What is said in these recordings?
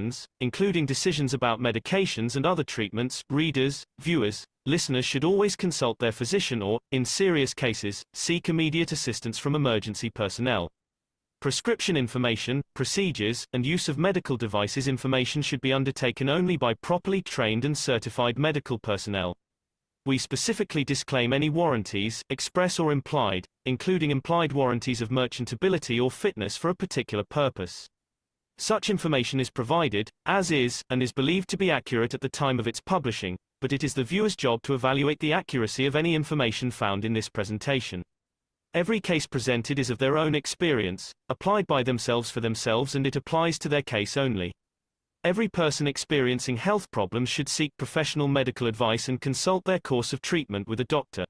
decisions, including decisions about medications and other treatments, readers, viewers, listeners should always consult their physician or, in serious cases, seek immediate assistance from emergency personnel. Prescription information, procedures, and use of medical devices information should be undertaken only by properly trained and certified medical personnel. We specifically disclaim any warranties, express or implied, including implied warranties of merchantability or fitness for a particular purpose. Such information is provided, as is, and is believed to be accurate at the time of its publishing, but it is the viewer's job to evaluate the accuracy of any information found in this presentation. Every case presented is of their own experience, applied by themselves for themselves, and it applies to their case only. Every person experiencing health problems should seek professional medical advice and consult their course of treatment with a doctor.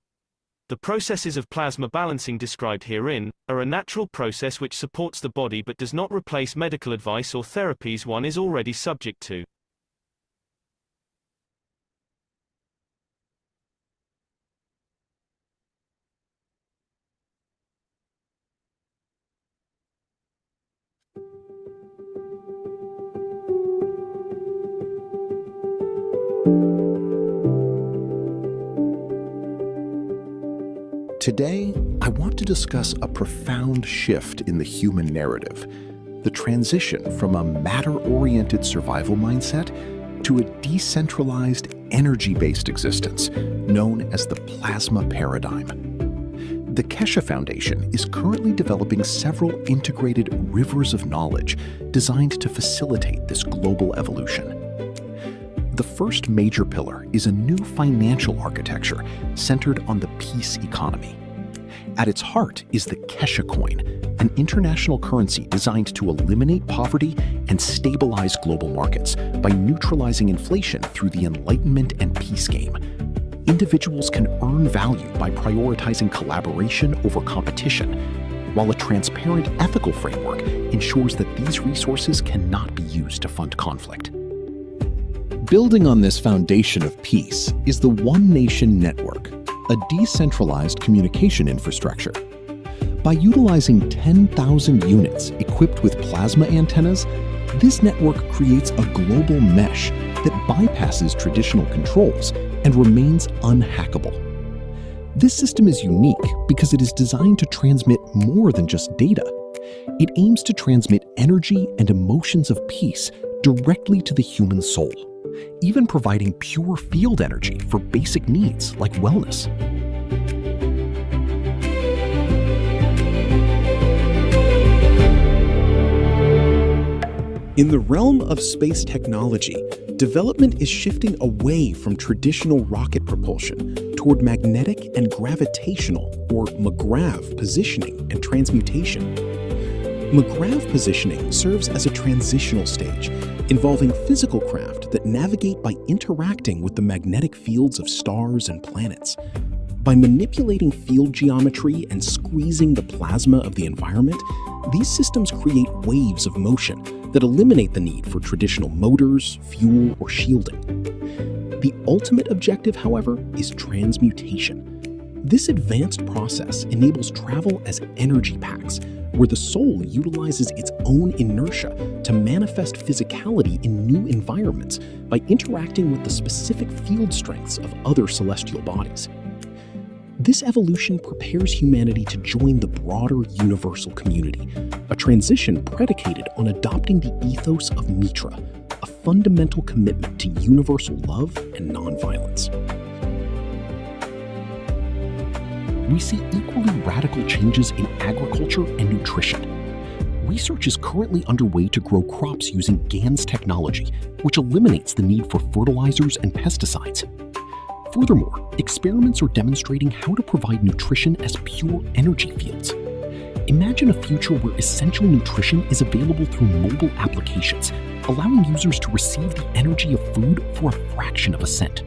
The processes of plasma balancing described herein are a natural process which supports the body but does not replace medical advice or therapies one is already subject to. Today, I want to discuss a profound shift in the human narrative, the transition from a matter-oriented survival mindset to a decentralized, energy-based existence known as the plasma paradigm. The Keshe Foundation is currently developing several integrated rivers of knowledge designed to facilitate this global evolution. The first major pillar is a new financial architecture centered on the peace economy. At its heart is the Keshe coin, an international currency designed to eliminate poverty and stabilize global markets by neutralizing inflation through the Enlightenment and peace game. Individuals can earn value by prioritizing collaboration over competition, while a transparent ethical framework ensures that these resources cannot be used to fund conflict. Building on this foundation of peace is the One Nation Network, a decentralized communication infrastructure. By utilizing 10,000 units equipped with plasma antennas, this network creates a global mesh that bypasses traditional controls and remains unhackable. This system is unique because it is designed to transmit more than just data. It aims to transmit energy and emotions of peace directly to the human soul, even providing pure field energy for basic needs like wellness. In the realm of space technology, development is shifting away from traditional rocket propulsion toward magnetic and gravitational, or McGrav, positioning and transmutation. McGrav positioning serves as a transitional stage, involving physical craft that navigate by interacting with the magnetic fields of stars and planets. By manipulating field geometry and squeezing the plasma of the environment, these systems create waves of motion that eliminate the need for traditional motors, fuel, or shielding. The ultimate objective, however, is transmutation. This advanced process enables travel as energy packs, where the soul utilizes its own inertia to manifest physicality in new environments by interacting with the specific field strengths of other celestial bodies. This evolution prepares humanity to join the broader universal community, a transition predicated on adopting the ethos of Mitra, a fundamental commitment to universal love and nonviolence. We see equally radical changes in agriculture and nutrition. Research is currently underway to grow crops using GANS technology, which eliminates the need for fertilizers and pesticides. Furthermore, experiments are demonstrating how to provide nutrition as pure energy fields. Imagine a future where essential nutrition is available through mobile applications, allowing users to receive the energy of food for a fraction of a cent.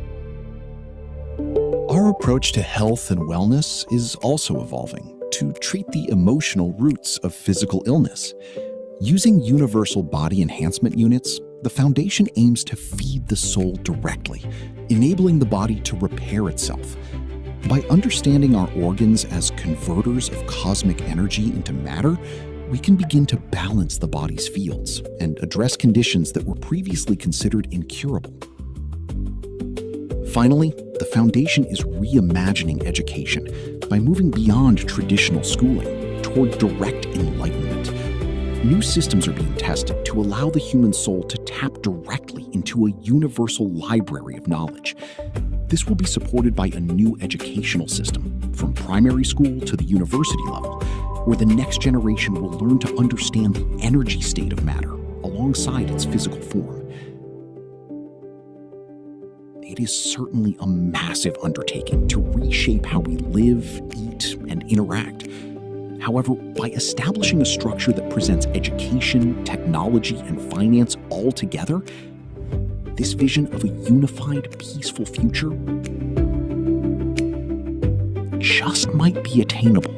Our approach to health and wellness is also evolving to treat the emotional roots of physical illness. Using universal body enhancement units, the Foundation aims to feed the soul directly, enabling the body to repair itself. By understanding our organs as converters of cosmic energy into matter, we can begin to balance the body's fields and address conditions that were previously considered incurable. Finally, the Foundation is reimagining education by moving beyond traditional schooling toward direct enlightenment. New systems are being tested to allow the human soul to tap directly into a universal library of knowledge. This will be supported by a new educational system, from primary school to the university level, where the next generation will learn to understand the energy state of matter alongside its physical form. It is certainly a massive undertaking to reshape how we live, eat, and interact. However, by establishing a structure that presents education, technology, and finance all together, this vision of a unified, peaceful future just might be attainable.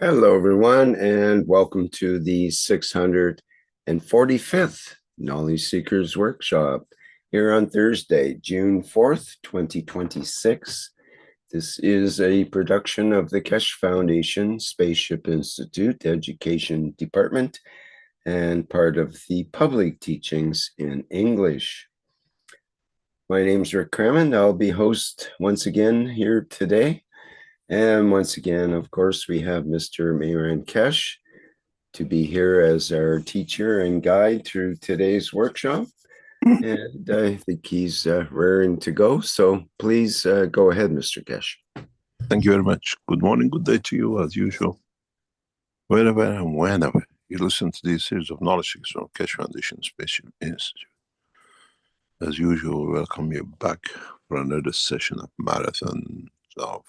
Hello, everyone, and welcome to the 645th Knowledge Seekers Workshop here on Thursday, June 4th, 2026. This is a production of the Keshe Foundation, Spaceship Institute Education Department, and part of the public teachings in English. My name's Rick Crammond. I'll be host once again here today. And once again, of course, we have Mr. Mehran Keshe to be here as our teacher and guide through today's workshop. And I think he's raring to go. So please go ahead, Mr. Keshe. Thank you very much. Good morning, good day to you as usual. Wherever and whenever you listen to this series of knowledge seekers from Keshe Foundation Spaceship Institute. As usual, we welcome you back for another session of marathon of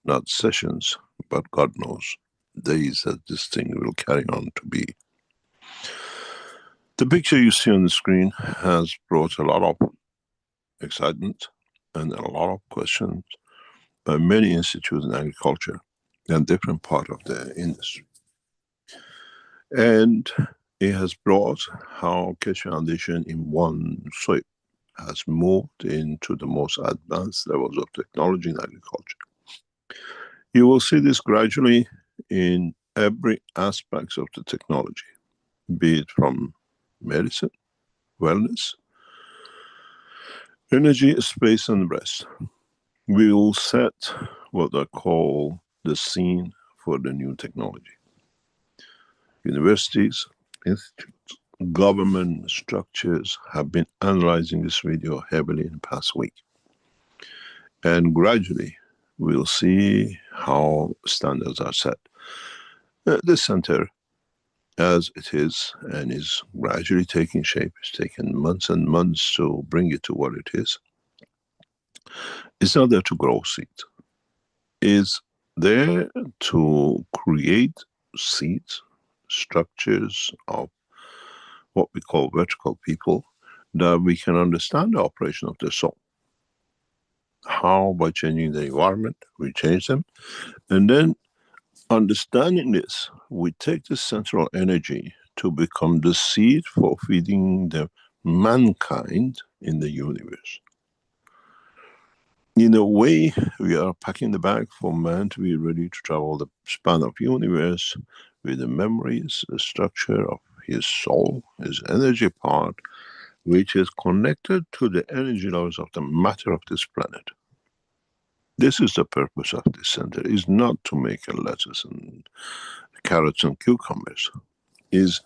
not sessions, but God knows, days that this thing will carry on to be. The picture you see on the screen has brought a lot of excitement and a lot of questions by many institutes in agriculture and different part of the industry. And it has brought how Keshe Foundation in one sweep has moved into the most advanced levels of technology in agriculture. You will see this gradually in every aspect of the technology, be it from medicine, wellness, energy, space, and the rest. We will set what I call the scene for the new technology. Universities, institutes, government structures have been analyzing this video heavily in the past week. And gradually, we'll see how standards are set. This center, as it is, and is gradually taking shape, it's taken months and months to bring it to what it is. It's not there to grow seeds. It's there to create seeds, structures of what we call vertical people, that we can understand the operation of the soul. How? By changing the environment, we change them. And then, understanding this, we take this central energy to become the seed for feeding the mankind in the universe. In a way, we are packing the bag for man to be ready to travel the span of universe with the memories, the structure of his soul, his energy part, which is connected to the energy levels of the matter of this planet. This is the purpose of this center, is not to make a lettuce and carrots and cucumbers. Is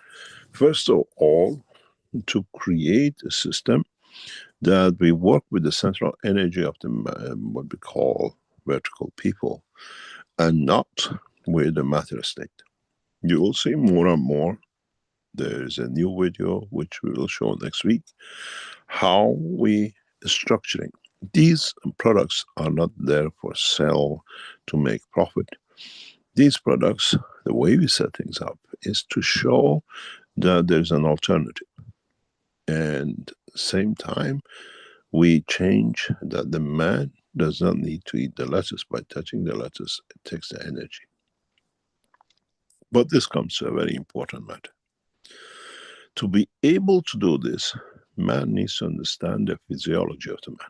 first of all to create a system that we work with the central energy of the what we call vertical people, and not with the matter state. You will see more and more. There is a new video which we will show next week, how we are structuring. These products are not there for sale to make profit. These products, the way we set things up, is to show that there's an alternative. And same time, we change that the man does not need to eat the lettuce. By touching the lettuce, it takes the energy. But this comes to a very important matter. To be able to do this, man needs to understand the physiology of the man.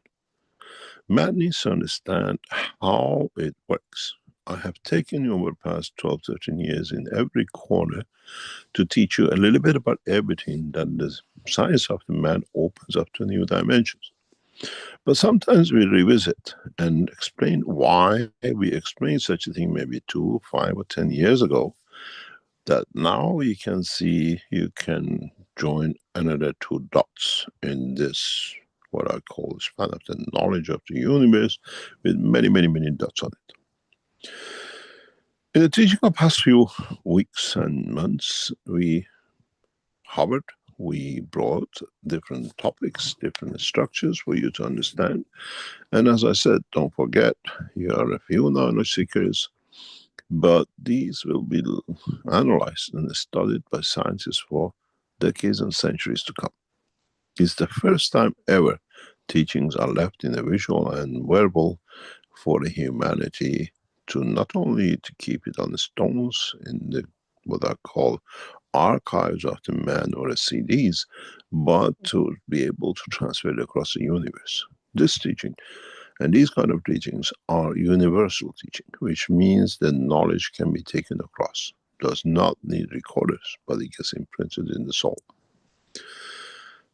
Man needs to understand how it works. I have taken you over the past 12, 13 years in every corner to teach you a little bit about everything that the science of the man opens up to new dimensions. But sometimes we revisit and explain why we explained such a thing maybe 2, 5, or 10 years ago, that now you can see you can join another 2 dots in this, what I call span of the knowledge of the universe, with many, many, many dots on it. In the teaching of past few weeks and months, we hovered, we brought different topics, different structures for you to understand. And as I said, don't forget, you are a few knowledge seekers, but these will be analyzed and studied by scientists for decades and centuries to come. It's the first time ever teachings are left in a visual and verbal for the humanity, to not only to keep it on the stones in the what I call archives of the man or the CDs, but to be able to transfer it across the universe. This teaching and these kind of teachings are universal teaching, which means that knowledge can be taken across. Does not need recorders, but it gets imprinted in the soul.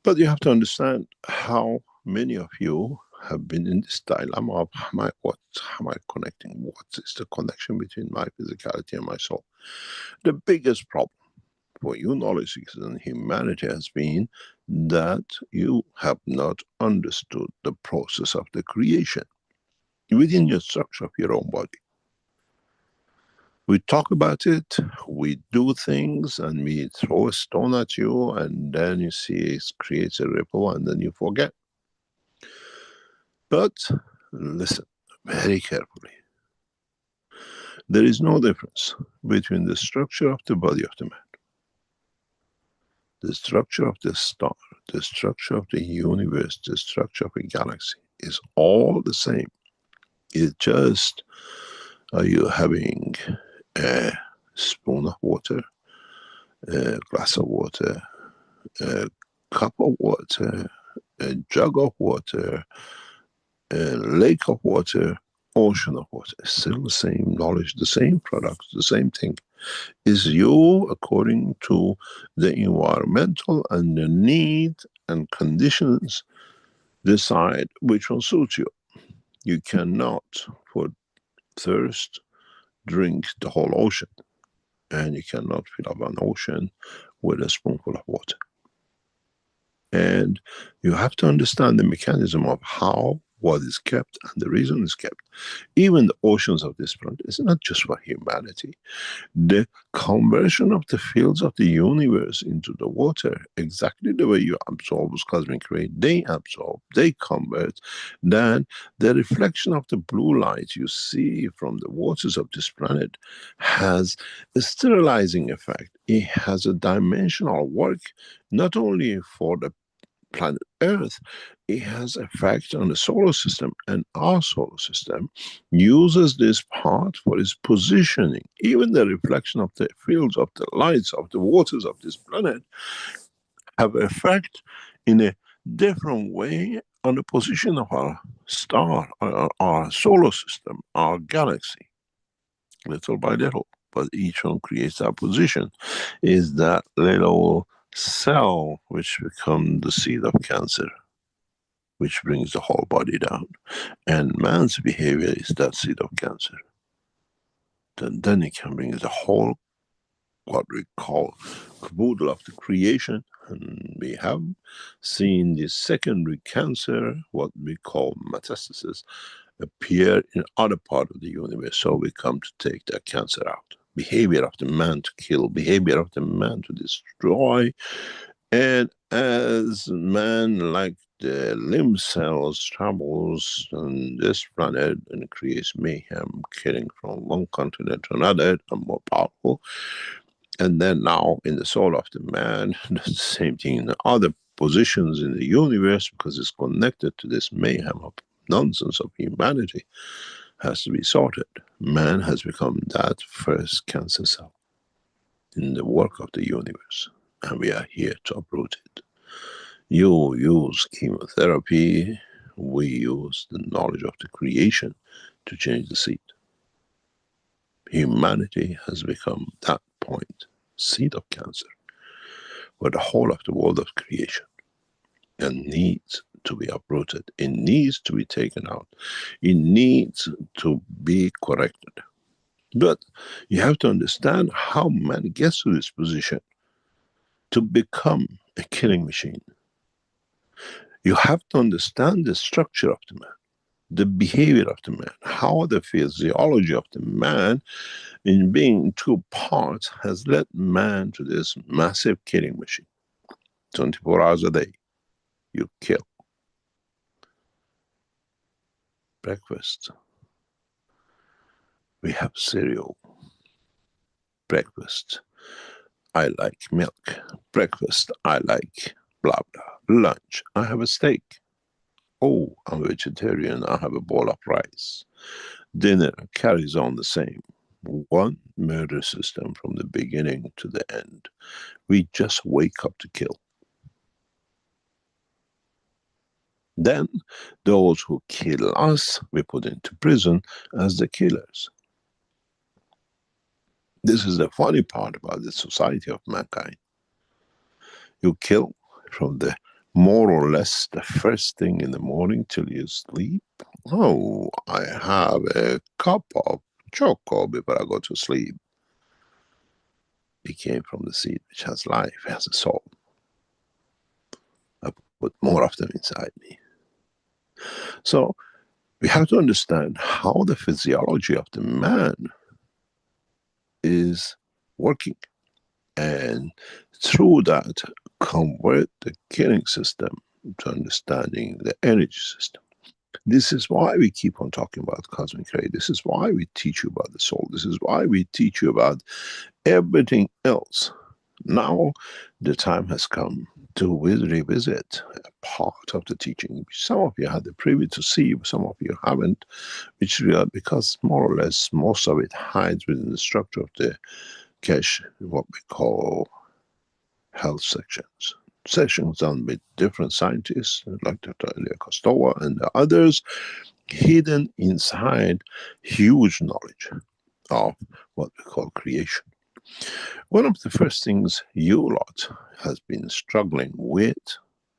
But you have to understand how many of you have been in this dilemma of how am I connecting? What is the connection between my physicality and my soul? The biggest problem for you knowledge seekers and humanity has been that you have not understood the process of the creation within your structure of your own body. We talk about it, we do things, and we throw a stone at you, and then you see it creates a ripple, and then you forget. But listen very carefully. There is no difference between the structure of the body of the man, the structure of the star, the structure of the universe, the structure of a galaxy is all the same. It's just, are you having a spoon of water, a glass of water, a cup of water, a jug of water, a lake of water, ocean of water? Still the same knowledge, the same products, the same thing. Is you, according to the environmental and the need and conditions, decide which one suits you. You cannot, for thirst, drink the whole ocean, and you cannot fill up an ocean with a spoonful of water. And you have to understand the mechanism of how what is kept and the reason is kept. Even the oceans of this planet is not just for humanity. The conversion of the fields of the universe into the water, exactly the way you absorb cosmic ray, they absorb, they convert. Then the reflection of the blue light you see from the waters of this planet has a sterilizing effect. It has a dimensional work, not only for the planet Earth, it has effect on the solar system, and our solar system uses this part for its positioning. Even the reflection of the fields of the lights of the waters of this planet have effect in a different way on the position of our star, our solar system, our galaxy, little by little. But each one creates that position. Is that little cell which becomes the seed of cancer, which brings the whole body down. And man's behavior is that seed of cancer. Then it can bring the whole, what we call, caboodle of the creation. And we have seen the secondary cancer, what we call metastasis, appear in other part of the universe. So we come to take that cancer out. Behavior of the man to kill, behavior of the man to destroy. And as man, like the limb cells, travels on this planet and creates mayhem, killing from one continent to another and more powerful. And then now in the soul of the man, the same thing in the other positions in the universe, because it's connected to this mayhem of nonsense of humanity, has to be sorted. Man has become that first cancer cell in the work of the universe, and we are here to uproot it. You use chemotherapy, we use the knowledge of the creation to change the seed. Humanity has become that point, seed of cancer, for the whole of the world of creation, and needs to be uprooted. It needs to be taken out. It needs to be corrected. But you have to understand how man gets to this position to become a killing machine. You have to understand the structure of the man, the behavior of the man, how the physiology of the man in being two parts has led man to this massive killing machine. 24 hours a day, you kill. Breakfast, we have cereal. Breakfast, I like milk. Breakfast, I like blah blah. Lunch, I have a steak. Oh, I'm vegetarian, I have a bowl of rice. Dinner carries on the same. One murder system from the beginning to the end. We just wake up to kill. Then those who kill us, we put into prison as the killers. This is the funny part about the society of mankind. You kill from the more or less the first thing in the morning till you sleep. Oh, I have a cup of choco before I go to sleep. It came from the seed which has life, has a soul. I put more of them inside me. So we have to understand how the physiology of the man is working, and through that convert the killing system to understanding the energy system. This is why we keep on talking about cosmic ray. This is why we teach you about the soul. This is why we teach you about everything else. Now the time has come to revisit a part of the teaching, which some of you had the privilege to see, some of you haven't, which we are, because more or less most of it hides within the structure of the Keshe, what we call health sections. Sessions done with different scientists like Dr. Ilya Kostova and the others, hidden inside huge knowledge of what we call creation. One of the first things you lot has been struggling with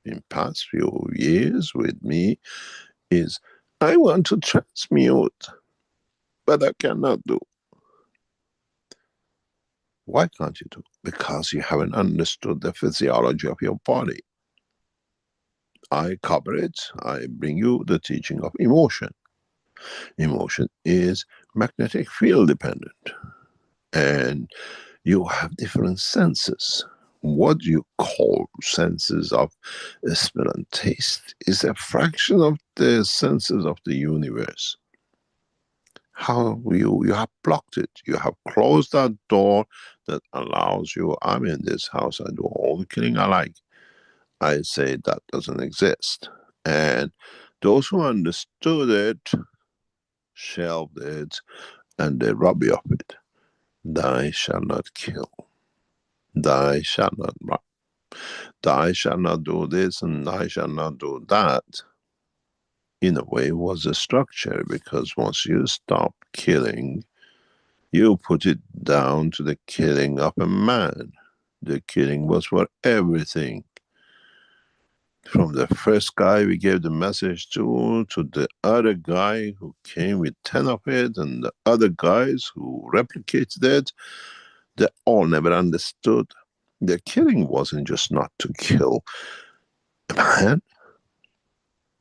in past few years with me is, I want to transmute, but I cannot do. Why can't you do? Because you haven't understood the physiology of your body. I cover it. I bring you the teaching of emotion. Emotion is magnetic field dependent. And you have different senses. What you call senses of smell and taste is a fraction of the senses of the universe. How you have blocked it. You have closed that door that allows you, I'm in this house, I do all the killing I like. I say that doesn't exist. And those who understood it, shelved it, and they rob you of it. Thou shalt not kill. Thou shalt not rob. Thou shalt not do this and thou shalt not do that. In a way, was a structure, because once you stop killing, you put it down to the killing of a man. The killing was for everything. From the first guy we gave the message to the other guy who came with 10 of it, and the other guys who replicated it, they all never understood. The killing wasn't just not to kill a man.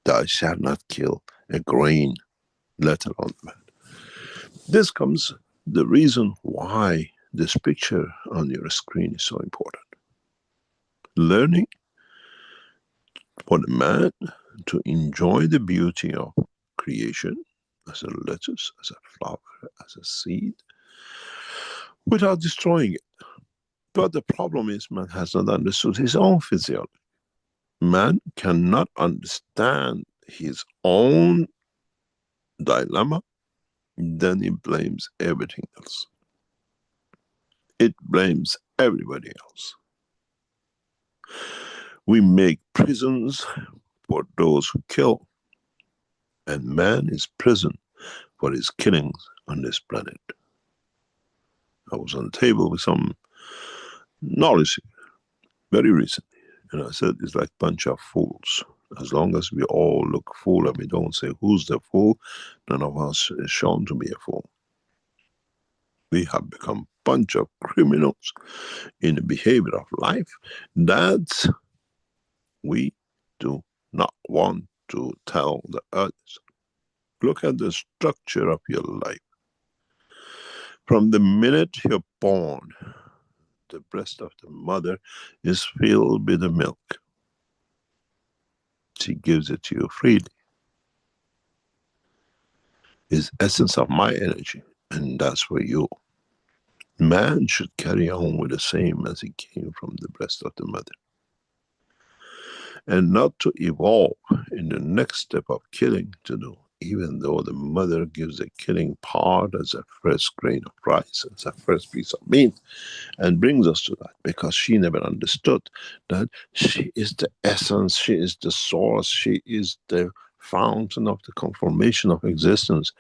Thou shalt not kill a grain, let alone man. This comes the reason why this picture on your screen is so important. Learning for the man to enjoy the beauty of creation as a lettuce, as a flower, as a seed, without destroying it. But the problem is man has not understood his own physiology. Man cannot understand his own dilemma, then he blames everything else. It blames everybody else. We make prisons for those who kill, and man is prison for his killings on this planet. I was on the table with some knowledge very recently, and I said it's like a bunch of fools. As long as we all look fool and we don't say who's the fool, none of us is shown to be a fool. We have become a bunch of criminals in the behavior of life that we do not want to tell the others. Look at the structure of your life. From the minute you're born, the breast of the mother is filled with the milk. She gives it to you freely. It's essence of my energy, and that's for you. Man should carry on with the same as he came from the breast of the mother. And not to evolve in the next step of killing to do, even though the mother gives the killing part as a first grain of rice, as a first piece of meat, and brings us to that, because she never understood that she is the essence, she is the source, she is the fountain of the conformation of existence.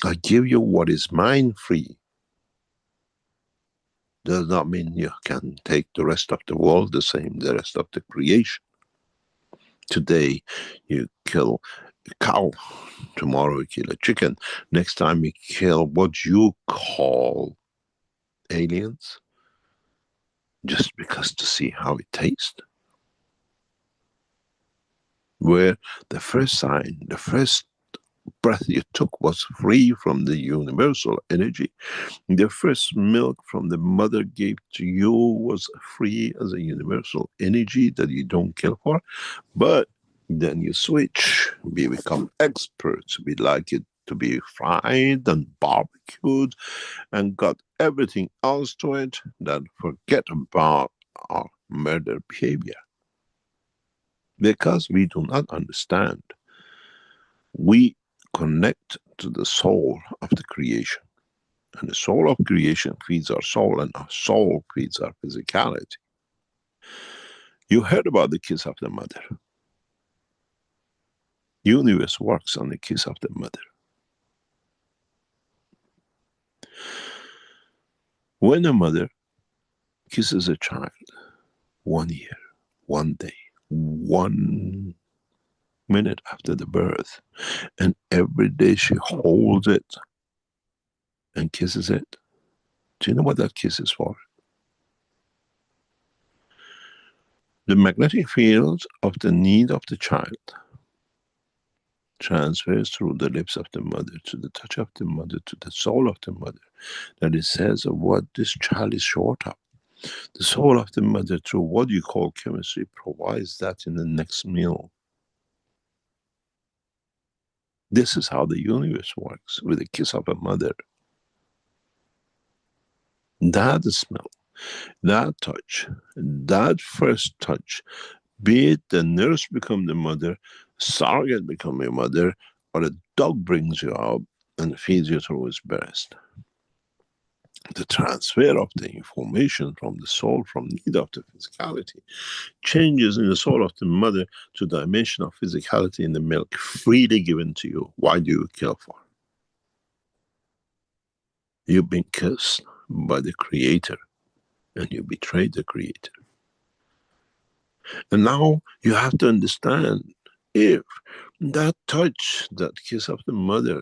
I give you what is mine free. Does not mean you can take the rest of the world the same, the rest of the creation. Today you kill a cow, tomorrow you kill a chicken, next time you kill what you call aliens, just because to see how it tastes. Where the first sign, the first breath you took was free from the universal energy. The first milk from the mother gave to you was free as a universal energy that you don't kill for. But then you switch, we become experts, we like it to be fried and barbecued and got everything else to it, then forget about our murder behavior. Because we do not understand. We connect to the soul of the creation. And the soul of creation feeds our soul, and our soul feeds our physicality. You heard about the kiss of the mother. Universe works on the kiss of the mother. When a mother kisses a child, 1 year, 1 day, 1 minute after the birth, and every day she holds it and kisses it, do you know what that kiss is for? The magnetic field of the need of the child transfers through the lips of the mother to the touch of the mother to the soul of the mother. That it says of what this child is short of. The soul of the mother, through what you call chemistry, provides that in the next meal. This is how the universe works, with a kiss of a mother. That smell, that touch, that first touch, be it the nurse become the mother, surrogate become a mother, or a dog brings you out and feeds you through its breast. The transfer of the information from the soul, from need of the physicality, changes in the soul of the mother to dimension of physicality in the milk, freely given to you. Why do you kill for? You've been kissed by the Creator, and you betrayed the Creator. And now you have to understand, if that touch, that kiss of the mother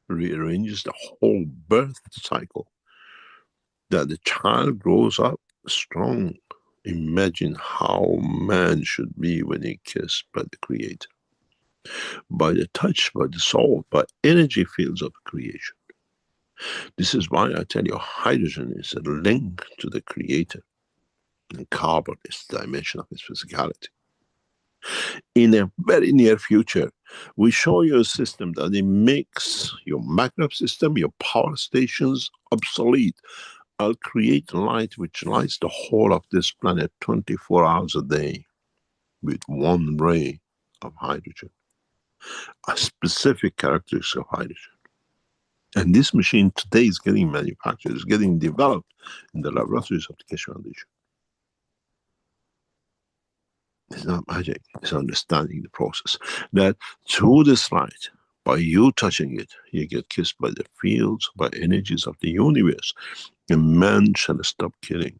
rearranges the whole birth cycle, that the child grows up strong. Imagine how man should be when he kissed by the Creator, by the touch, by the soul, by energy fields of creation. This is why I tell you, hydrogen is a link to the Creator, and carbon is the dimension of its physicality. In a very near future, we show you a system that it makes your magnet system, your power stations obsolete. I'll create light which lights the whole of this planet 24 hours a day with one ray of hydrogen, a specific characteristic of hydrogen. And this machine today is getting manufactured, is getting developed in the laboratories of the Keshe Foundation. It's not magic, it's understanding the process. That through this light, by you touching it, you get kissed by the fields, by energies of the universe, and man shall stop killing.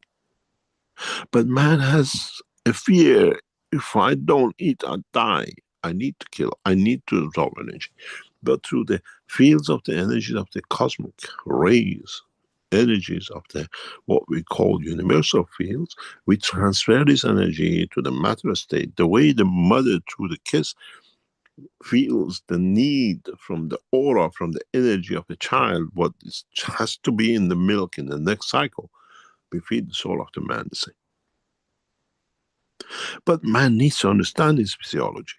But man has a fear, if I don't eat, I die. I need to kill, I need to absorb energy. But through the fields of the energies of the cosmic rays, energies of the what we call universal fields, we transfer this energy to the matter state. The way the mother through the kiss feels the need from the aura, from the energy of the child, what has to be in the milk in the next cycle, we feed the soul of the man the same. But man needs to understand his physiology.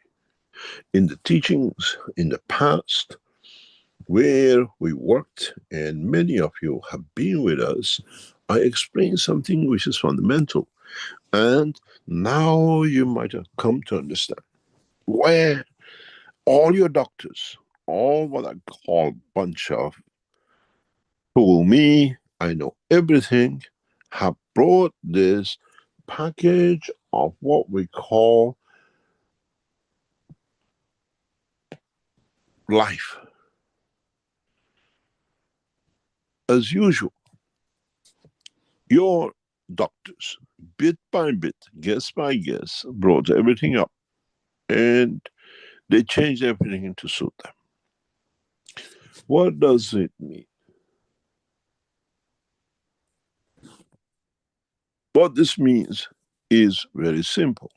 In the teachings in the past, where we worked, and many of you have been with us, I explained something which is fundamental. And now you might have come to understand where all your doctors, all what I call bunch of fool me, I know everything, have brought this package of what we call life. As usual, your doctors, bit by bit, guess by guess, brought everything up, and they changed everything to suit them. What does it mean? What this means is very simple.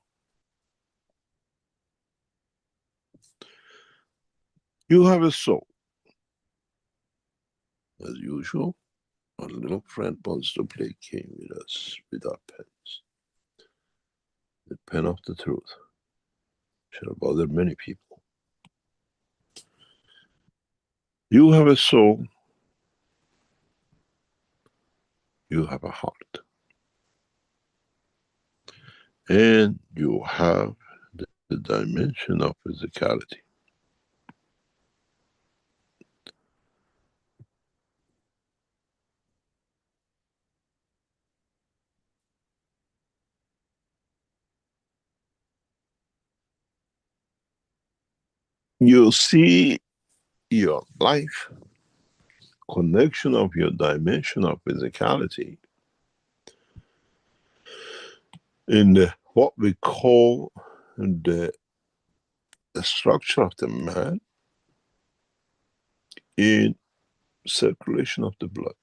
You have a soul. As usual, our little friend wants to play game with us with our pens. The pen of the truth should have bothered many people. You have a soul. You have a heart. And you have the dimension of physicality. You see your life, connection of your dimension of physicality in what we call the structure of the man in circulation of the blood.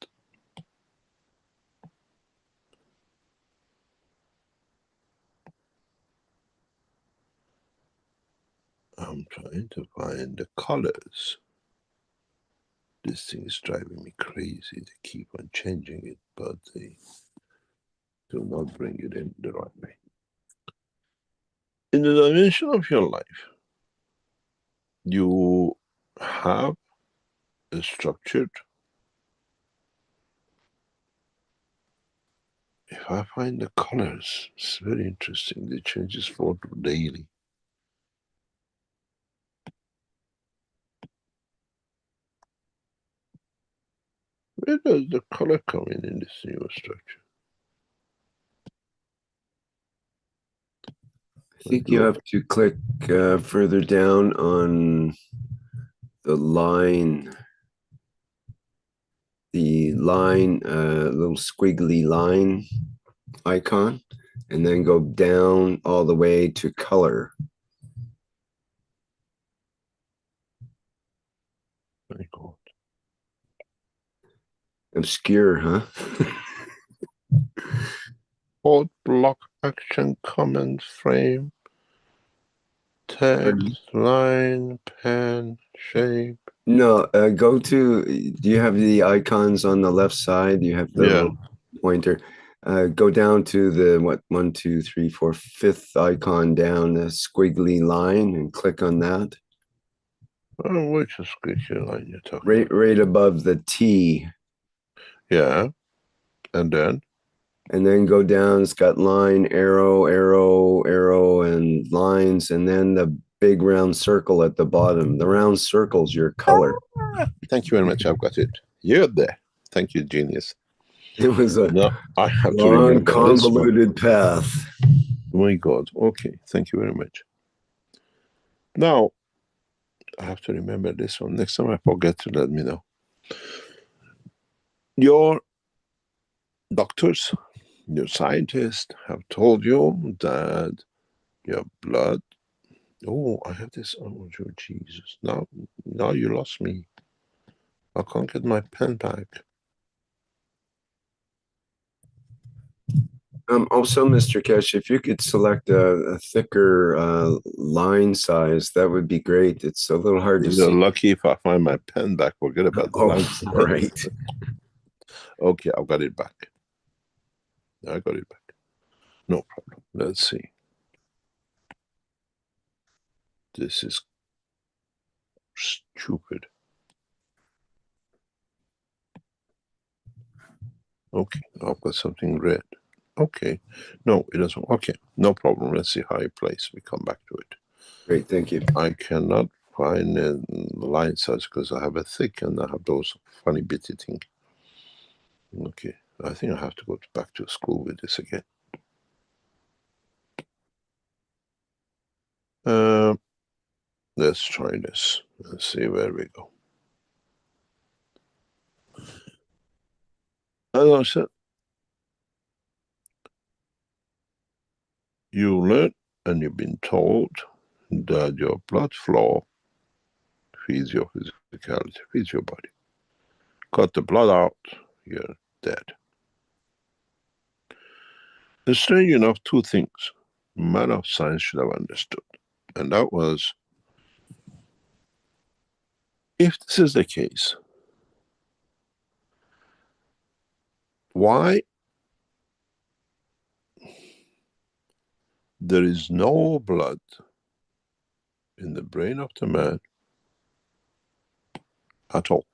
I'm trying to find the colors. This thing is driving me crazy. They keep on changing it, but they do not bring it in the right way. In the dimension of your life, you have a structured. If I find the colors, it's very interesting. They changes for daily. Where does the color come in this new structure? I think you have to click further down on the line, little squiggly line icon, and then go down all the way to color. Very cool. Obscure, huh? Code, block, action, comment, frame, text, line, pen, shape. No, go to, do you have the icons on the left side? You have the little pointer. Go down to the, what, 1, 2, 3, 4, fifth icon down, the squiggly line, and click on that. Oh, which is squiggly line you're talking about? Right above the T. Yeah, and then go down. It's got line, arrow, arrow, arrow, and lines, and then the big round circle at the bottom. The round circle's your color. Thank you very much. I've got it. You're there. Thank you, genius. It was a I have to long, remember convoluted path. Oh my God. Okay. Thank you very much. Now, I have to remember this one. Next time I forget to let me know. Your doctors, your scientists have told you that your blood. Oh, I have this. Oh, Jesus. Now you lost me. I can't get my pen back. Also, Mr. Keshe, if you could select a thicker line size, that would be great. It's a little hard to see. You're lucky if I find my pen back. Forget about the line size. Right. Okay, I've got it back. I got it back. No problem. Let's see. This is stupid. Okay, I've got something red. Okay, no, it doesn't. Okay, no problem. Let's see how it plays. We come back to it. Great, thank you. I cannot find a line size because I have a thick and I have those funny bitty thing. Okay, I think I have to go back to school with this again. Let's try this. Let's see where we go. As I said, you learn and you've been told that your blood flow feeds your physicality, feeds your body. Cut the blood out, you're dead. And strange enough, two things man of science should have understood. And that was, if this is the case, why there is no blood in the brain of the man at all?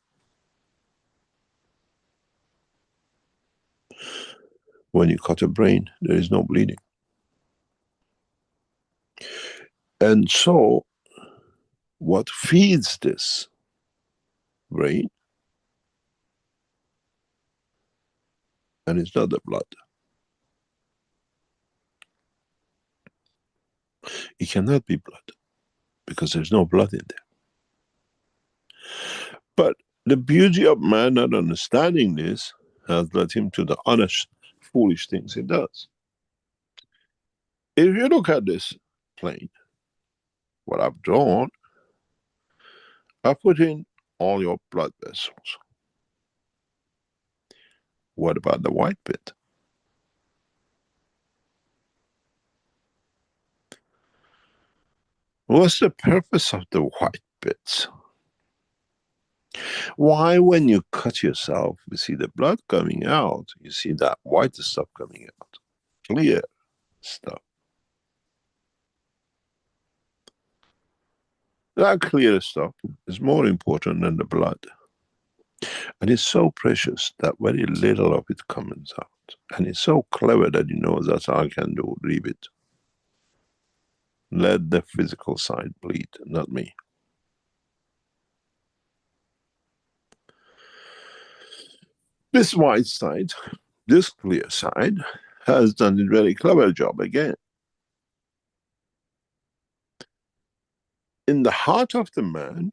When you cut a brain, there is no bleeding. And so, what feeds this brain, and it's not the blood. It cannot be blood, because there's no blood in there. But the beauty of man not understanding this has led him to the honest, foolish things he does. If you look at this plane, what I've drawn, I put in all your blood vessels. What about the white bit? What's the purpose of the white bits? Why, when you cut yourself, you see the blood coming out, you see that white stuff coming out, clear stuff. That clear stuff is more important than the blood. And it's so precious that very little of it comes out. And it's so clever that he knows that's all I can do, leave it. Let the physical side bleed, not me. This white side, this clear side, has done a very clever job again. In the heart of the man,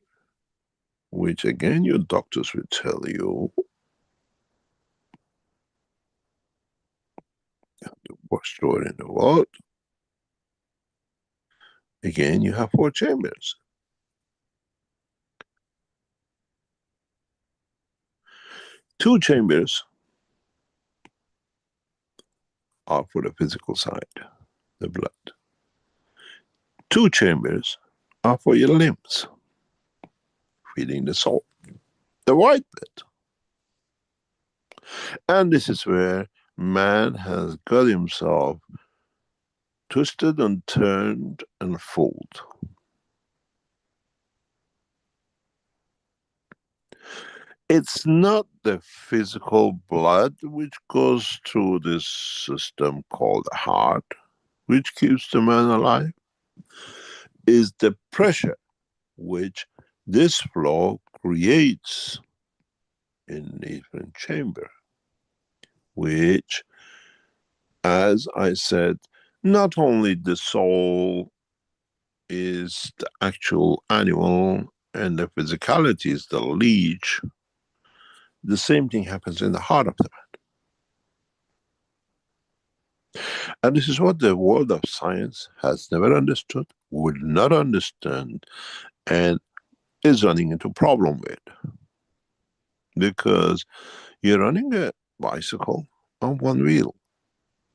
which again your doctors will tell you, the worst door in the world, again you have 4 chambers. 2 chambers are for the physical side, the blood. 2 chambers are for your limbs, feeding the soul, the white bit. And this is where man has got himself twisted and turned and fooled. It's not the physical blood which goes through this system called the heart, which keeps the man alive. Is the pressure which this flow creates in different chamber, which, as I said, not only the soul is the actual animal and the physicality is the leech, the same thing happens in the heart of the man. And this is what the world of science has never understood, will not understand, and is running into problem with. Because you're running a bicycle on 1 wheel.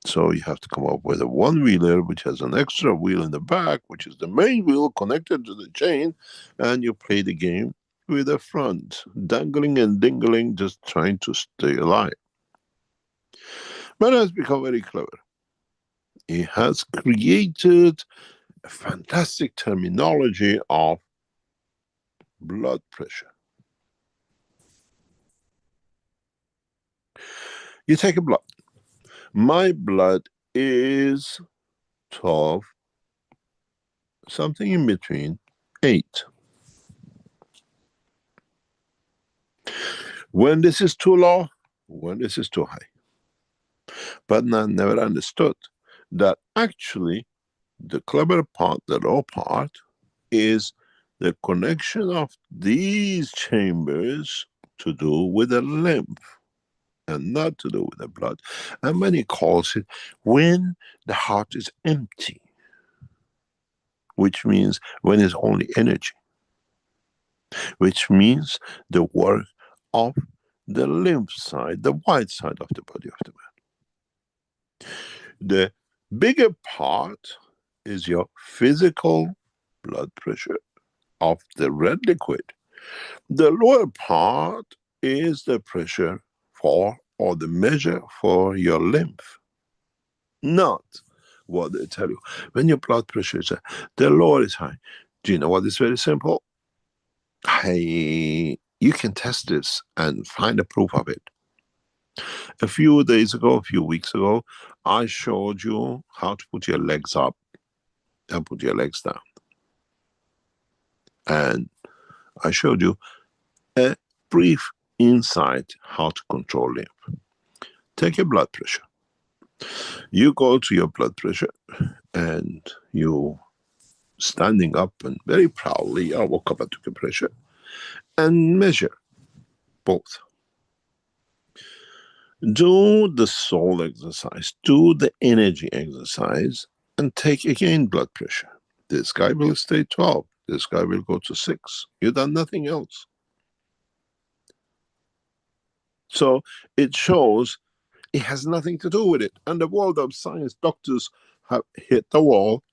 So you have to come up with a 1-wheeler which has an extra wheel in the back, which is the main wheel connected to the chain, and you play the game with the front, dangling and dingling, just trying to stay alive. Man has become very clever. He has created a fantastic terminology of blood pressure. You take a blood. My blood is 12, something in between 8. When this is too low, when this is too high. But man never understood that actually the clever part, the low part, is the connection of these chambers to do with the lymph and not to do with the blood. And when he calls it, when the heart is empty, which means when it's only energy, which means the work of the lymph side, the white side of the body of the man. The bigger part is your physical blood pressure of the red liquid. The lower part is the pressure for, or the measure for your lymph. Not what they tell you. When your blood pressure is the lower is high. Do you know what is very simple? You can test this and find a proof of it. A few days ago, a few weeks ago, I showed you how to put your legs up and put your legs down. And I showed you a brief insight how to control lymph. Take your blood pressure. You go to your blood pressure and you standing up and very proudly, I woke up and took a pressure and measure both. Do the soul exercise, do the energy exercise, and take again blood pressure. This guy will stay 12, this guy will go to 6. You've done nothing else. So it shows it has nothing to do with it. And the world of science, doctors have hit the wall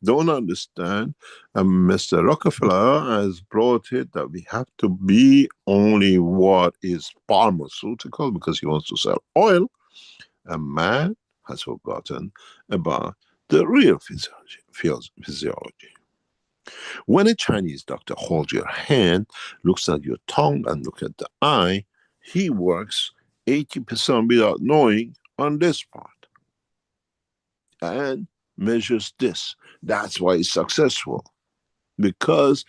don't understand. And Mr. Rockefeller has brought it that we have to be only what is pharmaceutical because he wants to sell oil. And man has forgotten about the real physiology. When a Chinese doctor holds your hand, looks at your tongue and looks at the eye, he works 80% without knowing on this part and measures this. That's why he's successful. Because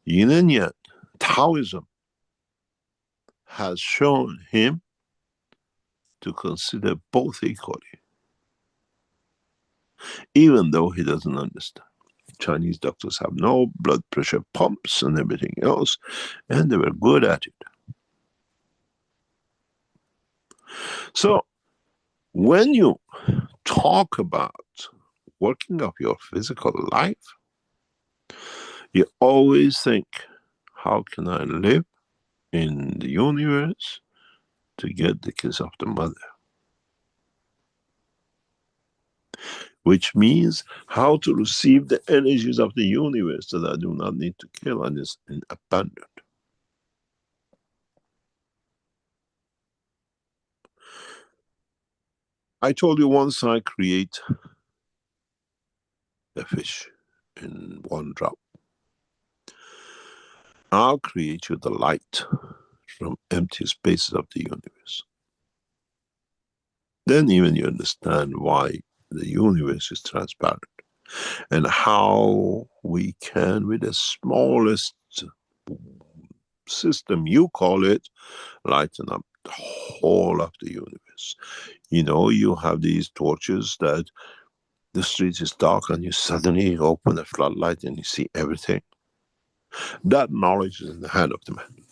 yin and yang, Taoism, has shown him to consider both equally, even though he doesn't understand. Chinese doctors have no blood pressure pumps and everything else, and they were good at it. So when you talk about working up your physical life, you always think, how can I live in the universe to get the kiss of the mother? Which means how to receive the energies of the universe that I do not need to kill and is in abundant. I told you once I create a fish in one drop. I'll create you the light from empty spaces of the universe. Then even you understand why the universe is transparent and how we can, with the smallest system, you call it, lighten up the whole of the universe. You know, you have these torches that the street is dark and you suddenly open a floodlight and you see everything. That knowledge is in the hand of the man.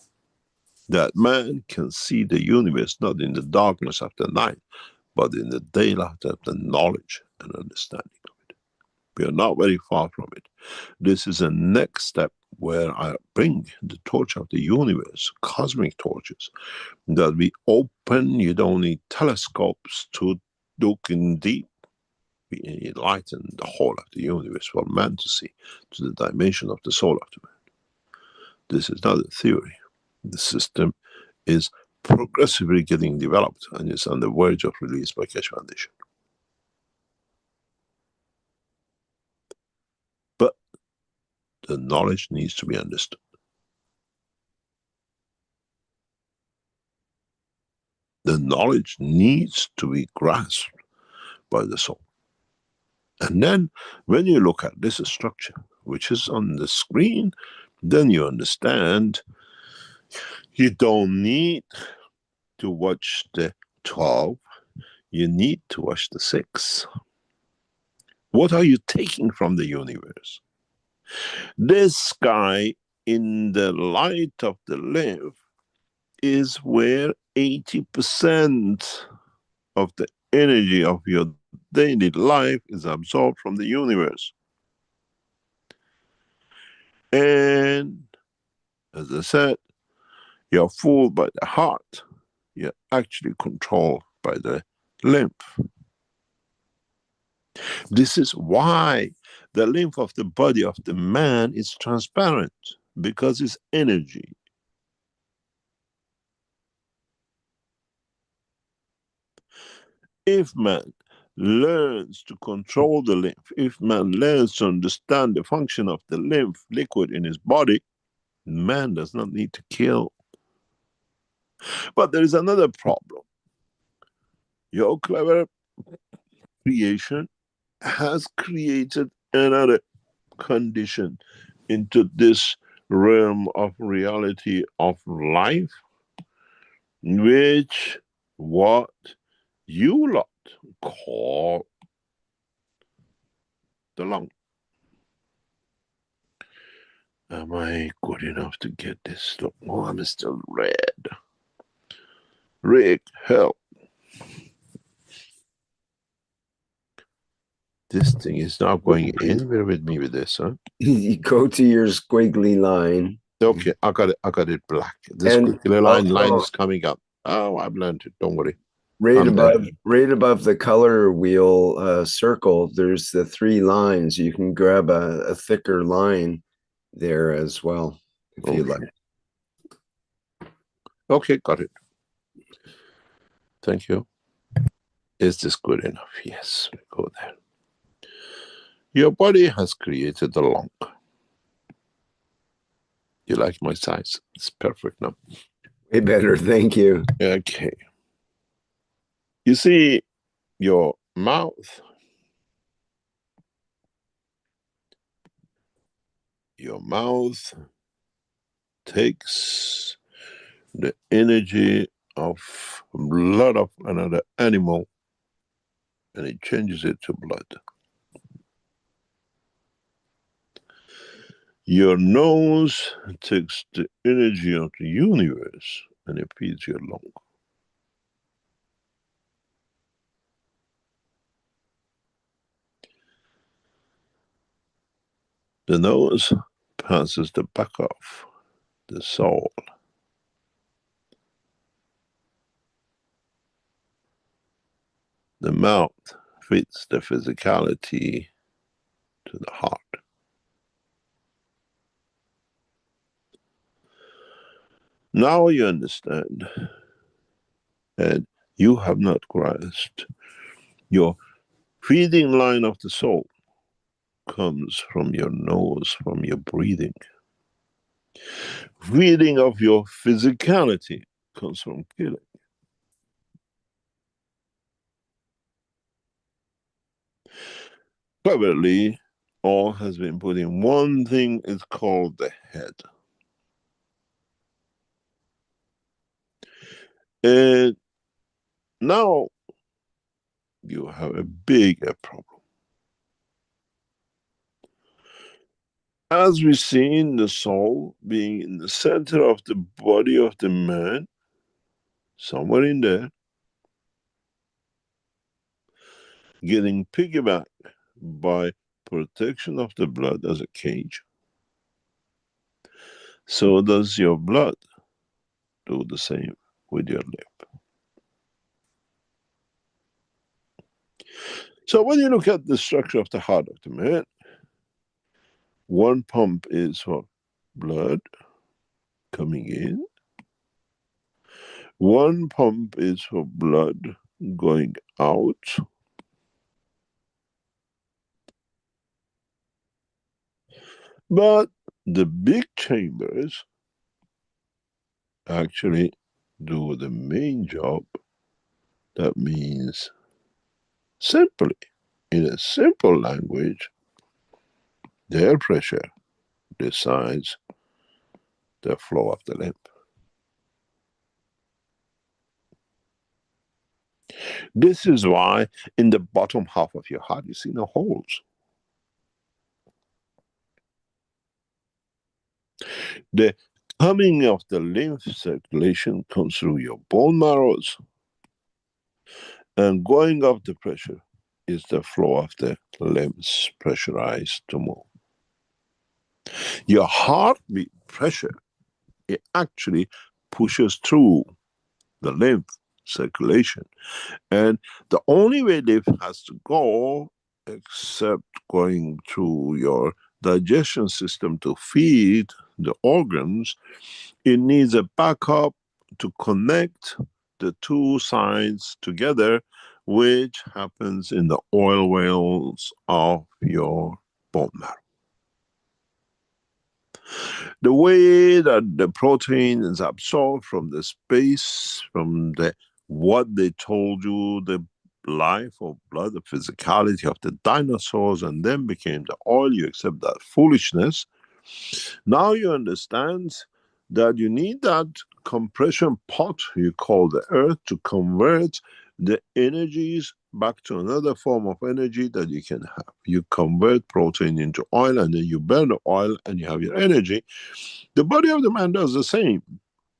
That man can see the universe not in the darkness of the night, but in the daylight of the knowledge and understanding of it. We are not very far from it. This is a next step where I bring the torch of the universe, cosmic torches, that we open. You don't need telescopes to look in deep. We enlighten the whole of the universe for man to see, to the dimension of the soul of the man. This is not a theory. The system is progressively getting developed and is on the verge of release by Keshe Foundation. But the knowledge needs to be understood. The knowledge needs to be grasped by the soul. And then when you look at this structure, which is on the screen, then you understand you don't need to watch the 12, you need to watch the 6. What are you taking from the universe? This sky in the light of the lymph is where 80% of the energy of your daily life is absorbed from the universe. And as I said, you're fooled by the heart. You're actually controlled by the lymph. This is why the lymph of the body of the man is transparent, because it's energy. If man learns to control the lymph, if man learns to understand the function of the lymph liquid in his body, man does not need to kill. But there is another problem. Your clever creation has created another condition into this realm of reality of life, which what you lot call the lung. Am I good enough to get this? Oh, I'm still red. Rick, help. This thing is not going anywhere with me with this, huh? You go to your squiggly line. Okay, I got it black. This squiggly line is coming up. Oh, I've learned it, don't worry. I'm there. right above the color wheel circle, there's the 3 lines. You can grab a thicker line there as well, if you like. Okay, got it. Thank you. Is this good enough? Yes, we go there. Your body has created the lung. You like my size? It's perfect now. Way better, thank you. Okay. You see, your mouth, takes the energy of blood of another animal and it changes it to blood. Your nose takes the energy of the universe and it feeds your lung. The nose passes the back of the soul. The mouth feeds the physicality to the heart. Now you understand, and you have not grasped, your feeding line of the soul comes from your nose, from your breathing. Feeding of your physicality comes from killing. Cleverly, all has been put in one thing, it's called the head. And now you have a bigger problem. As we see in the soul being in the center of the body of the man, somewhere in there, getting piggybacked by protection of the blood as a cage, so does your blood do the same with your lip. So when you look at the structure of the heart of the man, one pump is for blood coming in, one pump is for blood going out, but the big chambers actually do the main job. That means, simply, in a simple language, the air pressure decides the flow of the lymph. This is why in the bottom half of your heart you see no holes. The coming of the lymph circulation comes through your bone marrows, and going up the pressure is the flow of the limbs pressurized to move. Your heartbeat pressure, it actually pushes through the lymph circulation, and the only way lymph has to go, except going through your digestion system to feed the organs, it needs a backup to connect the two sides together, which happens in the oil wells of your bone marrow. The way that the protein is absorbed from the space, from the what they told you, the life of blood, the physicality of the dinosaurs, and then became the oil, you accept that foolishness. Now you understand that you need that compression pot you call the earth to convert the energies back to another form of energy that you can have. You convert protein into oil and then you burn the oil and you have your energy. The body of the man does the same,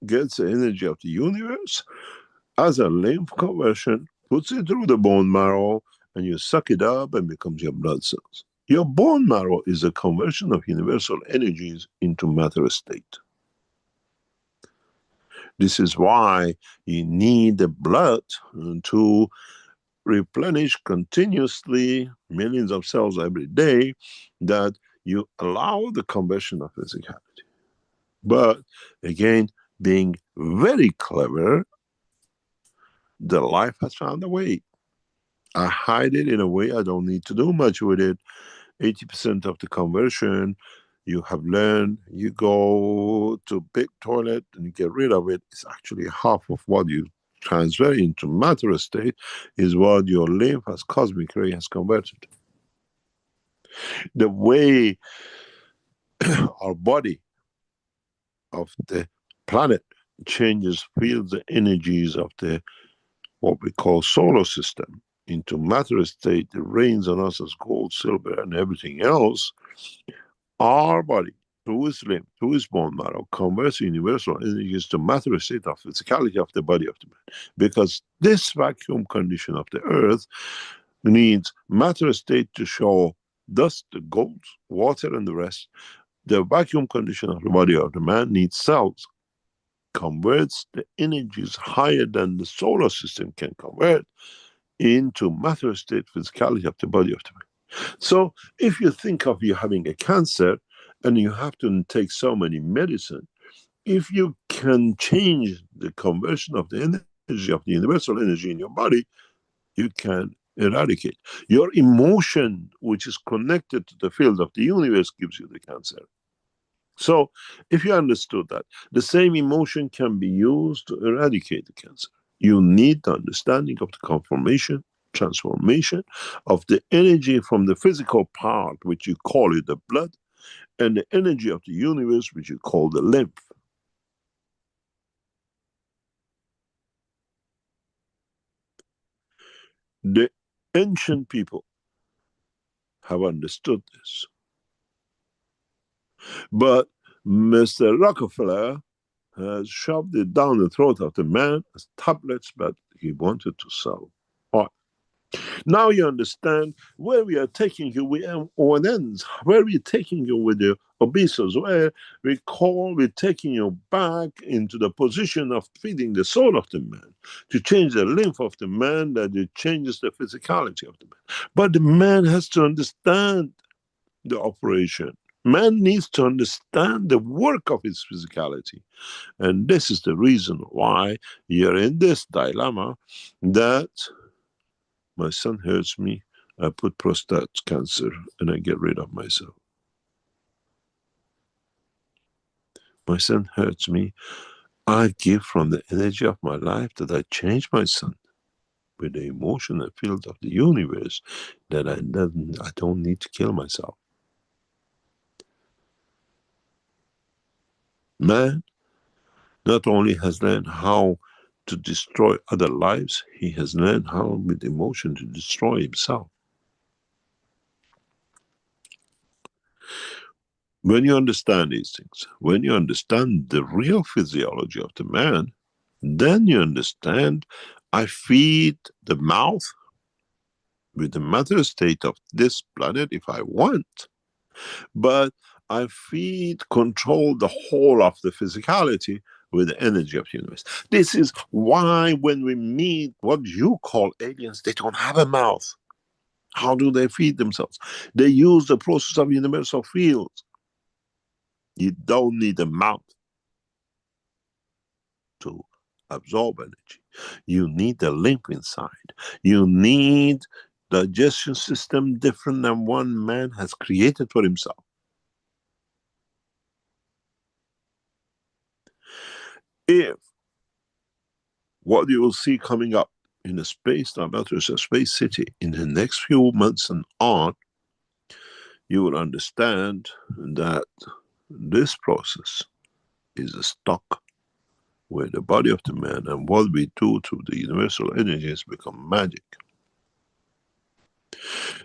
gets the energy of the universe as a lymph conversion, puts it through the bone marrow, and you suck it up and becomes your blood cells. Your bone marrow is a conversion of universal energies into matter state. This is why you need the blood to replenish continuously millions of cells every day, that you allow the conversion of physicality. But again, being very clever, the life has found a way. I hide it in a way I don't need to do much with it. 80% of the conversion you have learned, you go to big toilet and you get rid of it. It's actually half of what you transfer into matter state is what your lymph as cosmic ray has converted. The way our body of the planet changes, feels the energies of the what we call solar system into matter state, it rains on us as gold, silver, and everything else. Our body, through its lymph, through its bone marrow, converts universal energies to matter state of physicality of the body of the man. Because this vacuum condition of the earth needs matter state to show dust, the gold, water, and the rest. The vacuum condition of the body of the man needs cells, converts the energies higher than the solar system can convert into matter state physicality of the body of the man. So if you think of you having a cancer and you have to take so many medicine, if you can change the conversion of the energy of the universal energy in your body, you can eradicate. Your emotion, which is connected to the field of the universe, gives you the cancer. So if you understood that, the same emotion can be used to eradicate the cancer. You need the understanding of the conformation, transformation of the energy from the physical part, which you call it the blood, and the energy of the universe, which you call the lymph. The ancient people have understood this. But Mr. Rockefeller has shoved it down the throat of the man as tablets, but he wanted to sell oil. Now you understand where we are taking you with ONNs, where we're taking you with the obesos, where we're taking you back into the position of feeding the soul of the man, to change the lymph of the man, that it changes the physicality of the man. But the man has to understand the operation. Man needs to understand the work of his physicality. And this is the reason why you're in this dilemma that my son hurts me, I put prostate cancer and I get rid of myself. My son hurts me, I give from the energy of my life that I change my son with the emotional field of the universe, that I don't need to kill myself. Man not only has learned how to destroy other lives, he has learned how with emotion to destroy himself. When you understand these things, when you understand the real physiology of the man, then you understand I feed the mouth with the matter state of this planet if I want, but I control the whole of the physicality with the energy of the universe. This is why when we meet what you call aliens, they don't have a mouth. How do they feed themselves? They use the process of universal fields. You don't need a mouth to absorb energy. You need the lymph inside. You need digestion system different than one man has created for himself. If what you will see coming up in the space, no matter it's a space city, in the next few months and on, you will understand that this process is a stock where the body of the man and what we do to the universal energies become magic.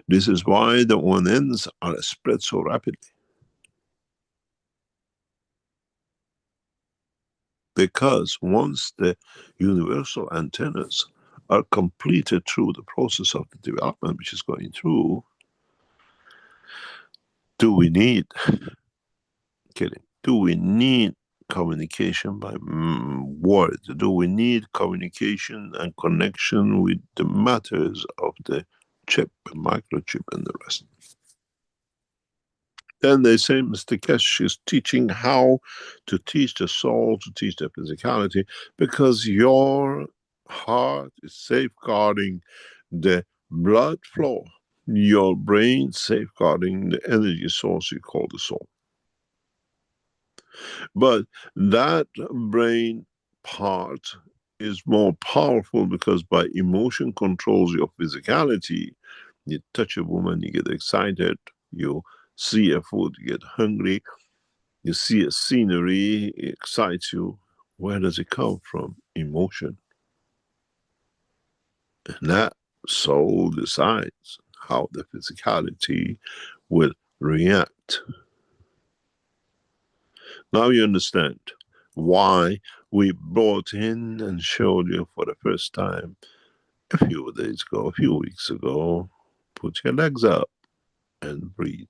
This is why the ONNs are spread so rapidly. Because once the universal antennas are completed through the process of the development which is going through, do we need killing? Do we need communication by word? Do we need communication and connection with the matters of the chip, microchip, and the rest? Then they say Mr. Keshe is teaching how to teach the soul, to teach the physicality, because your heart is safeguarding the blood flow, your brain safeguarding the energy source you call the soul. But that brain part is more powerful because by emotion controls your physicality. You touch a woman, you get excited, you see a food, you get hungry, you see a scenery, it excites you. Where does it come from? Emotion. And that soul decides how the physicality will react. Now you understand why we brought in and showed you for the first time a few days ago, a few weeks ago, put your legs up and breathe.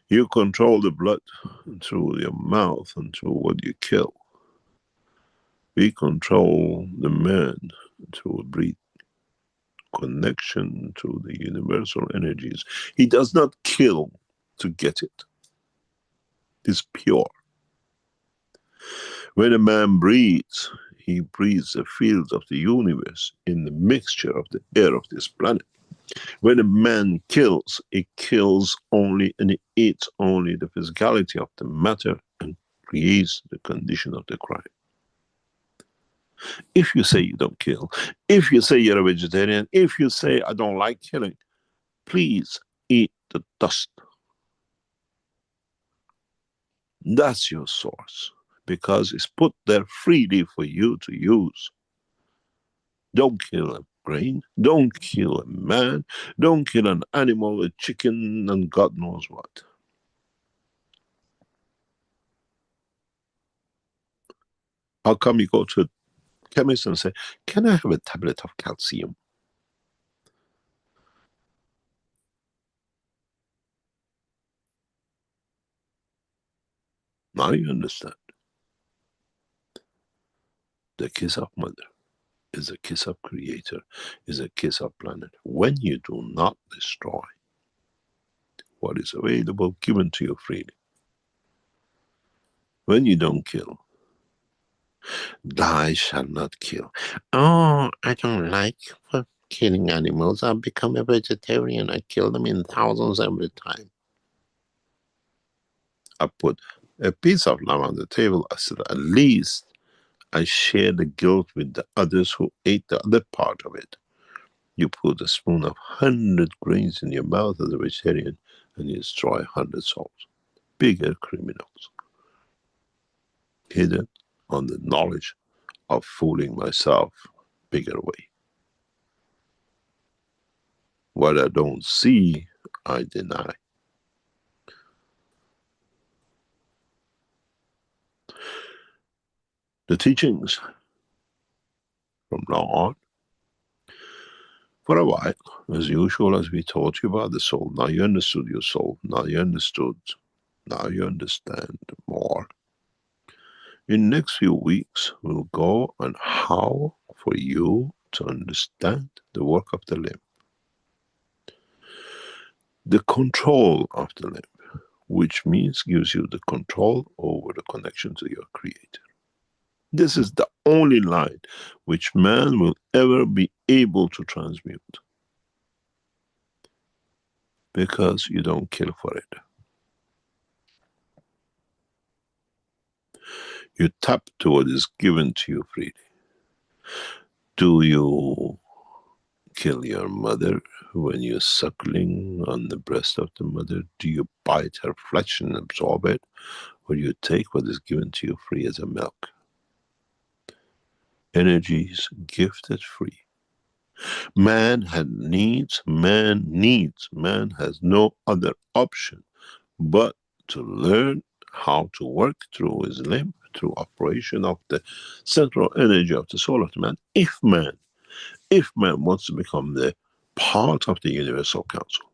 You control the blood through your mouth and through what you kill. We control the man through breathe. Connection to the universal energies. He does not kill to get it. It's pure. When a man breathes, he breathes the fields of the universe in the mixture of the air of this planet. When a man kills, he kills only and he eats only the physicality of the matter and creates the condition of the crime. If you say you don't kill, if you say you're a vegetarian, if you say I don't like killing, please eat the dust. That's your source, because it's put there freely for you to use. Don't kill a grain, don't kill a man, don't kill an animal, a chicken, and God knows what. How come you go to a chemist and say, can I have a tablet of calcium? Now you understand. The kiss of mother is a kiss of creator, is a kiss of planet. When you do not destroy what is available, given to you freely. When you don't kill, thou shalt not kill. Oh, I don't like killing animals. I've become a vegetarian. I kill them in thousands every time. I put a piece of lamb on the table. I said, at least I share the guilt with the others who ate the other part of it. You put a spoon of 100 grains in your mouth as a vegetarian and you destroy 100 souls. Bigger criminals. Hidden on the knowledge of fooling myself, bigger way. What I don't see, I deny. The teachings from now on, for a while, as usual, as we taught you about the soul. Now you understood your soul. Now you understood. Now you understand more. In the next few weeks, we'll go on how for you to understand the work of the limb. The control of the limb, which means gives you the control over the connection to your creator. This is the only light which man will ever be able to transmute. Because you don't kill for it. You tap to what is given to you freely. Do you kill your mother when you're suckling on the breast of the mother? Do you bite her flesh and absorb it? Or you take what is given to you free as a milk? Energies gifted free. Man needs, man has no other option but to learn how to work through his limb, through operation of the central energy of the soul of the man. If man wants to become the part of the universal council,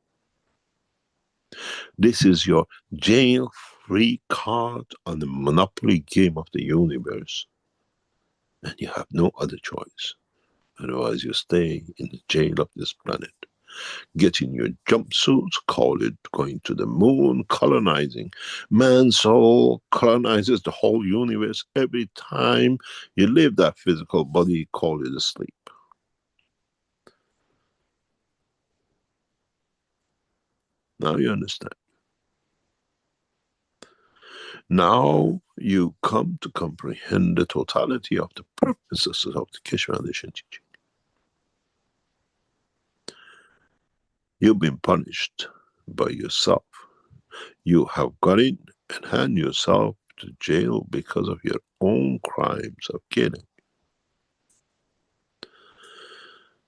This is your jail-free card on the monopoly game of the universe. And you have no other choice. Otherwise you stay in the jail of this planet. Get in your jumpsuits, call it going to the moon, colonizing. Man's soul colonizes the whole universe every time you leave that physical body, call it asleep. Now you understand. Now you come to comprehend the totality of the purposes of the Keshe Foundation teaching. You've been punished by yourself. You have got in and hand yourself to jail because of your own crimes of killing.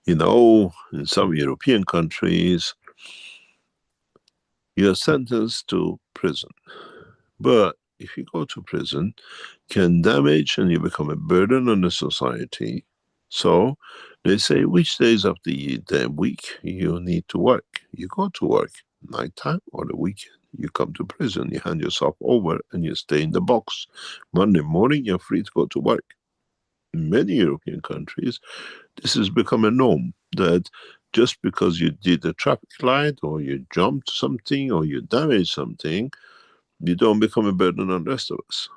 You know, in some European countries, you're sentenced to prison. But if you go to prison, can damage and you become a burden on the society. So they say which days of the week you need to work. You go to work nighttime or the weekend. You come to prison, you hand yourself over and you stay in the box. Monday morning, you're free to go to work. In many European countries, this has become a norm that just because you did a traffic light or you jumped something or you damaged something, you don't become a burden on the rest of us.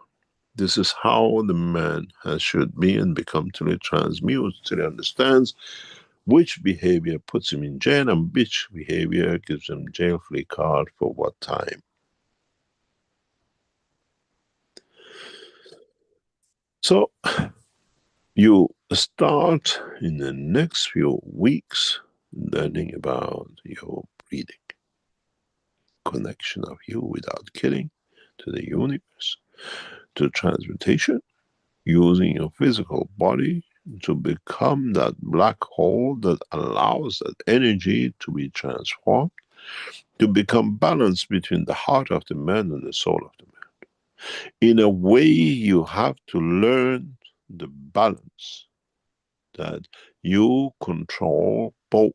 This is how the man should be and become till he transmutes, till he understands which behavior puts him in jail and which behavior gives him jail-free card for what time. So you start in the next few weeks learning about your breathing, connection of you without killing to the universe, to transmutation, using your physical body to become that black hole that allows that energy to be transformed, to become balanced between the heart of the man and the soul of the man. In a way, you have to learn the balance, that you control both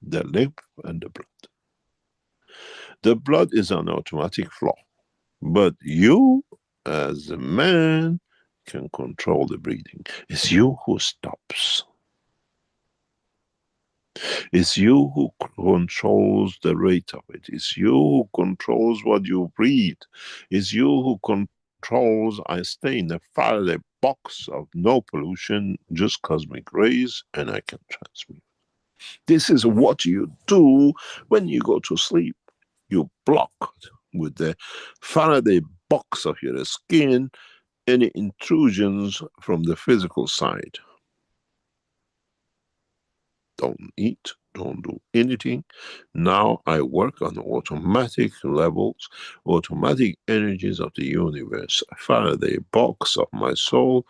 the lymph and the blood. The blood is an automatic flow, but you, as a man, can control the breathing. It's you who stops. It's you who controls the rate of it. It's you who controls what you breathe. It's you who controls, I stay in a Faraday box of no pollution, just cosmic rays, and I can transmute. This is what you do when you go to sleep. You block with the Faraday box of your skin any intrusions from the physical side. Don't eat, don't do anything. Now I work on automatic levels, automatic energies of the universe. Faraday box of my soul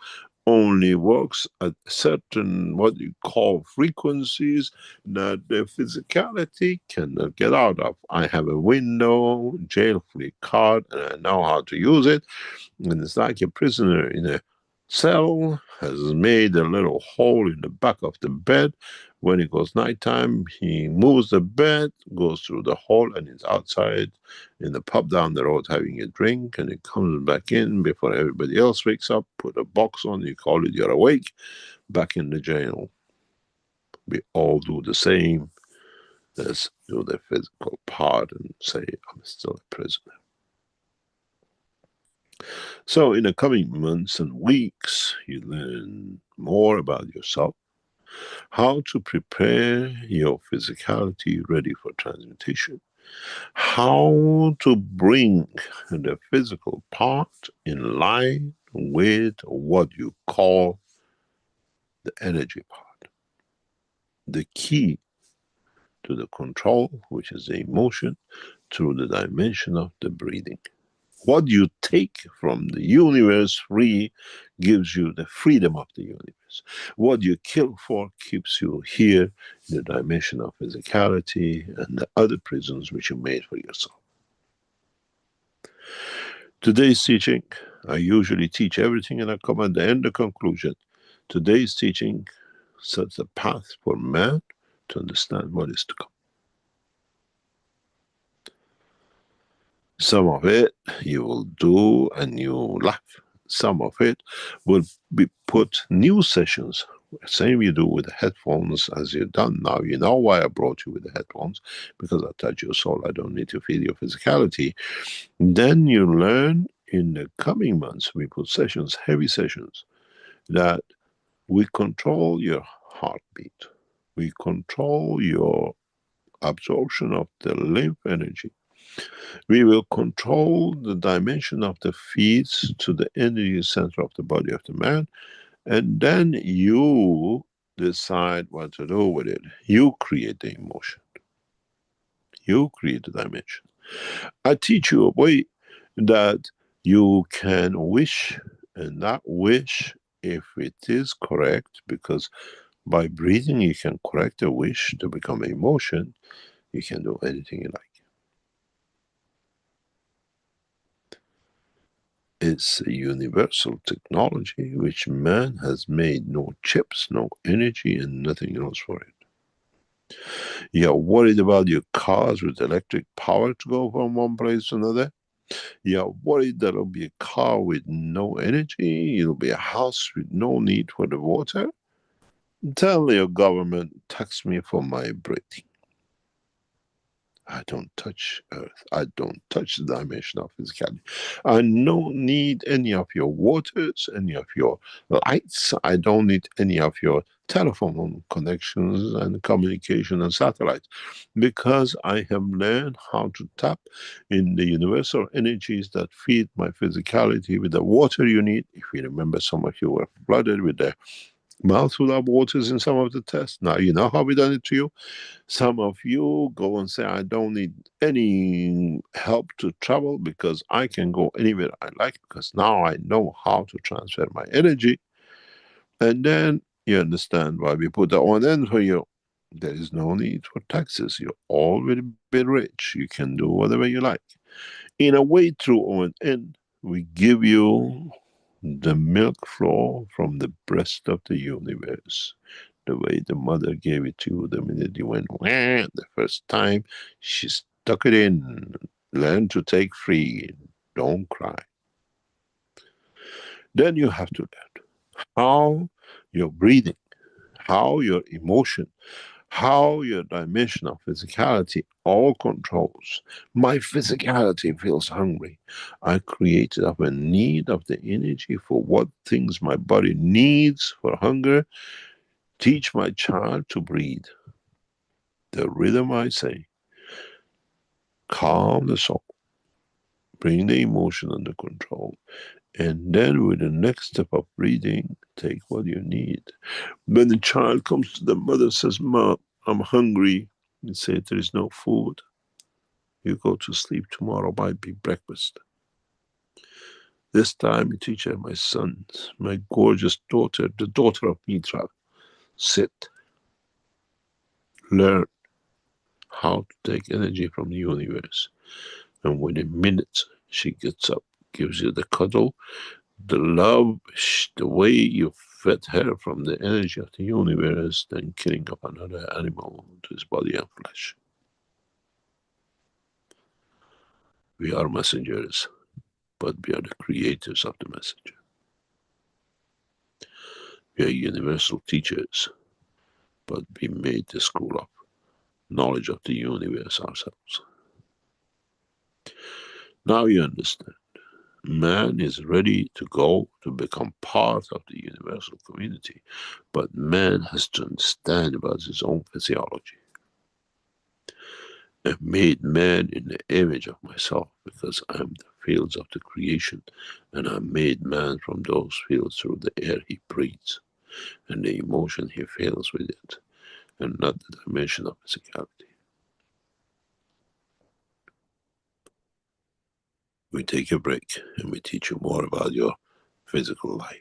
only works at certain, what you call, frequencies that the physicality cannot get out of. I have a window, jail-free card, and I know how to use it. And it's like a prisoner in a cell has made a little hole in the back of the bed. When it goes nighttime, he moves the bed, goes through the hole, and is outside in the pub down the road having a drink, and he comes back in before everybody else wakes up, put a box on, you call it you're awake, back in the jail. We all do the same. Let's do the physical part and say, I'm still a prisoner. So in the coming months and weeks, you learn more about yourself, how to prepare your physicality ready for transmutation, how to bring the physical part in line with what you call the energy part. The key to the control, which is the emotion, through the dimension of the breathing. What you take from the universe free gives you the freedom of the universe. What you kill for keeps you here in the dimension of physicality and the other prisons which you made for yourself. Today's teaching, I usually teach everything and I come at the end of conclusion. Today's teaching sets a path for man to understand what is to come. Some of it you will do and you laugh. Some of it will be put new sessions. Same you do with the headphones as you've done now. You know why I brought you with the headphones, because I touch your soul. I don't need to feed your physicality. Then you learn in the coming months, we put sessions, heavy sessions, that we control your heartbeat. We control your absorption of the lymph energy. We will control the dimension of the feet to the energy center of the body of the man, and then you decide what to do with it. You create the emotion. You create the dimension. I teach you a way that you can wish, and that wish, if it is correct, because by breathing you can correct a wish to become an emotion, you can do anything you like. It's a universal technology which man has made no chips, no energy, and nothing else for it. You're worried about your cars with electric power to go from one place to another. You're worried that it'll be a car with no energy, it'll be a house with no need for the water. Tell your government, tax me for my breathing. I don't touch earth. I don't touch the dimension of physicality. I don't need any of your waters, any of your lights. I don't need any of your telephone connections and communication and satellites, because I have learned how to tap in the universal energies that feed my physicality with the water you need. If you remember, some of you were flooded with the mouthful of waters in some of the tests. Now you know how we done it to you. Some of you go and say, I don't need any help to travel because I can go anywhere I like, because now I know how to transfer my energy. And then you understand why we put that one end for you. There is no need for taxes. You're already been rich. You can do whatever you like. In a way, through ONN, we give you the milk flow from the breast of the universe. The way the mother gave it to you the minute you went, wah, the first time, she stuck it in. Learn to take free. Don't cry. Then you have to learn how your breathing, how your emotion, how your dimension of physicality all controls. My physicality feels hungry. I created up a need of the energy for what things my body needs for hunger. Teach my child to breathe. The rhythm I say, calm the soul, bring the emotion under control, and then with the next step of breathing, take what you need. When the child comes to the mother and says, Mom, I'm hungry, you say, there is no food. You go to sleep, tomorrow might be breakfast. This time you teach her, my son, my gorgeous daughter, the daughter of Mitra, sit, learn how to take energy from the universe. And within minutes, she gets up, gives you the cuddle, the love, the way you fed her from the energy of the universe, then killing up another animal to his body and flesh. We are messengers, but we are the creators of the messenger. We are universal teachers, but we made the school of knowledge of the universe ourselves. Now you understand. Man is ready to go to become part of the universal community, but man has to understand about his own physiology. I made man in the image of myself, because I am the fields of the creation, and I made man from those fields through the air he breathes and the emotion he feels with it, and not the dimension of physicality. We take a break and we teach you more about your physical life.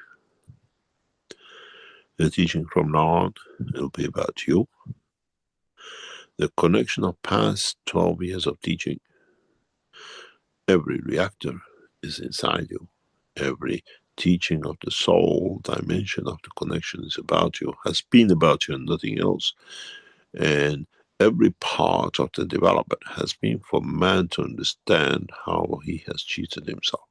The teaching from now on will be about you. The connection of past 12 years of teaching. Every reactor is inside you. Every teaching of the soul dimension of the connection is about you, has been about you and nothing else. And every part of the development has been for man to understand how he has cheated himself.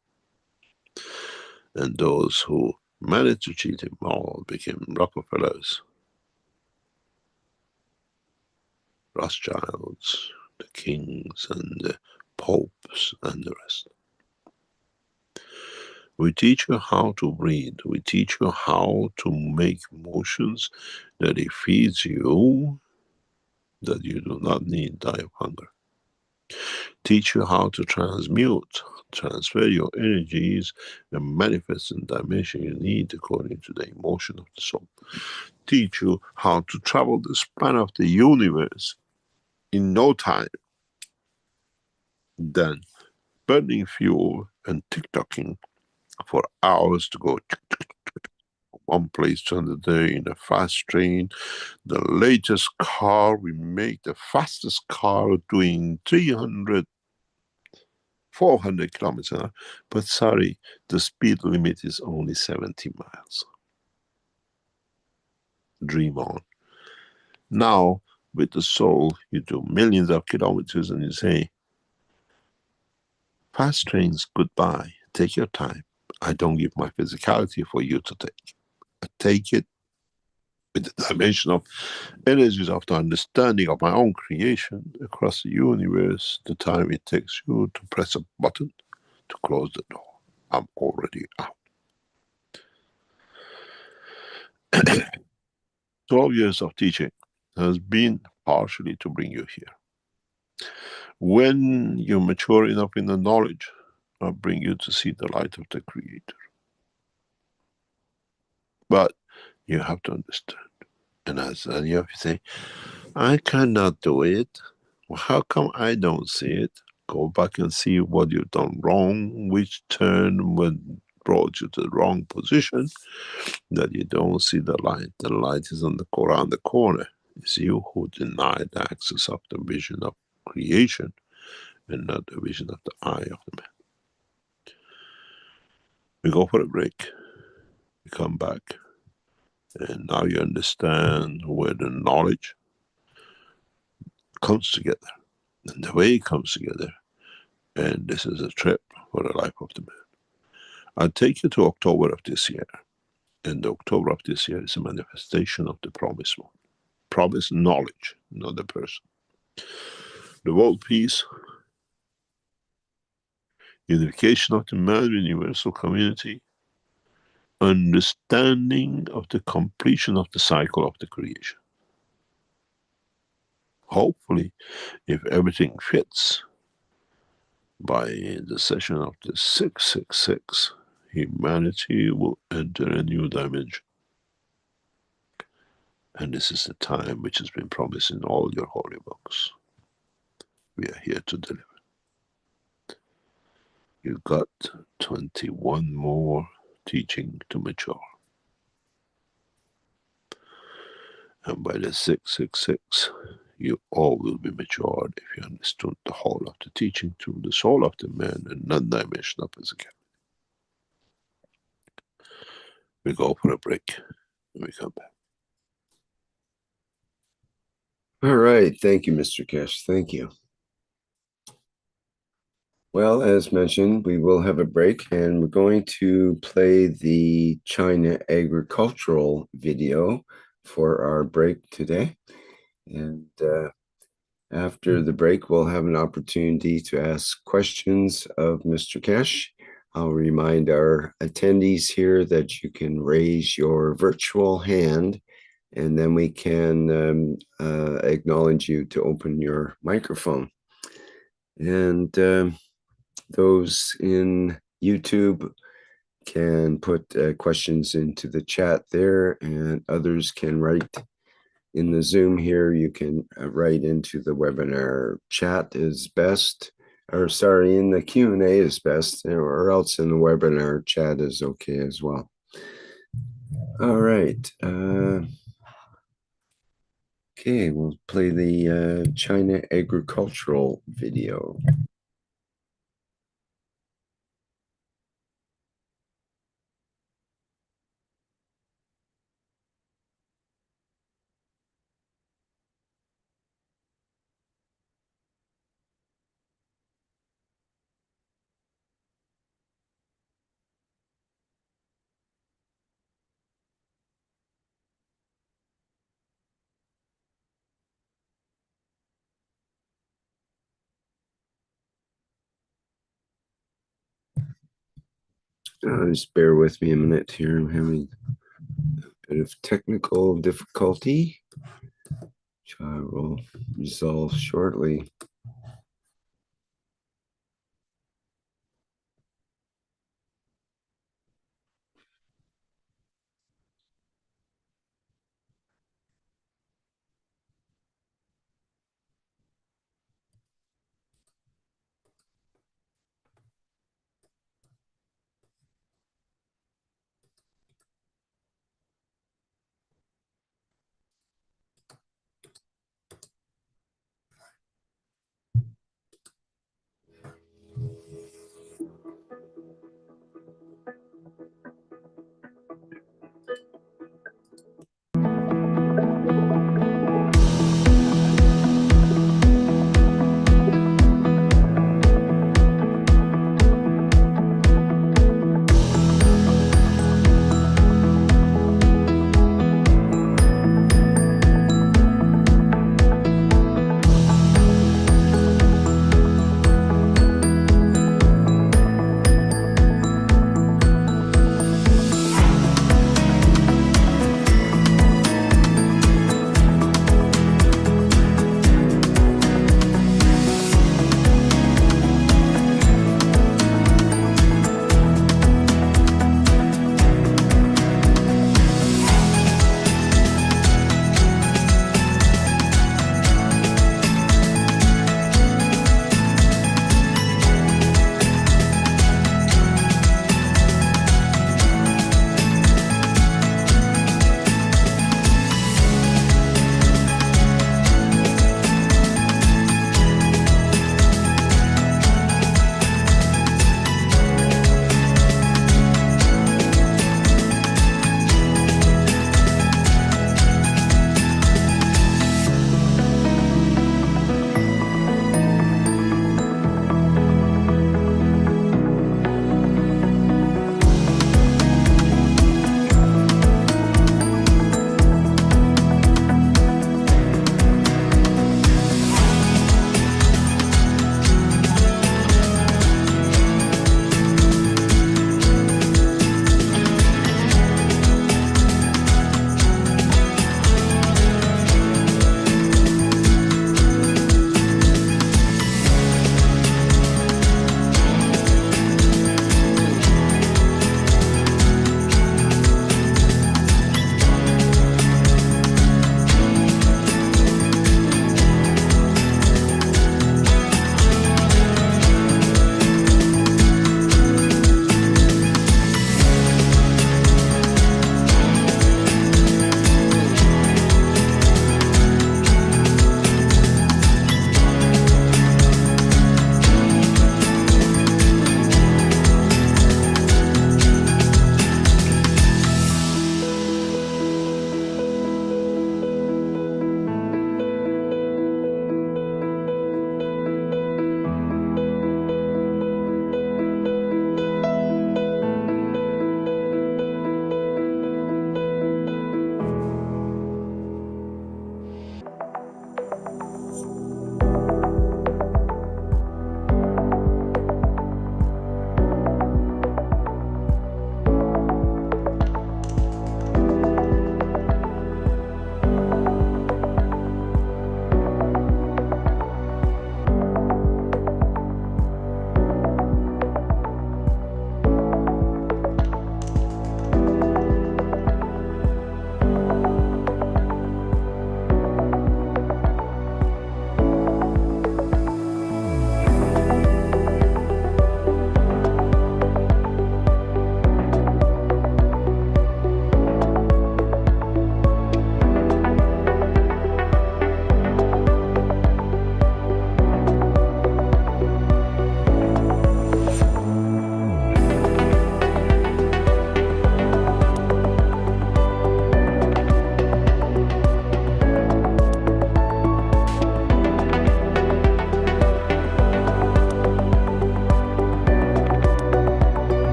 And those who managed to cheat him all became Rockefellers, Rothschilds, the kings and the popes and the rest. We teach you how to breathe. We teach you how to make motions that it feeds you, that you do not need die of hunger. Teach you how to transmute, transfer your energies and manifest in the dimension you need according to the emotion of the soul. Teach you how to travel the span of the universe in no time than burning fuel and tick-tocking for hours to go one place to another day in a fast train. The latest car we make, the fastest car doing 300, 400 kilometers an hour. But sorry, the speed limit is only 70 miles. Dream on. Now, with the soul, you do millions of kilometers and you say, fast trains, goodbye. Take your time. I don't give my physicality for you to take. I take it with the dimension of energies of the understanding of my own creation across the universe, the time it takes you to press a button to close the door. I'm already out. 12 years of teaching has been partially to bring you here. When you mature enough in the knowledge, I'll bring you to see the light of the Creator. But you have to understand. And as any of you say, I cannot do it. Well, how come I don't see it? Go back and see what you've done wrong, which turn when brought you to the wrong position, that you don't see the light. The light is around the corner. It's you who denied the access of the vision of creation and not the vision of the eye of the man. We go for a break. We come back. And now you understand where the knowledge comes together and the way it comes together. And this is a trip for the life of the man. I'll take you to October of this year. And October of this year is a manifestation of the promised one. Promised knowledge, not the person. The world peace, unification of the man, universal community, understanding of the completion of the cycle of the creation. Hopefully, if everything fits, by the session of the 666, humanity will enter a new dimension. And this is the time which has been promised in all your holy books. We are here to deliver. You got 21 more teaching to mature. And by the 666, you all will be matured if you understood the whole of the teaching through the soul of the man and non-dimensional physicality. We go for a break and we come back. All right. Thank you, Mr. Keshe. Thank you. Well, as mentioned, we will have a break and we're going to play the China agricultural video for our break today. And after the break, we'll have an opportunity to ask questions of Mr. Keshe. I'll remind our attendees here that you can raise your virtual hand and then we can acknowledge you to open your microphone. And those in YouTube can put questions into the chat there, and others can write in the Zoom here. You can write into the webinar chat is best, or sorry, in the Q&A is best, or else in the webinar chat is okay as well. All right. Okay, we'll play the China agricultural video. Just bear with me a minute here. I'm having a bit of technical difficulty, which I will resolve shortly.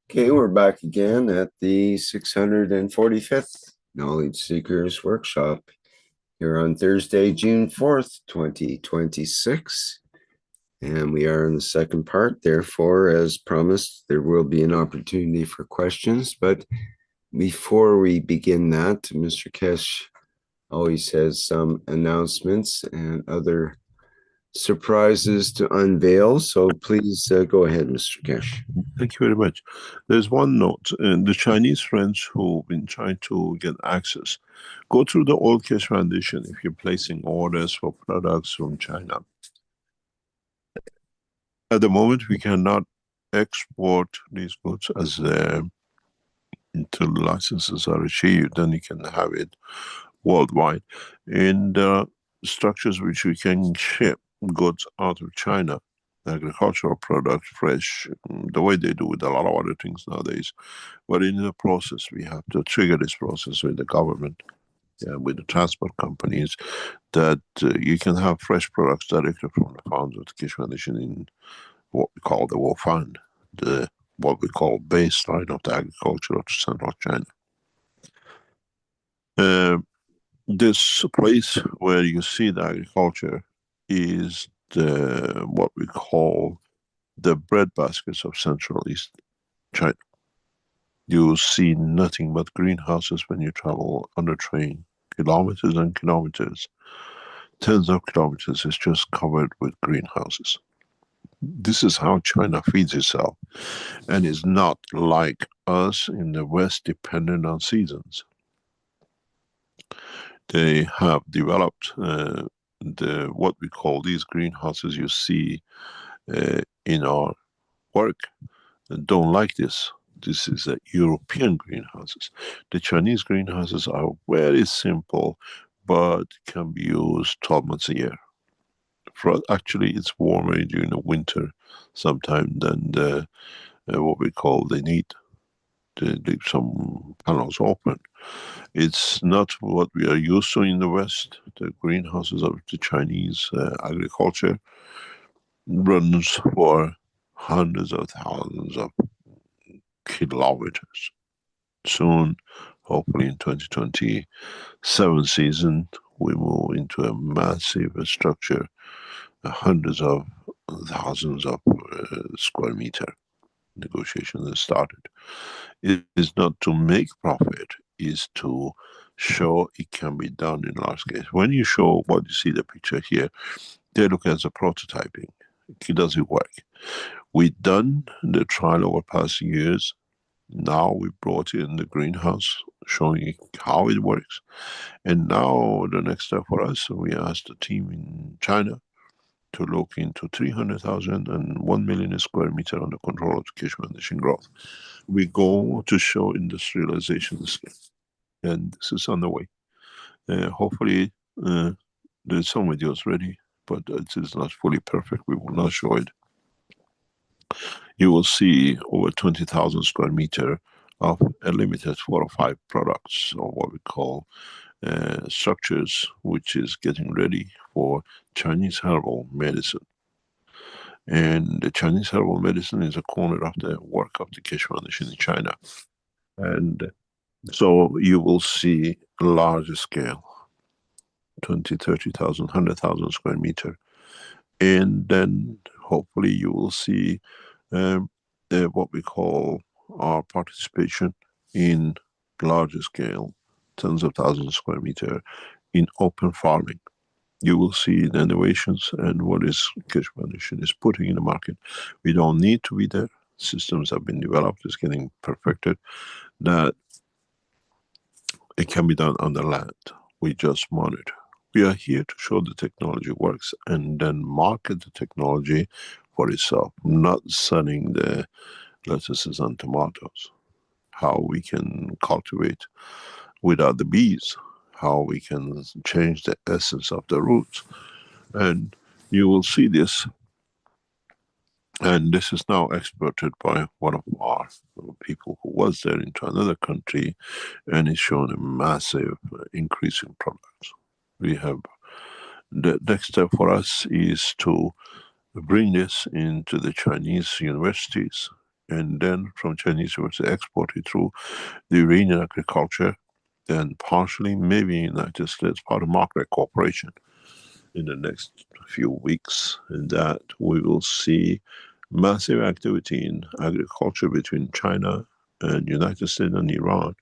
Okay, we're back again at the 645th Knowledge Seekers Workshop here on Thursday, June 4th, 2026. And we are in the second part. Therefore, as promised, there will be an opportunity for questions. But before we begin that, Mr. Keshe always has some announcements and other surprises to unveil. So please go ahead, Mr. Keshe. Thank you very much. There's one note. The Chinese friends who've been trying to get access, go through the old Keshe Foundation if you're placing orders for products from China. At the moment, we cannot export these goods as until the licenses are achieved, then you can have it worldwide. In the structures which we can ship goods out of China, agricultural products, fresh, the way they do with a lot of other things nowadays. But in the process, we have to trigger this process with the government, with the transport companies, that you can have fresh products directly from the farms of the Keshe Foundation in what we call the Wofan, what we call baseline of the agriculture of central China. This place where you see the agriculture is what we call the breadbaskets of Central East China. You see nothing but greenhouses when you travel on the train, kilometers and kilometers, tens of kilometers is just covered with greenhouses. This is how China feeds itself, and is not like us in the West dependent on seasons. They have developed what we call these greenhouses you see in our work, and don't like this. This is a European greenhouses. The Chinese greenhouses are very simple, but can be used 12 months a year. Actually, it's warmer during the winter sometime than what we call they need to leave some panels open. It's not what we are used to in the West. The greenhouses of the Chinese agriculture runs for hundreds of thousands of kilometers. Soon, hopefully in 2027 season, we move into a massive structure, hundreds of thousands of square meter. Negotiations have started. It is not to make profit, is to show it can be done in large scale. When you show what you see the picture here, they look as a prototyping. Does it work? We've done the trial over past years. Now we brought in the greenhouse, showing how it works. And now the next step for us, we asked the team in China to look into 300,000 and 1 million square meter under control of the Keshe Foundation growth. We go to show industrialization scale, and this is on the way. Hopefully, there's some videos ready, but it is not fully perfect. We will not show it. You will see over 20,000 square meter of a limited 4 or 5 products, or what we call structures, which is getting ready for Chinese herbal medicine. And the Chinese herbal medicine is a corner of the work of the Keshe Foundation in China. And so you will see larger scale, 20, 30,000, 100,000 square meter. And then hopefully you will see what we call our participation in larger scale, tens of thousands of square meter in open farming. You will see the innovations and what is Keshe Foundation is putting in the market. We don't need to be there. Systems have been developed, it's getting perfected, that it can be done on the land. We just monitor. We are here to show the technology works and then market the technology for itself, not selling the lettuces and tomatoes. How we can cultivate without the bees, how we can change the essence of the roots. And you will see this. And this is now exported by one of our people who was there into another country, and it's shown a massive increase in products. We have the next step for us is to bring this into the Chinese universities and then from Chinese it was exported through the Iranian agriculture, and partially maybe United States part of market cooperation in the next few weeks, and that we will see massive activity in agriculture between China and United States and Iran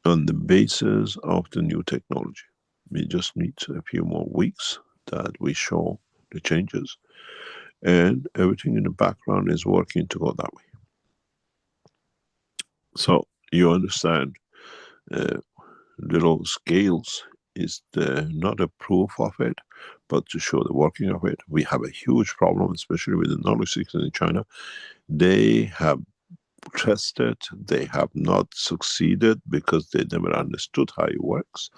on the basis of the new technology. We just need a few more weeks that we show the changes, and everything in the background is working to go that way. So you understand, little scales is not a proof of it, but to show the working of it. We have a huge problem, especially with the knowledge seekers in China. They have tested, they have not succeeded because they never understood how it works.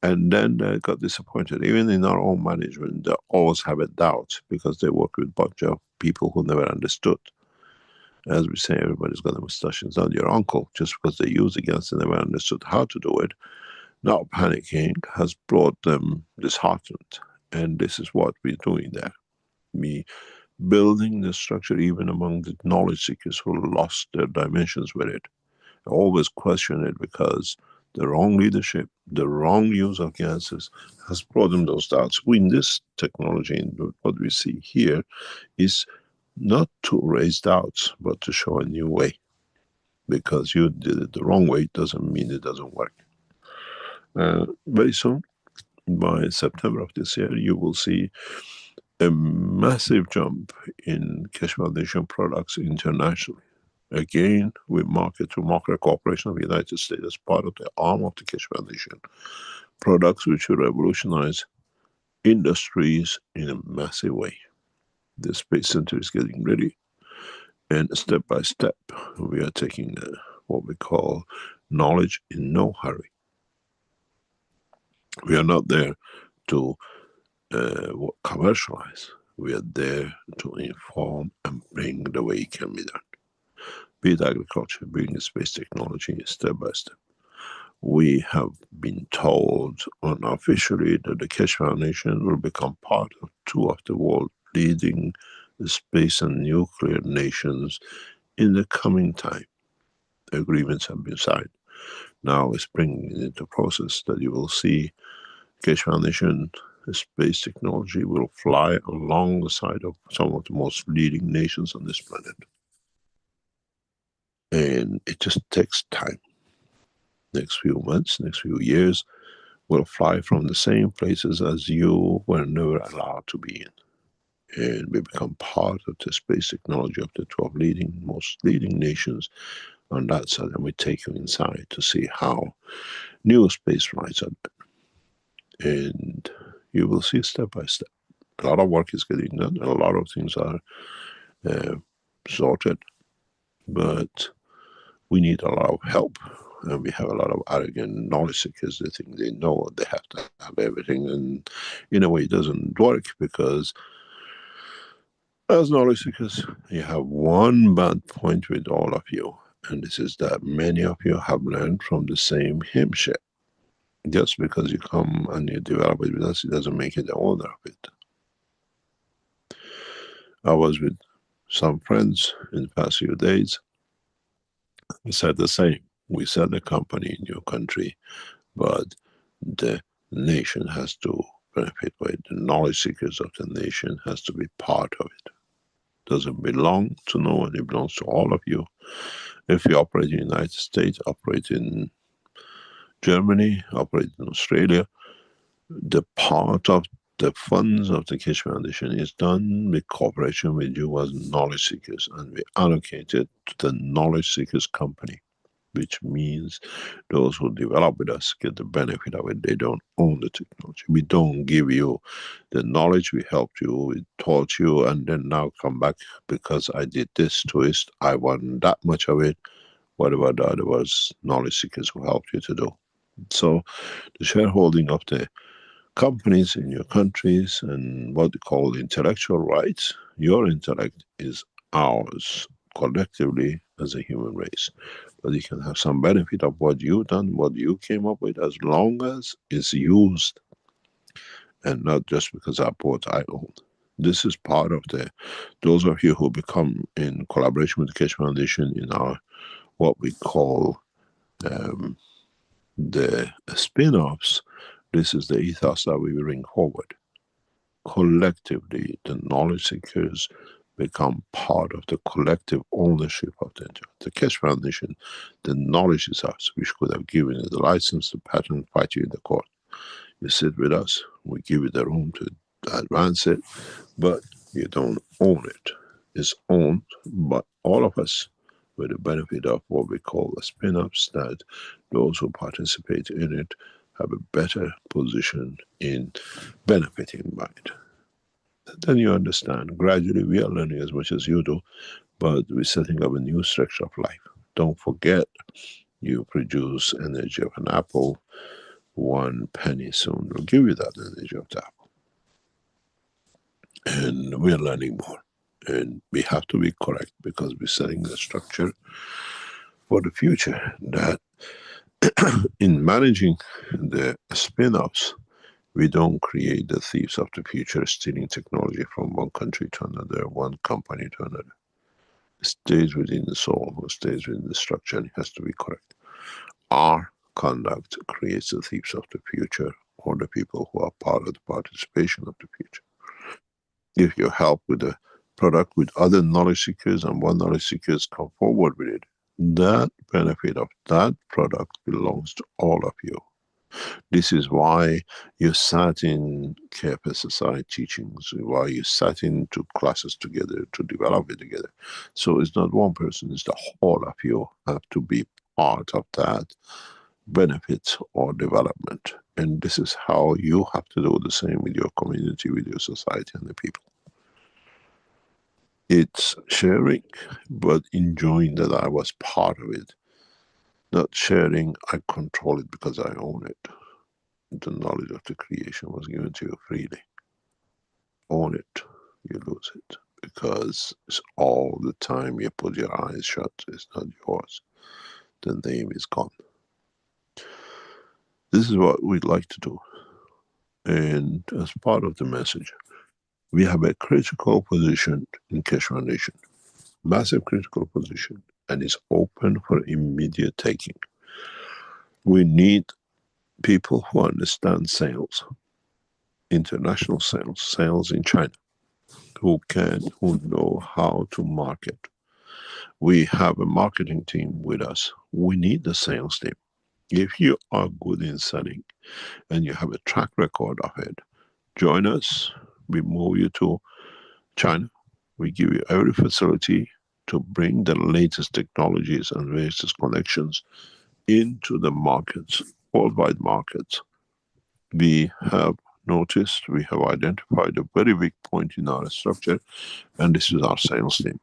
And then they got disappointed. Even in our own management, they always have a doubt because they work with a bunch of people who never understood. As we say, everybody's got a mustache. It's not your uncle. Just because they use against and never understood how to do it, now panicking has brought them disheartened. And this is what we're doing there. We building the structure even among the knowledge seekers who lost their dimensions with it. I always question it because the wrong leadership, the wrong use of gases has brought them those doubts. In this technology, and what we see here is not to raise doubts, but to show a new way. Because you did it the wrong way doesn't mean it doesn't work. Very soon, by September of this year, you will see a massive jump in Keshe Foundation products internationally. Again, with market-to-market cooperation of the United States as part of the arm of the Keshe Foundation. Products which will revolutionize industries in a massive way. The Space Center is getting ready, and step by step, we are taking what we call knowledge in no hurry. We are not there to commercialize. We are there to inform and bring the way it can be done. Be it agriculture, being space technology, step by step. We have been told unofficially that the Keshe Foundation will become part of two of the world leading space and nuclear nations in the coming time. Agreements have been signed. Now it's bringing it into process that you will see Keshe Foundation space technology will fly along the side of some of the most leading nations on this planet. And it just takes time. Next few months, next few years, we'll fly from the same places as you were never allowed to be in. And we become part of the space technology of the 12 most leading nations on that side. And we take you inside to see how new space flights are done. And you will see step by step. A lot of work is getting done, and a lot of things are sorted, but we need a lot of help. And we have a lot of arrogant knowledge seekers. They think they know they have to have everything, and in a way it doesn't work, because as knowledge seekers, you have one bad point with all of you, and this is that many of you have learned from the same hymn sheet. Just because you come and you develop it with us, it doesn't make you the owner of it. I was with some friends in the past few days. We said the same. We set a company in your country, but the nation has to benefit by it. The knowledge seekers of the nation has to be part of it. It doesn't belong to no one, it belongs to all of you. If you operate in the United States, operate in Germany, operate in Australia, the part of the funds of the Keshe Foundation is done with cooperation with you as knowledge seekers, and we allocate it to the knowledge seekers company, which means those who develop with us get the benefit of it. They don't own the technology. We don't give you the knowledge. We helped you, we taught you, and then now come back because I did this twist, I want that much of it. Whatever the other was knowledge seekers who helped you to do. So the shareholding of the companies in your countries and what they call intellectual rights, your intellect is ours collectively as a human race. But you can have some benefit of what you've done, what you came up with, as long as it's used, and not just because I bought, I own. This is part of those of you who become in collaboration with the Keshe Foundation in our, what we call the spin-offs. This is the ethos that we bring forward. Collectively, the knowledge seekers become part of the collective ownership of the Keshe Foundation. The knowledge is ours. We could have given you the license, the patent, fight you in the court. You sit with us, we give you the room to advance it, but you don't own it. It's owned by all of us with the benefit of what we call the spin-ups, that those who participate in it have a better position in benefiting by it. Then you understand, gradually we are learning as much as you do, but we're setting up a new structure of life. Don't forget, you produce energy of an apple, 1 penny soon will give you that energy of the apple. And we're learning more. And we have to be correct because we're setting the structure for the future, that in managing the spin-offs, we don't create the thieves of the future stealing technology from one country to another, one company to another. It stays within the soul, it stays within the structure, and it has to be correct. Our conduct creates the thieves of the future, or the people who are part of the participation of the future. If you help with the product with other knowledge seekers and one knowledge seekers come forward with it, that benefit of that product belongs to all of you. This is why you sat in KF SSI teachings, why you sat into classes together to develop it together. So it's not one person, it's the whole of you have to be part of that benefit or development. And this is how you have to do the same with your community, with your society and the people. It's sharing, but enjoying that I was part of it. Not sharing, I control it because I own it. The knowledge of the creation was given to you freely. Own it, you lose it. Because it's all the time you put your eyes shut, it's not yours. The name is gone. This is what we'd like to do. And as part of the message, we have a critical position in Keshe Foundation. Massive critical position, and it's open for immediate taking. We need people who understand sales, international sales, sales in China, who know how to market. We have a marketing team with us. We need the sales team. If you are good in selling and you have a track record of it, join us. We move you to China. We give you every facility to bring the latest technologies and latest connections into the markets, worldwide markets. We have noticed, we have identified a very weak point in our structure, and this is our sales team.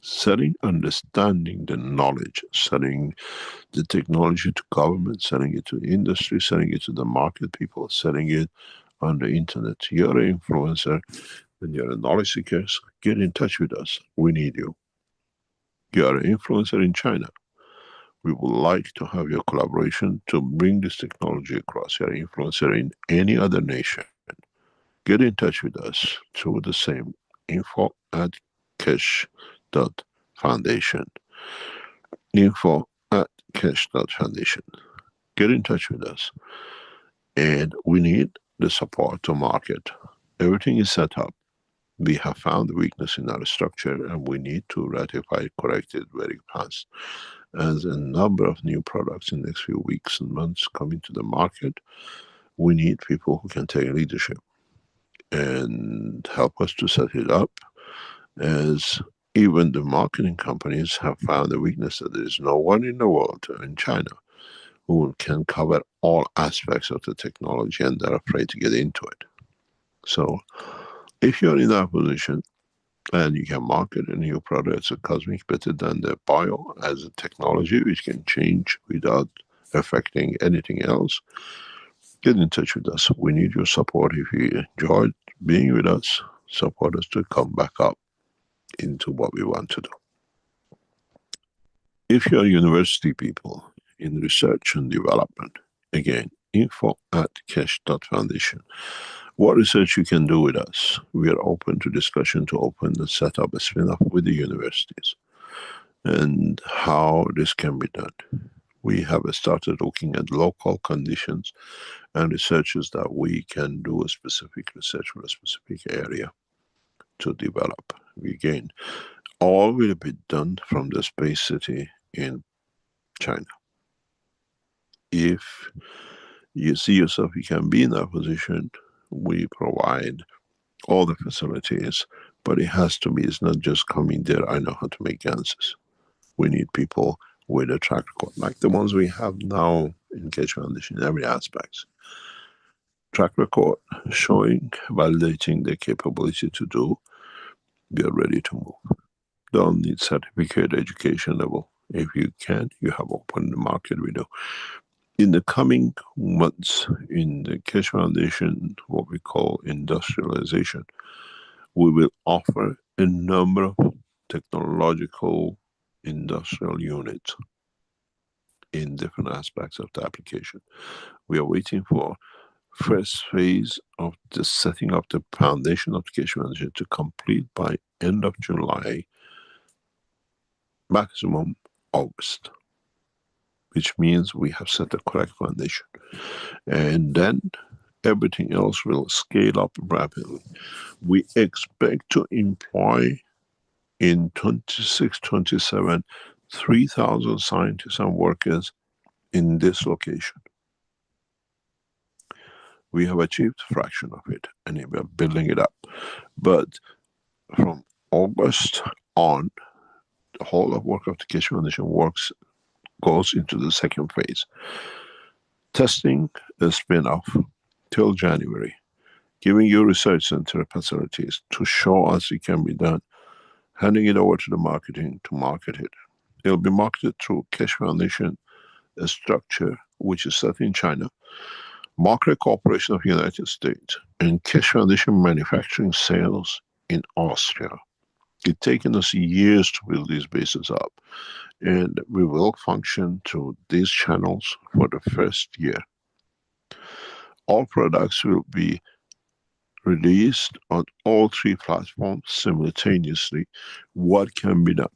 Selling, understanding the knowledge, selling the technology to government, selling it to industry, selling it to the market people, selling it on the internet. You're an influencer and you're a knowledge seeker, get in touch with us. We need you. You are an influencer in China. We would like to have your collaboration to bring this technology across. You're an influencer in any other nation. Get in touch with us through the same info@keshe.foundation. info@keshe.foundation. Get in touch with us. And we need the support to market. Everything is set up. We have found the weakness in our structure and we need to ratify, correct it very fast. As a number of new products in the next few weeks and months coming to the market, we need people who can take leadership and help us to set it up, as even the marketing companies have found the weakness that there is no one in the world, in China, who can cover all aspects of the technology, and they're afraid to get into it. So if you're in that position and you can market a new product as a cosmic better than the bio as a technology which can change without affecting anything else, get in touch with us. We need your support. If you enjoyed being with us, support us to come back up into what we want to do. If you're university people in research and development, again, info@keshe.foundation. What research you can do with us? We are open to discussion to open and set up a spin-off with the universities and how this can be done. We have started looking at local conditions and researches that we can do a specific research for a specific area to develop. Again, all will be done from the Space City in China. If you see yourself you can be in that position, we provide all the facilities, but it has to be, it's not just coming there, I know how to make ganses. We need people with a track record, like the ones we have now in Keshe Foundation in every aspect. Track record, showing, validating the capability to do, we are ready to move. Don't need certificate education level. If you can, you have opened the market, we do. In the coming months, in the Keshe Foundation, what we call industrialization, we will offer a number of technological industrial units in different aspects of the application. We are waiting for first phase of the setting up the foundation of the Keshe Foundation to complete by end of July, maximum August, which means we have set the correct foundation. And then everything else will scale up rapidly. We expect to employ in 26, 27, 3,000 scientists and workers in this location. We have achieved a fraction of it, and we are building it up. But from August on, the whole of work of the Keshe Foundation goes into the second phase. Testing the spin-off till January, giving you research center facilities to show us it can be done, handing it over to the marketing to market it. It'll be marketed through Keshe Foundation, a structure which is set in China, Market Corporation of the United States, and Keshe Foundation manufacturing sales in Austria. It's taken us years to build these bases up, and we will function through these channels for the first year. All products will be released on all three platforms simultaneously. What can be done?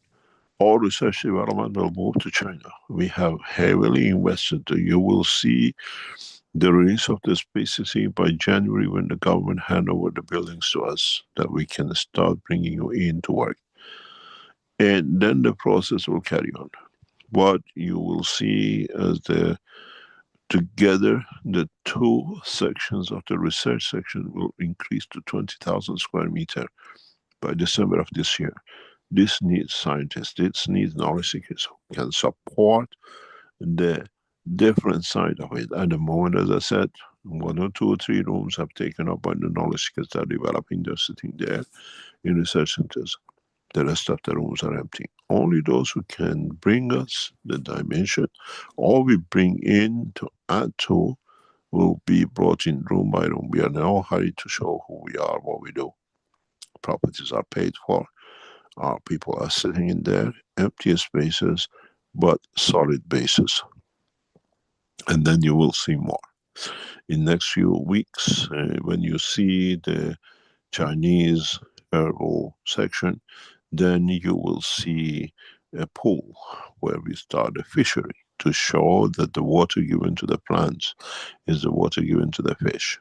All research development will move to China. We have heavily invested. You will see the release of the Space City by January, when the government hand over the buildings to us, that we can start bringing you in to work. And then the process will carry on. What you will see as together, the two sections of the research section will increase to 20,000 square meters by December of this year. This needs scientists, this needs knowledge seekers who can support the different side of it. At the moment, as I said, 1 or 2 or 3 rooms have taken up by the knowledge seekers that are developing. They're sitting there in research centers. The rest of the rooms are empty. Only those who can bring us the dimension, or we bring in to add to, will be brought in room by room. We are in no hurry to show who we are, what we do. Properties are paid for. Our people are sitting in there, empty spaces, but solid bases. And then you will see more. In next few weeks, when you see the Chinese herbal section, then you will see a pool where we start a fishery to show that the water given to the plants is the water given to the fish.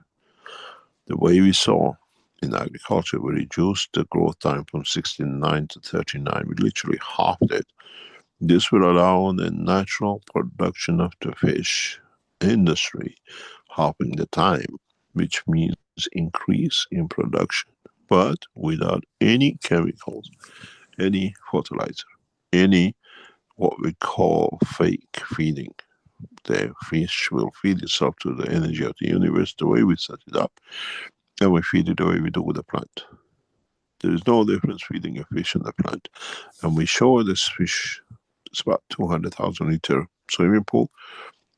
The way we saw in agriculture, we reduced the growth time from 69 to 39. We literally halved it. This will allow the natural production of the fish industry halving the time, which means increase in production, but without any chemicals, any fertilizer, any what we call fake feeding. The fish will feed itself to the energy of the universe the way we set it up, and we feed it the way we do with the plant. There is no difference feeding a fish and a plant. And we show this fish, it's about 200,000 liter swimming pool.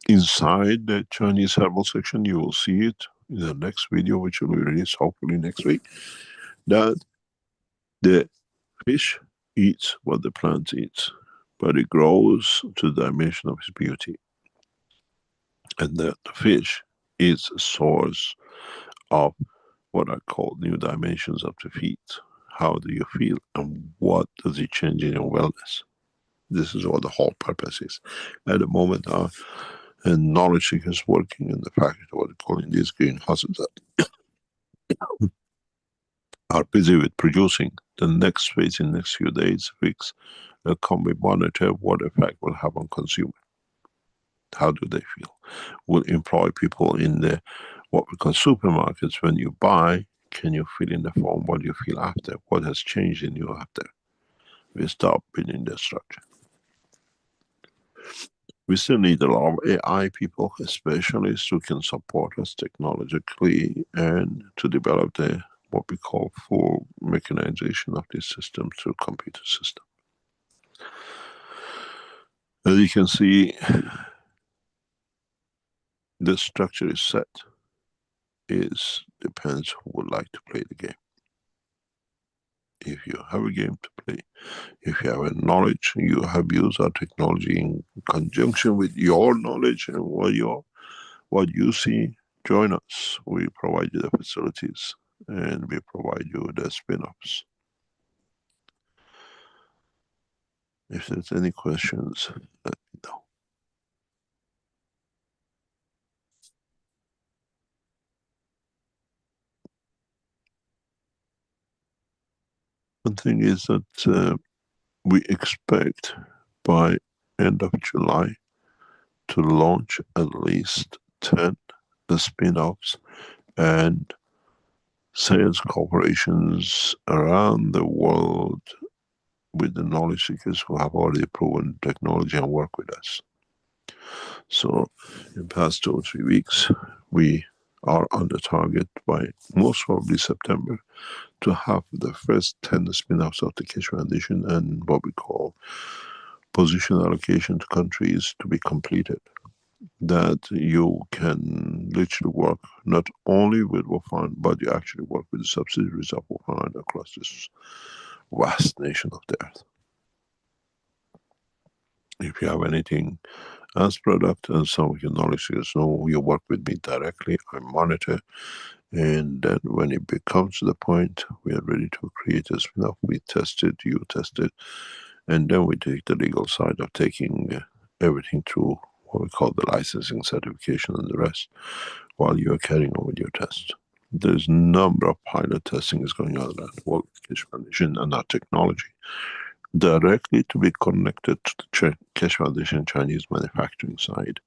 Inside the Chinese herbal section, you will see it in the next video, which will be released hopefully next week, that the fish eats what the plant eats, but it grows to the dimension of its beauty. And that the fish is a source of what I call new dimensions of the feet. How do you feel, and what does it change in your wellness? This is what the whole purpose is. At the moment, our knowledge seekers working in the factory, what they call in these greenhouses, are busy with producing. The next phase in the next few days, weeks, can we monitor what effect will have on consumer? How do they feel? Will employ people in the what we call supermarkets. When you buy, can you fill in the form what you feel after? What has changed in you after? We start building the structure. We still need a lot of AI people, specialists who can support us technologically and to develop the what we call full mechanization of this system through computer system. As you can see, the structure is set. It depends who would like to play the game. If you have a game to play, if you have a knowledge, you have used our technology in conjunction with your knowledge and what you see, join us. We provide you the facilities and we provide you the spin-offs. If there's any questions, let me know. One thing is that we expect by end of July to launch at least 10 the spin-offs and sales corporations around the world with the knowledge seekers who have already proven technology and work with us. So in the past 2 or 3 weeks, we are on the target by most probably September to have the first 10 spin-offs of the Keshe Foundation and what we call position allocation to countries to be completed. That you can literally work not only with WFON, but you actually work with the subsidiaries of WFON across this vast nation of the earth. If you have anything as product and some of your knowledge is know, you work with me directly, I monitor, and then when it becomes to the point we are ready to create a spin-off, we test it, you test it, and then we take the legal side of taking everything through what we call the licensing, certification, and the rest, while you are carrying on with your test. There's a number of pilot testing is going on at work with Keshe Foundation and our technology, directly to be connected to the Keshe Foundation Chinese manufacturing side,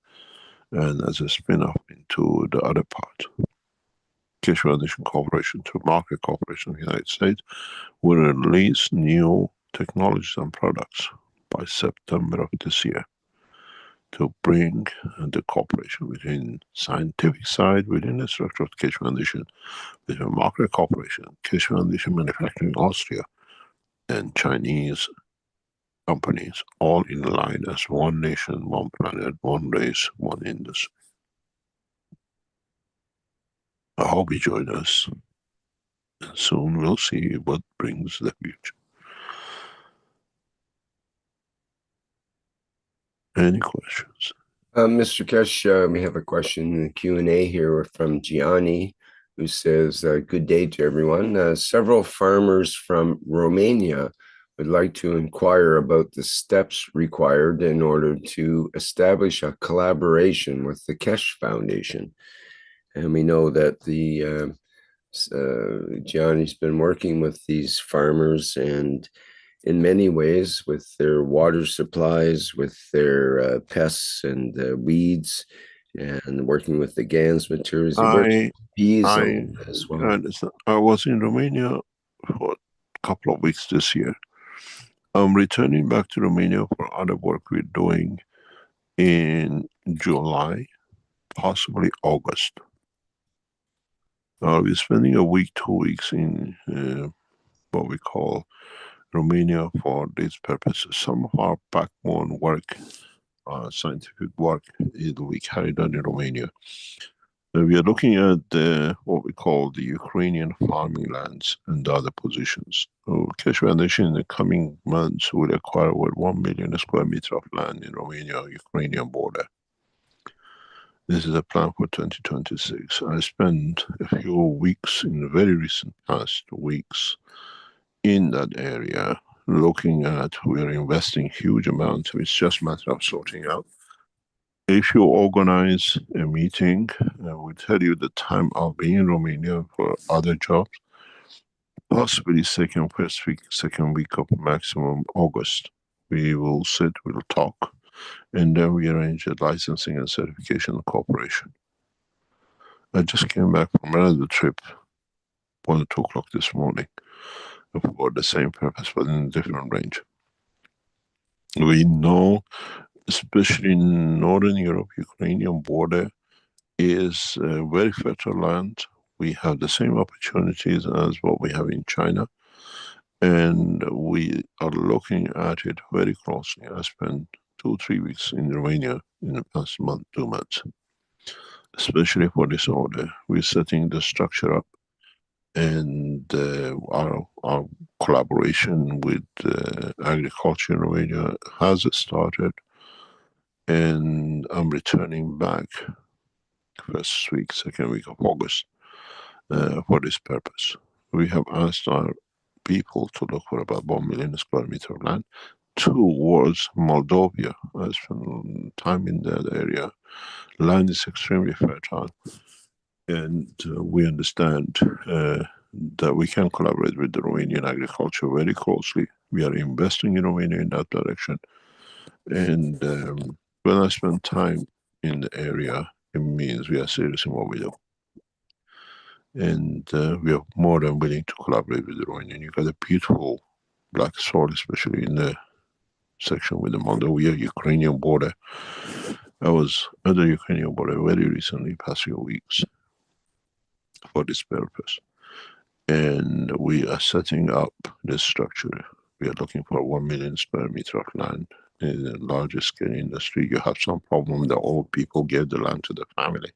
and as a spin-off into the other part. Keshe Foundation Corporation to Market Corporation of the United States will release new technologies and products by September of this year to bring the cooperation within scientific side, within the structure of the Keshe Foundation, within Market Corporation, Keshe Foundation Manufacturing Austria, and Chinese companies, all in line as one nation, one planet, one race, one industry. I hope you join us. And soon we'll see what brings the future. Any questions? Mr. Keshe, we have a question in the Q&A here from Gianni, who says, good day to everyone. Several farmers from Romania would like to inquire about the steps required in order to establish a collaboration with the Keshe Foundation. And we know that Gianni's been working with these farmers and in many ways with their water supplies, with their pests and weeds, and working with the GANs materials. As well. I was in Romania for a couple of weeks this year. I'm returning back to Romania for other work we're doing in July, possibly August. I'll be spending a week, 2 weeks in what we call Romania for these purposes. Some of our backbone work, scientific work, it will be carried on in Romania. We are looking at what we call the Ukrainian farming lands and the other positions. So Keshe Foundation in the coming months will acquire over 1 million square meters of land in Romania, Ukrainian border. This is a plan for 2026. I spent a few weeks in the very recent past weeks in that area, looking at, we're investing huge amounts. It's just a matter of sorting out. If you organize a meeting, we tell you the time I'll be in Romania for other jobs, possibly second week of maximum August. We will sit, we'll talk, and then we arrange a licensing and certification cooperation. I just came back from another trip, 1 or 2 o'clock this morning, for the same purpose, but in a different range. We know, especially in Northern Europe, Ukrainian border is very fertile land. We have the same opportunities as what we have in China, and we are looking at it very closely. I spent 2-3 weeks in Romania in the past month, 2 months, especially for this order. We're setting the structure up, and our collaboration with agriculture in Romania has started, and I'm returning back first week, second week of August for this purpose. We have asked our people to look for about 1 million square meter of land towards Moldova. I spent time in that area. Land is extremely fertile, and we understand that we can collaborate with the Romanian agriculture very closely. We are investing in Romania in that direction. And when I spend time in the area, it means we are serious in what we do. And we are more than willing to collaborate with the Romanian. You got a beautiful black soil, especially in the section with the Moldova-Ukrainian border. I was at the Ukrainian border very recently, past few weeks, for this purpose. And we are setting up this structure. We are looking for 1 million square meter of land in the largest scale industry. You have some problem, the old people give the land to the family,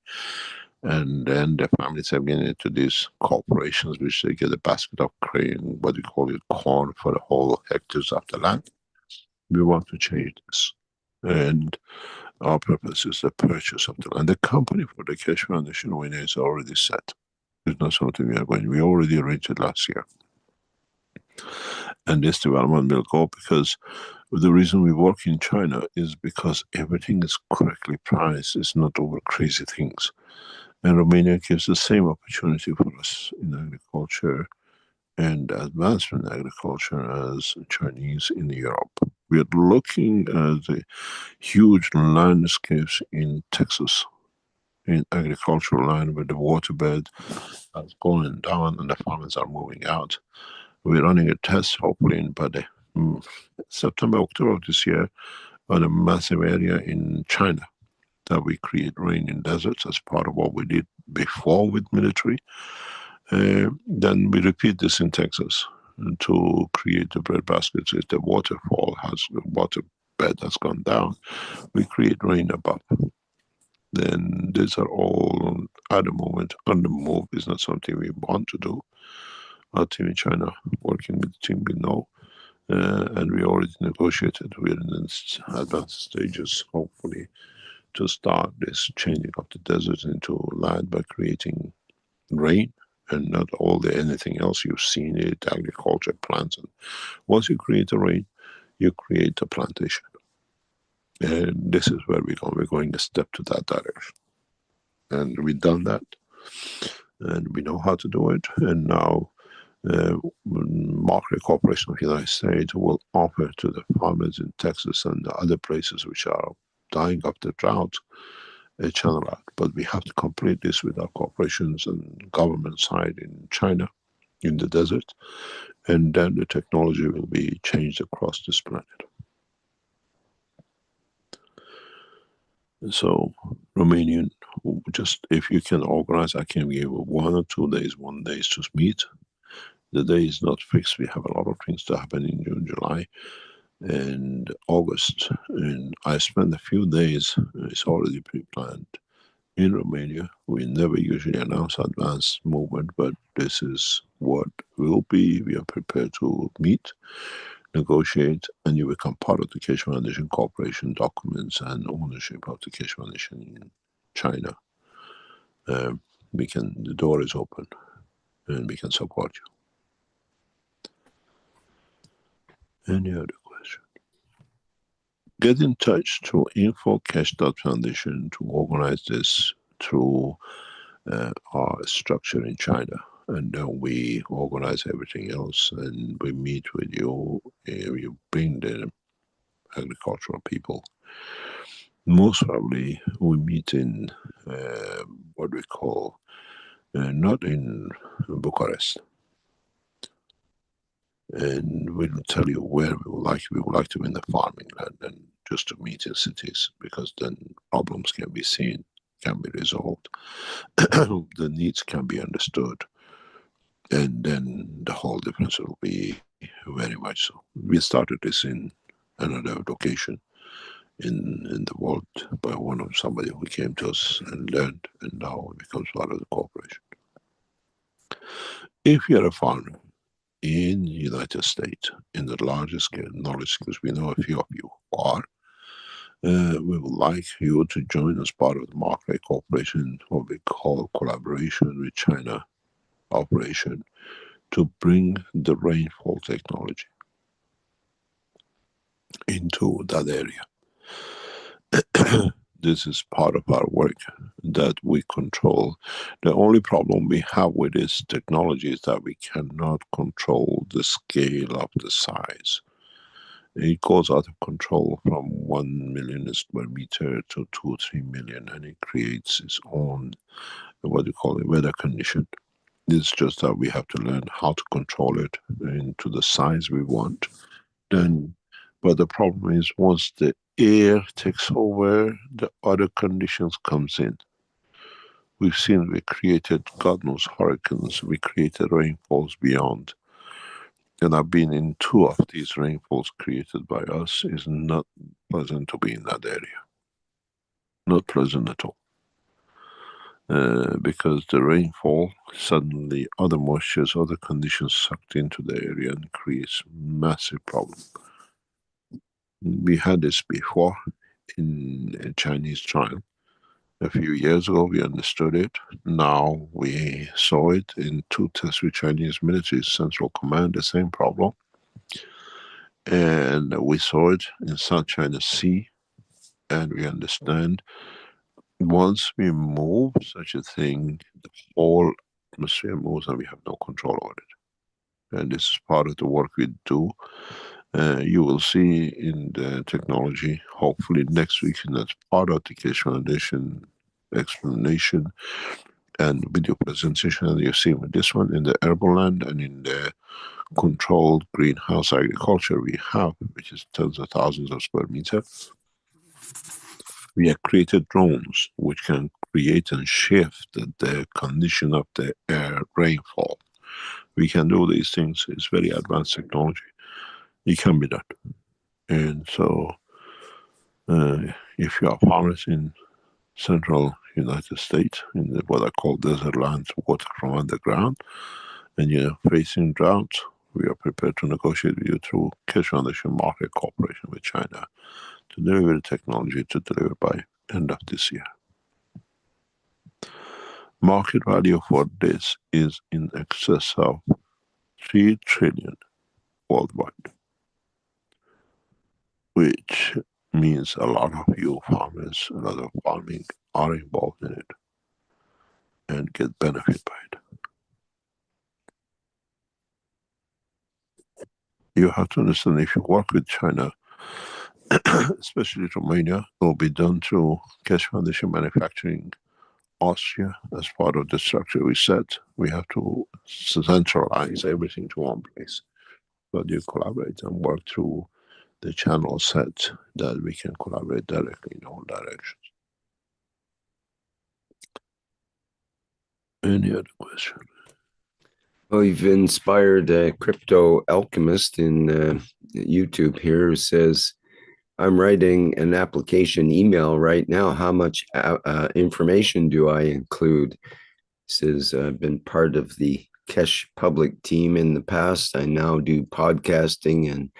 and then the families have been into these corporations which they get a basket of grain, what we call it, corn, for the whole hectares of the land. We want to change this, and our purpose is the purchase of the land. The company for the Keshe Foundation winner is already set. It's not something we are going. We already arranged it last year, and this development will go, because the reason we work in China is because everything is correctly priced. It's not over crazy things. And Romania gives the same opportunity for us in agriculture and advancement in agriculture as Chinese in Europe. We are looking at the huge landscapes in Texas, in agricultural land, where the waterbed is going down and the farmers are moving out. We're running a test, hopefully in by the September, October of this year, on a massive area in China, that we create rain in deserts as part of what we did before with military. Then we repeat this in Texas to create the bread baskets. If the water bed has gone down, we create rain above. Then these are all at the moment on the move. It's not something we want to do. Our team in China, working with the team we know, and we already negotiated. We're in the advanced stages, hopefully, to start this changing of the desert into land by creating rain, and not anything else. You've seen it, agriculture, plants. And once you create the rain, you create a plantation. And this is where we're going. We're going a step to that direction. And we've done that. And we know how to do it. And now Market Corporation of the United States will offer to the farmers in Texas and the other places which are dying of the drought a channel out. But we have to complete this with our corporations and government side in China, in the desert, and then the technology will be changed across this planet. So Romanian, just if you can organize, I can give 1 or 2 days, 1 day to meet. The day is not fixed. We have a lot of things to happen in June, July, and August. And I spent a few days, it's already pre-planned, in Romania. We never usually announce advanced movement, but this is what will be. We are prepared to meet, negotiate, and you become part of the Keshe Foundation Corporation documents and ownership of the Keshe Foundation China, the door is open and we can support you. Any other question? Get in touch to info.keshe.foundation to organize this through our structure in China. And then we organize everything else and we meet with you. You bring the agricultural people. Most probably we meet in what we call, not in Bucharest. And we'll tell you where we would like. We would like to be in the farming land and just to meet in cities, because then problems can be seen, can be resolved, the needs can be understood, and then the whole difference will be very much so. We started this in another location in the world by somebody who came to us and learned, and now it becomes part of the corporation. If you're a farmer in the United States, in the largest scale knowledge, because we know a few of you are, we would like you to join as part of the Markway Corporation, what we call collaboration with China operation, to bring the rainfall technology into that area. This is part of our work that we control. The only problem we have with this technology is that we cannot control the scale of the size. It goes out of control from 1 million square meter to 2-3 million, and it creates its own, what you call it, weather condition. It's just that we have to learn how to control it into the size we want. But the problem is, once the air takes over, the other conditions comes in. We've seen we created, God knows, hurricanes. We created rainfalls beyond. And I've been in 2 of these rainfalls created by us. It's not pleasant to be in that area. Not pleasant at all. Because the rainfall, suddenly other moistures, other conditions sucked into the area and creates massive problem. We had this before in a Chinese trial. A few years ago, we understood it. Now we saw it in 2 tests with Chinese military Central Command, the same problem. And we saw it in South China Sea. And we understand, once we move such a thing, the whole atmosphere moves and we have no control over it. And this is part of the work we do. You will see in the technology, hopefully next week, and that's part of the Keshe Foundation explanation and video presentation that you've seen with this one in the herbal land and in the controlled greenhouse agriculture we have, which is tens of thousands of square meters. We have created drones which can create and shift the condition of the air rainfall. We can do these things. It's very advanced technology. It can be done. And so if you are farmers in central United States, in what I call desert lands, water from underground, and you're facing drought, we are prepared to negotiate with you through Keshe Foundation Market Corporation with China to deliver the technology to deliver by end of this year. Market value for this is in excess of 3 trillion worldwide, which means a lot of you farmers, a lot of farming are involved in it and get benefit by it. You have to understand, if you work with China, especially Romania, it will be done through Keshe Foundation Manufacturing Austria as part of the structure we set. We have to centralize everything to one place. But you collaborate and work through the channel set that we can collaborate directly in all directions. Any other question? Well, you've inspired a crypto alchemist in YouTube here who says, I'm writing an application email right now. How much information do I include? He says, I've been part of the Keshe public team in the past. I now do podcasting and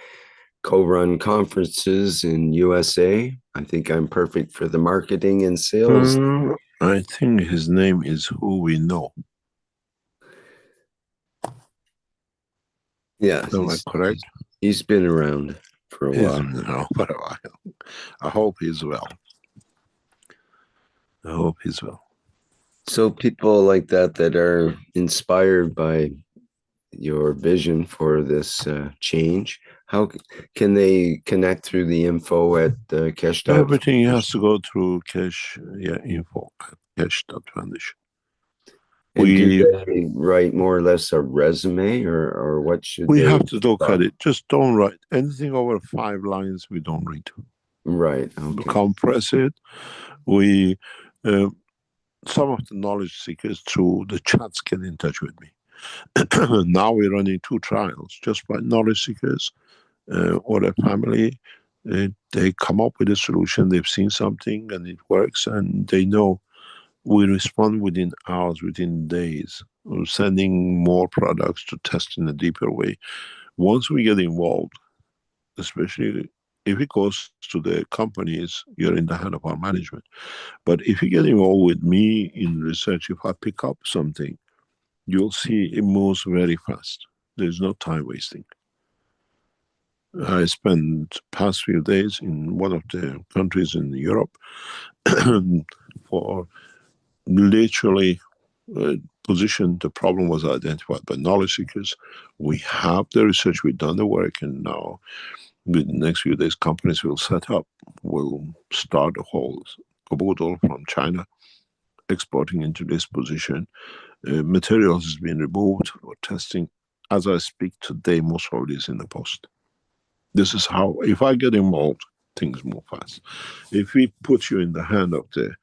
co-run conferences in USA. I think I'm perfect for the marketing and sales. I think his name is Who We Know. Yeah, Am I correct? he's been around for a while. He's been around for a while. I hope he's well. I hope he's well. So people like that are inspired by your vision for this change, how can they connect through the info at Keshe? Everything has to go through Keshe, info at Keshe.Foundation. And do they write more or less a resume, or what should we they have to look at it? Just don't write anything over 5 lines. We don't read. Right. We Okay. compress it. We some of the knowledge seekers through the chats get in touch with me. Now we're running 2 trials just by knowledge seekers or a family. They come up with a solution. They've seen something and it works, and they know. We respond within hours, within days. We're sending more products to test in a deeper way. Once we get involved, especially if it goes to the companies, you're in the hand of our management. But if you get involved with me in research, if I pick up something, you'll see it moves very fast. There's no time wasting. I spent past few days in one of the countries in Europe for literally position. The problem was identified by knowledge seekers. We have the research, we've done the work, and now with the next few days companies will set up, will start a whole caboodle from China exporting into this position. Materials is being removed for testing. As I speak today, most of it is in the post. This is how, if I get involved, things move fast. If we put you in the hand of the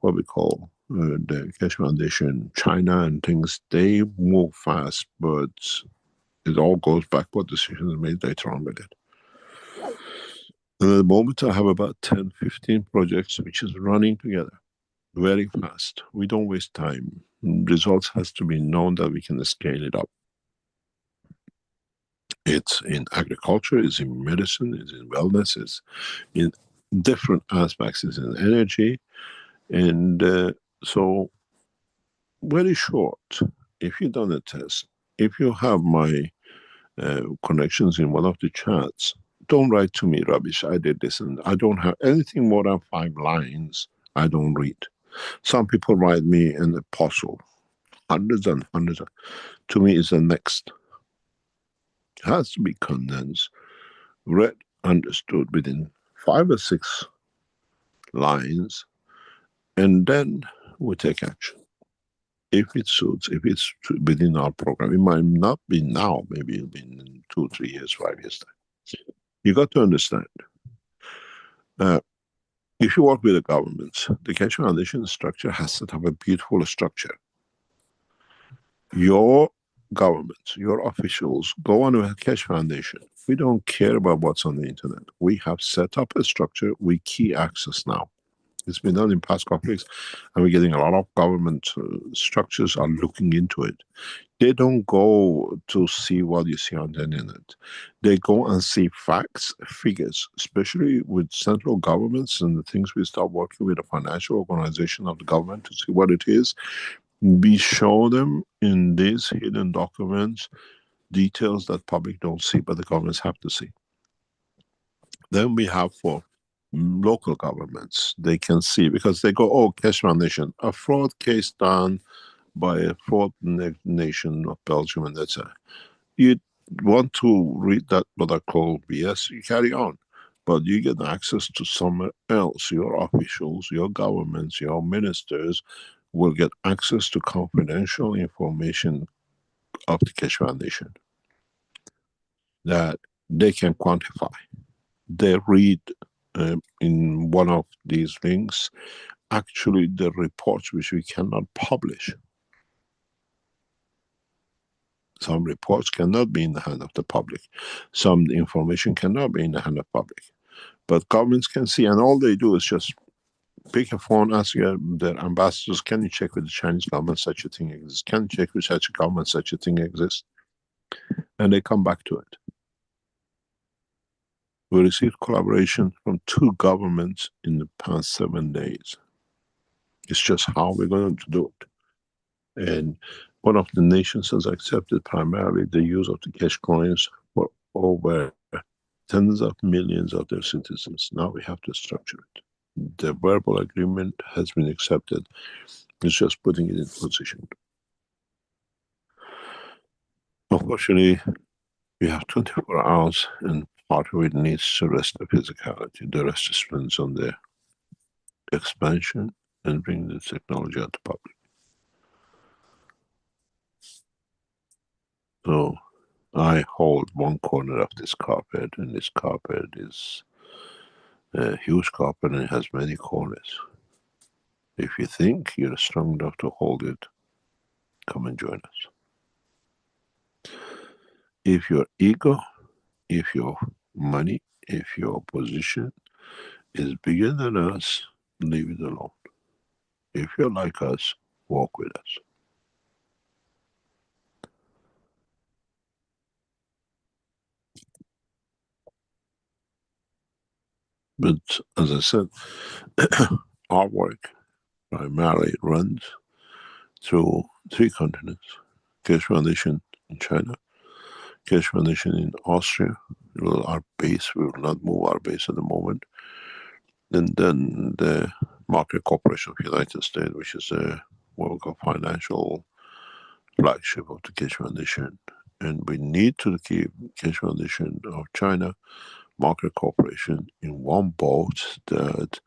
what we call the Keshe Foundation, China and things, they move fast, but it all goes back what decisions made later on with it. And at the moment I have about 10, 15 projects which is running together very fast. We don't waste time. Results has to be known that we can scale it up. It's in agriculture, it's in medicine, it's in wellness, it's in different aspects, it's in energy. And so, very short, if you've done a test, if you have my connections in one of the chats, don't write to me rubbish, I did this, and I don't have anything more than 5 lines, I don't read. Some people write me an apostle, hundreds and hundreds. To me, is the next. It has to be condensed, read, understood within 5 or 6 lines, and then we take action. If it suits, if it's within our program, it might not be now, maybe it'll be in 2, 3 years, 5 years time. You got to understand, if you work with the governments, the Keshe Foundation structure has to have a beautiful structure. Your governments, your officials, go on with Keshe Foundation. We don't care about what's on the internet. We have set up a structure, we key access now. It's been done in past conflicts, and we're getting a lot of government structures are looking into it. They don't go to see what you see on the internet. They go and see facts, figures, especially with central governments and the things we start working with the financial organization of the government to see what it is. We show them in these hidden documents details that public don't see, but the governments have to see. Then we have for local governments, they can see, because they go, oh, Keshe Foundation, a fraud case done by a fraud nation of Belgium, and that's it. You want to read that, what I call BS, you carry on. But you get access to somewhere else. Your officials, your governments, your ministers will get access to confidential information of the Keshe Foundation that they can quantify. They read in one of these links, actually the reports which we cannot publish. Some reports cannot be in the hand of the public. Some information cannot be in the hand of public. But governments can see, and all they do is just pick a phone, ask their ambassadors, can you check with the Chinese government such a thing exists? Can you check with such a government such a thing exists? And they come back to it. We received collaboration from 2 governments in the past 7 days. It's just how we're going to do it. And one of the nations has accepted primarily the use of the cash coins for over tens of millions of their citizens. Now we have to structure it. The verbal agreement has been accepted. It's just putting it in position. Unfortunately, we have 24 hours, and part of it needs to rest the physicality. The rest depends on the expansion and bring the technology out to public. So I hold one corner of this carpet, and this carpet is a huge carpet and it has many corners. If you think you're strong enough to hold it, come and join us. If your ego, if your money, if your position is bigger than us, leave it alone. If you're like us, walk with us. But as I said, our work primarily runs through 3 continents. Keshe Foundation in China, Keshe Foundation in Austria. Our base, we will not move our base at the moment. And then the Market Corporation of the United States, which is what we call financial flagship of the Keshe Foundation. And we need to keep Keshe Foundation of China, Market Corporation in one boat, that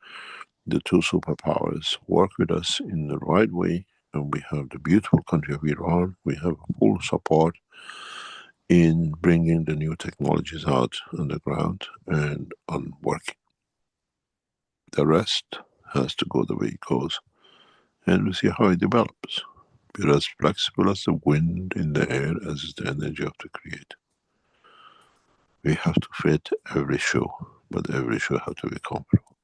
the 2 superpowers work with us in the right way. And we have the beautiful country of Iran. We have full support in bringing the new technologies out on the ground and on working. The rest has to go the way it goes, and we see how it develops. We're as flexible as the wind in the air as is the energy of the Creator. We have to fit every shoe, but every shoe has to be comfortable.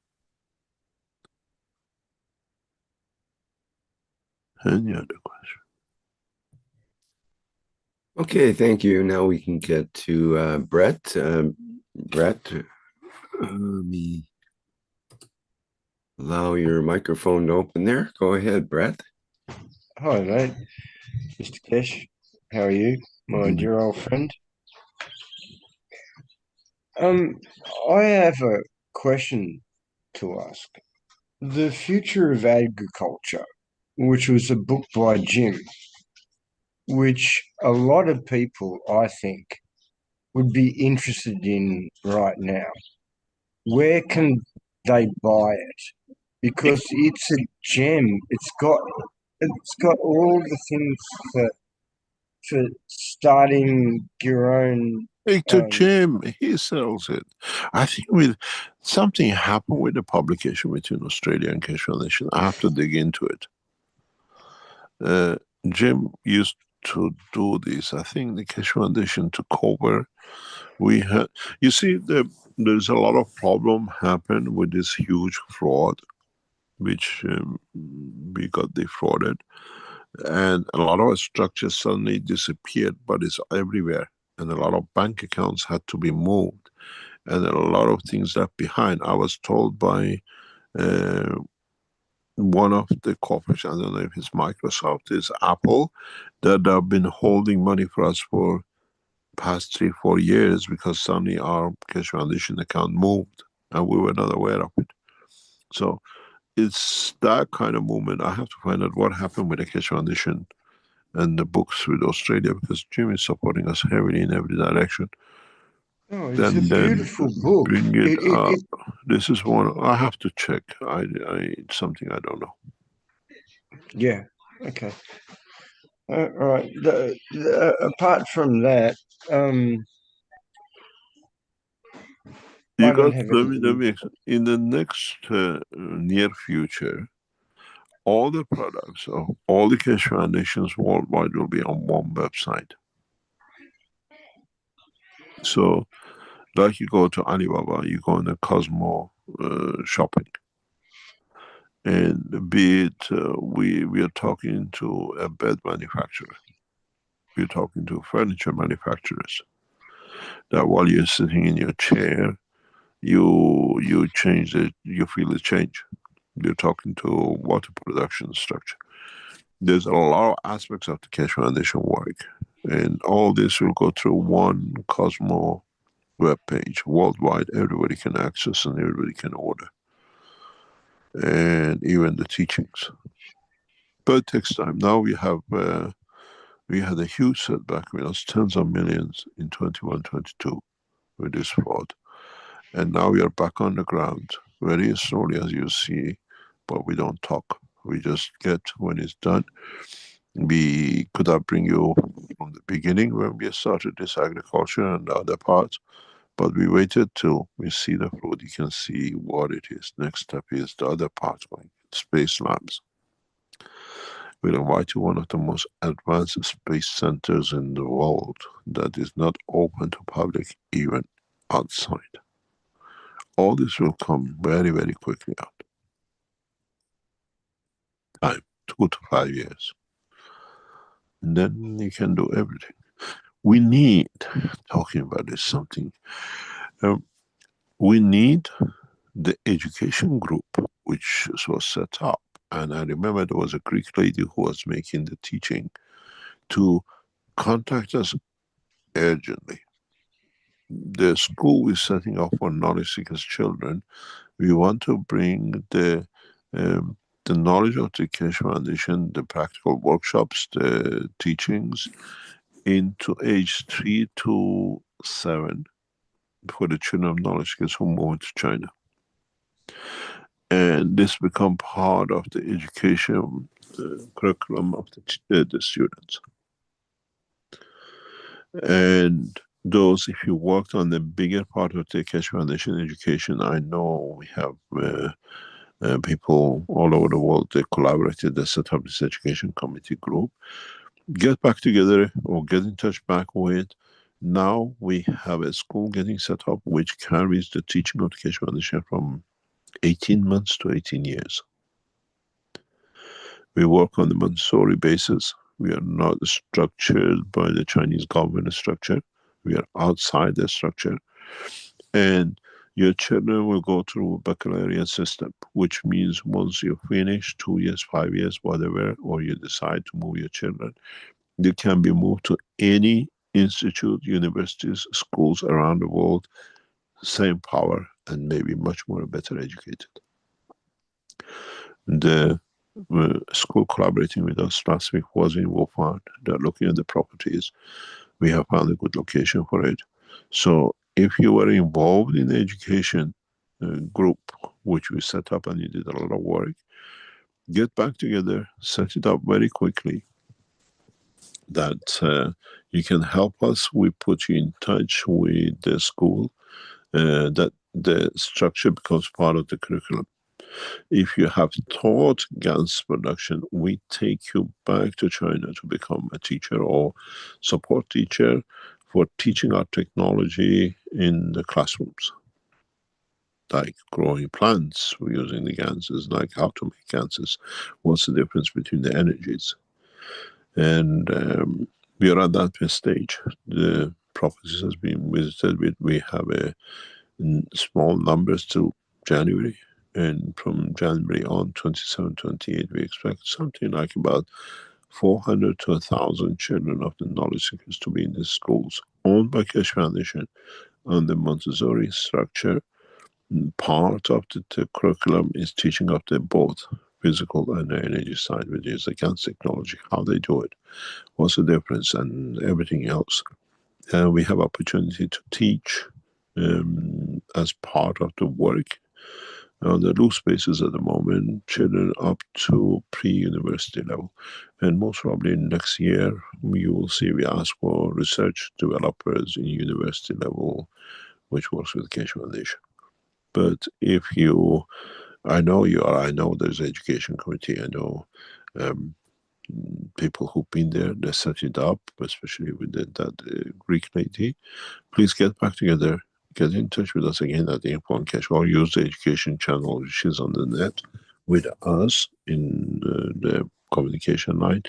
Any other question? Okay, thank you. Now we can get to Brett. Brett, let me allow your microphone to open there. Go ahead, Brett. Hi, mate. Mr. Keshe, how are you, my dear old friend? I have a question to ask. The Future of Agriculture, which was a book by Jim, which a lot of people, I think, would be interested in right now. Where can they buy it? Because it's a gem. It's got all the things for starting your own. Victor Jim, he sells it. I think with something happened with the publication between Australia and Keshe Foundation. I have to dig into it. Jim used to do this. I think the Keshe Foundation took over. We had, you see, there's a lot of problem happened with this huge fraud, which we got defrauded, and a lot of structures suddenly disappeared, but it's everywhere. And a lot of bank accounts had to be moved, and a lot of things left behind. I was told by one of the corporations, I don't know if it's Microsoft, is Apple, that have been holding money for us for past 3-4 years because suddenly our Keshe Foundation account moved and we were not aware of it. So it's that kind of movement. I have to find out what happened with the Keshe Foundation and the books with Australia, because Jim is supporting us heavily in every direction. Oh, it's a beautiful book. Bring it up. This is one I have to check. It's something I don't know. Yeah. Okay. All right. Apart from that, you got. Let me. In the next near future, all the products of all the Keshe Foundations worldwide will be on one website. So, like you go to Alibaba, you go in the Cosmo shopping, and be it we are talking to a bed manufacturer, we're talking to furniture manufacturers, that while you're sitting in your chair, you change it, you feel the change. You're talking to water production structure. There's a lot of aspects of the Keshe Foundation work, and all this will go through one Cosmo web page worldwide. Everybody can access and everybody can order, and even the teachings. But it takes time. Now we had a huge setback. We lost tens of millions in 21, 22 with this fraud, and now we are back on the ground very slowly, as you see, but we don't talk. We just get when it's done. We could have bring you from the beginning when we started this agriculture and the other parts, but we waited till we see the fruit. You can see what it is. Next step is the other part, like space labs. We'll invite you one of the most advanced space centers in the world that is not open to public even outside. All this will come very, very quickly out. Time, 2 to 5 years. And then you can do everything. We need, talking about this something, we need the education group which was set up. And I remember there was a Greek lady who was making the teaching to contact us urgently. The school we're setting up for knowledge seekers children, we want to bring the knowledge of the Keshe Foundation, the practical workshops, the teachings, into age 3 to 7 for the children of knowledge seekers who move to China. And this become part of the education curriculum of the students. And those, if you worked on the bigger part of the Keshe Foundation education, I know we have people all over the world. They collaborated, they set up this education committee group. Get back together or get in touch back with. Now we have a school getting set up which carries the teaching of the Keshe Foundation from 18 months to 18 years. We work on the Montessori basis. We are not structured by the Chinese government structure. We are outside the structure. And your children will go through a baccalaureate system, which means once you finish 2 years, 5 years, whatever, or you decide to move your children, they can be moved to any institute, universities, schools around the world, same power, and maybe much more better educated. The school collaborating with us last week was in Wuhan. They're looking at the properties. We have found a good location for it. So if you were involved in the education group, which we set up and you did a lot of work, get back together, set it up very quickly, that you can help us. We put you in touch with the school, that the structure becomes part of the curriculum. If you have taught GANS production, we take you back to China to become a teacher or support teacher for teaching our technology in the classrooms. Like growing plants, we're using the GANSes, like how to make GANSes, what's the difference between the energies. And we are at that stage. The properties has been visited with, we have a small numbers till January. And from January on, 27, 28, we expect something like about 400 to 1,000 children of the knowledge seekers to be in the schools owned by Keshe Foundation on the Montessori structure. Part of the curriculum is teaching of the both physical and the energy side, which is against technology, how they do it, what's the difference, and everything else. We have opportunity to teach as part of the work on the loose spaces at the moment, children up to pre-university level. And most probably next year, you will see we ask for research developers in university level, which works with Keshe Foundation. But if you, I know there's an education committee, I know people who've been there, they set it up, especially with that Greek lady. Please get back together. Get in touch with us again at the Info on Keshe, or use the education channel which is on the net with us in the communication line.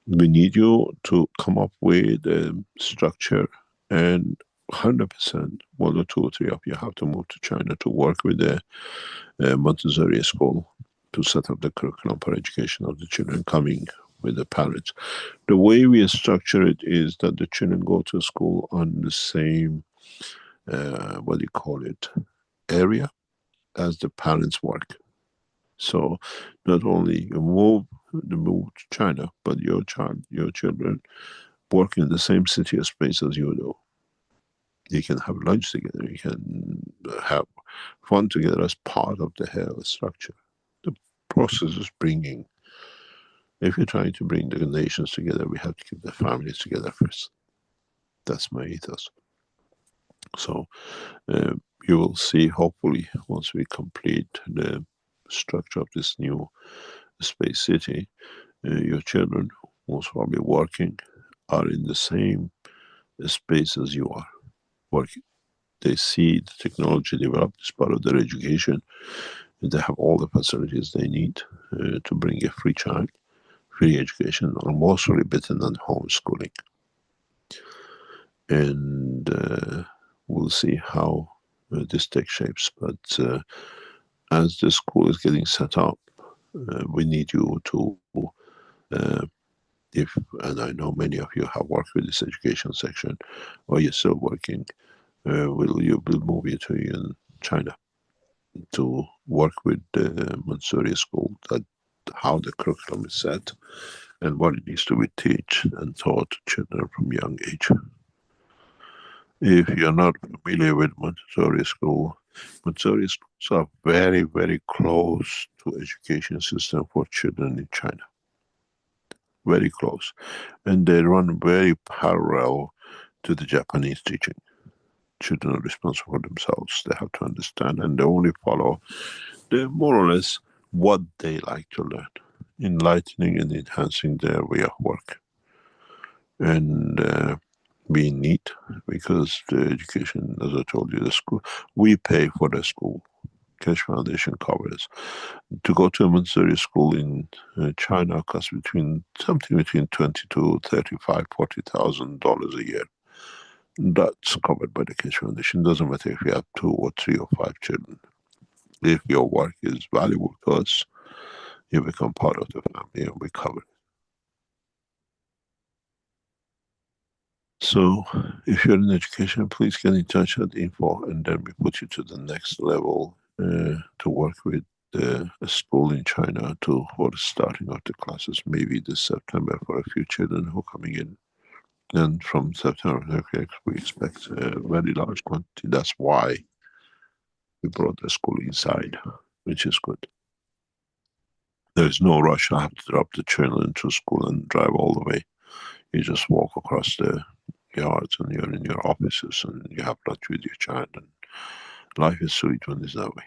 We need you to come up with a structure and 100%, one or two or three of you have to move to China to work with the Montessori school to set up the curriculum for education of the children coming with the parents. The way we structure it is that the children go to school on the same, what do you call it, area as the parents work. So not only you move to China, but your children work in the same city or space as you do. You can have lunch together, you can have fun together as part of the health structure. The process is bringing, if you're trying to bring the nations together, we have to keep the families together first. That's my ethos. So you will see, hopefully, once we complete the structure of this new space city, your children, most probably working, are in the same space as you are working. They see the technology developed as part of their education. They have all the facilities they need to bring a free child, free education, or mostly better than homeschooling. And we'll see how this takes shapes. But as the school is getting set up, we need you to, and I know many of you have worked with this education section, or you're still working, we'll move you to in China to work with the Montessori school, that how the curriculum is set and what it needs to be taught and taught to children from young age. If you're not familiar with Montessori schools are very, very close to education system for children in China. Very close. And they run very parallel to the Japanese teaching. Children are responsible for themselves. They have to understand, and they only follow more or less what they like to learn, enlightening and enhancing their way of work. And being neat, because the education, as I told you, the school, we pay for the school. Keshe Foundation covers. To go to a Montessori school in China costs something between $20,000 to $35,000, $40,000 a year. That's covered by the Keshe Foundation. Doesn't matter if you have 2 or 3 or 5 children. If your work is valuable to us, you become part of the family and we cover it. So if you're in education, please get in touch at info, and then we put you to the next level to work with a school in China for the starting of the classes, maybe this September for a few children who are coming in. And from September, we expect a very large quantity. That's why we brought the school inside, which is good. There's no rush. I have to drop the children to school and drive all the way. You just walk across the yards and you're in your offices and you have lunch with your child, and life is sweet when it's that way.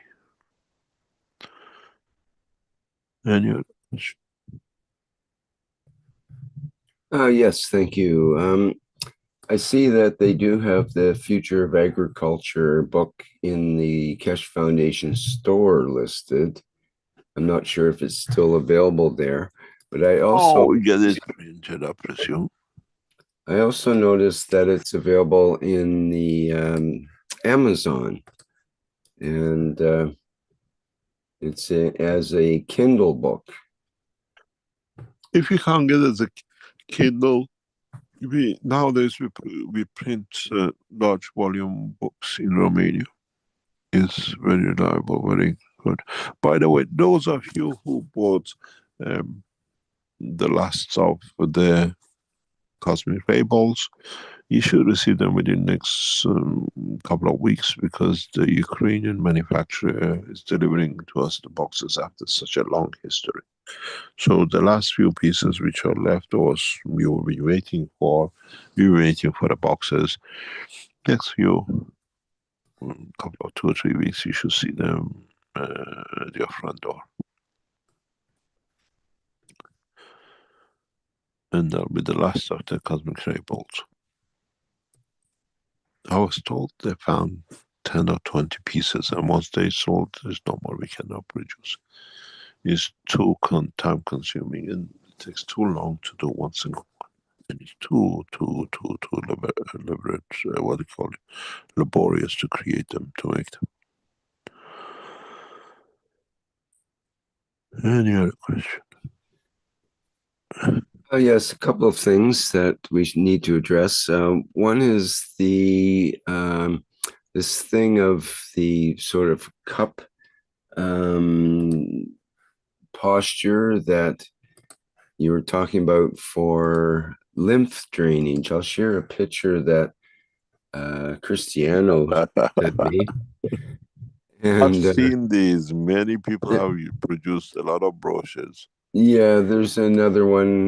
And you're... Yes, thank you. I see that they do have the Future of Agriculture book in the Keshe Foundation store listed. I'm not sure if it's still available there, but I also get it printed, I presume. I also noticed that it's available in the Amazon, and it's as a Kindle book. If you can't get it as a Kindle, nowadays we print large volume books in Romania. It's very reliable, very good. By the way, those of you who bought the last of the Cosmic Fables, you should receive them within the next couple of weeks, because the Ukrainian manufacturer is delivering to us the boxes after such a long history. So the last few pieces which are left, we will be waiting for. We're waiting for the boxes. Next couple of 2 or 3 weeks, you should see them at your front door. And that'll be the last of the Cosmic Fables. I was told they found 10 or 20 pieces, and once they sold, there's no more we cannot produce. It's too time consuming, and it takes too long to do one single one. it's too what do you call it, laborious to create them, to make them. Any other question? Yes, a couple of things that we need to address. One is the this thing of the sort of cup posture that you were talking about for lymph drainage. I'll share a picture that Cristiano sent me. I've And seen these. Many people have produced a lot of brochures. yeah, there's another one.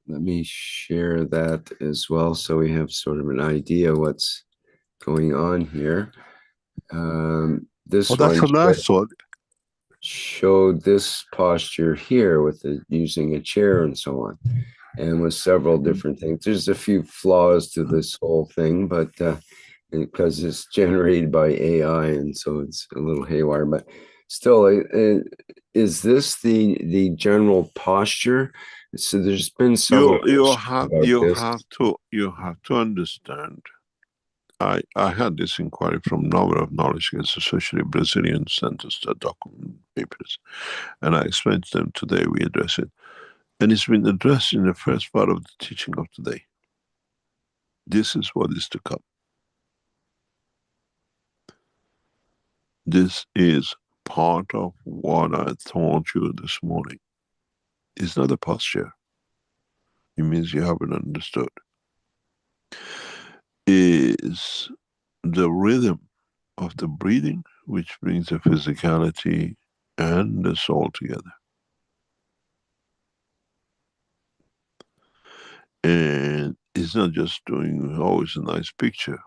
Let me share that as well, so we have sort of an idea what's going on here. This Oh, that's one the last one. showed this posture here with using a chair and so on, and with several different things. There's a few flaws to this whole thing, but because it's generated by AI, and so it's a little haywire. But still, is this the general posture? So there's been several You about have to understand. I had this inquiry from number of knowledge, especially Brazilian centers that document papers, and I explained to them today. We address it, and it's been addressed in the first part of the teaching of today. This is what is to come. This is part of what I told you this morning. It's not a posture. It means you haven't understood. Is the rhythm of the breathing which brings the physicality and the soul together. And it's not just doing always a nice picture,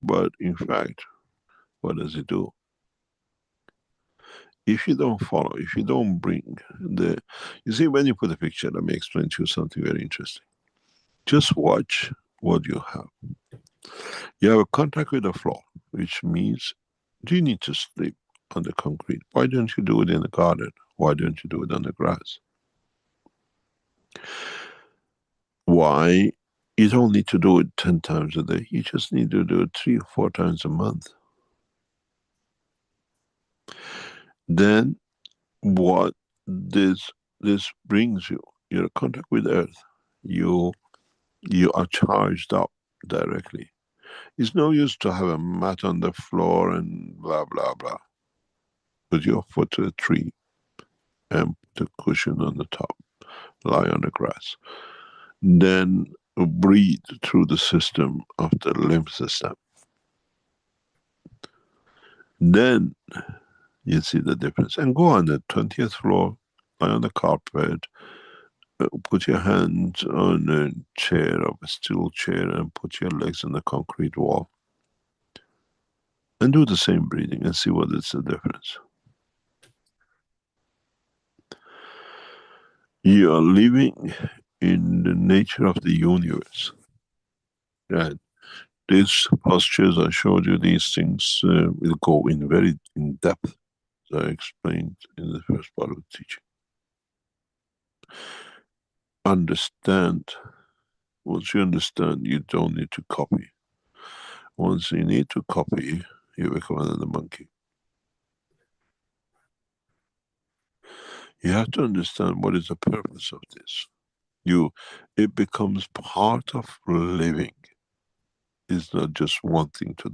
but in fact, what does it do? If you don't follow, if you don't bring the, you see, when you put a picture, let me explain to you something very interesting. Just watch what you have. You have a contact with the floor, which means you need to sleep on the concrete. Why don't you do it in the garden? Why don't you do it on the grass? Why? You don't need to do it 10 times a day. You just need to do it 3 or 4 times a month. Then what this brings you, you're in contact with earth. You are charged up directly. It's no use to have a mat on the floor and blah blah blah. Put your foot to a tree and put a cushion on the top. Lie on the grass. Then breathe through the system of the lymph system. Then you see the difference. And go on the 20th floor, lie on the carpet, put your hands on a chair, of a steel chair, and put your legs on the concrete wall. And do the same breathing and see what is the difference. You are living in the nature of the universe. And these postures I showed you, these things will go in very in depth, as I explained in the first part of the teaching. Understand. Once you understand, you don't need to copy. Once you need to copy, you become another monkey. You have to understand what is the purpose of this. It becomes part of living. It's not just one thing to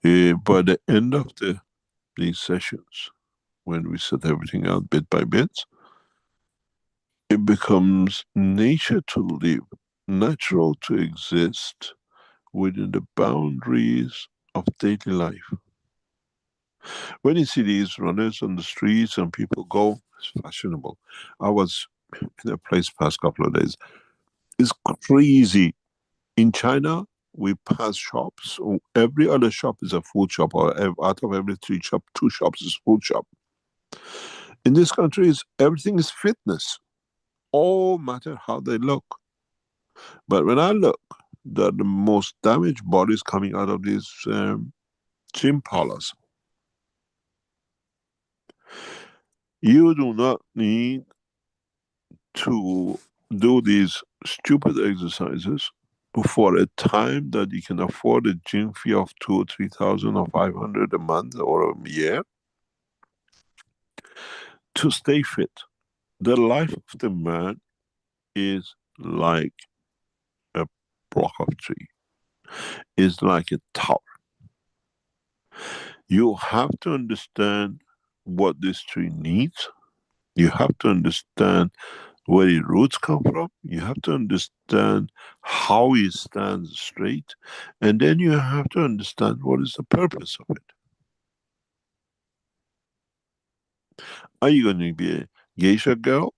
do. By the end of these sessions, when we set everything out bit by bit, it becomes nature to live, natural to exist within the boundaries of daily life. When you see these runners on the streets and people go, it's fashionable. I was in a place past couple of days. It's crazy. In China, we pass shops. Every other shop is a food shop, or out of every 3 shops, 2 shops is food shop. In this country, everything is fitness. All matter how they look. But when I look, the most damaged bodies coming out of these gym parlors. You do not need to do these stupid exercises for a time that you can afford a gym fee of 2,000 or 3,000 or 500 a month or a year to stay fit. The life of the man is like a block of tree, is like a tower. You have to understand what this tree needs. You have to understand where its roots come from. You have to understand how it stands straight. And then you have to understand what is the purpose of it. Are you going to be a geisha girl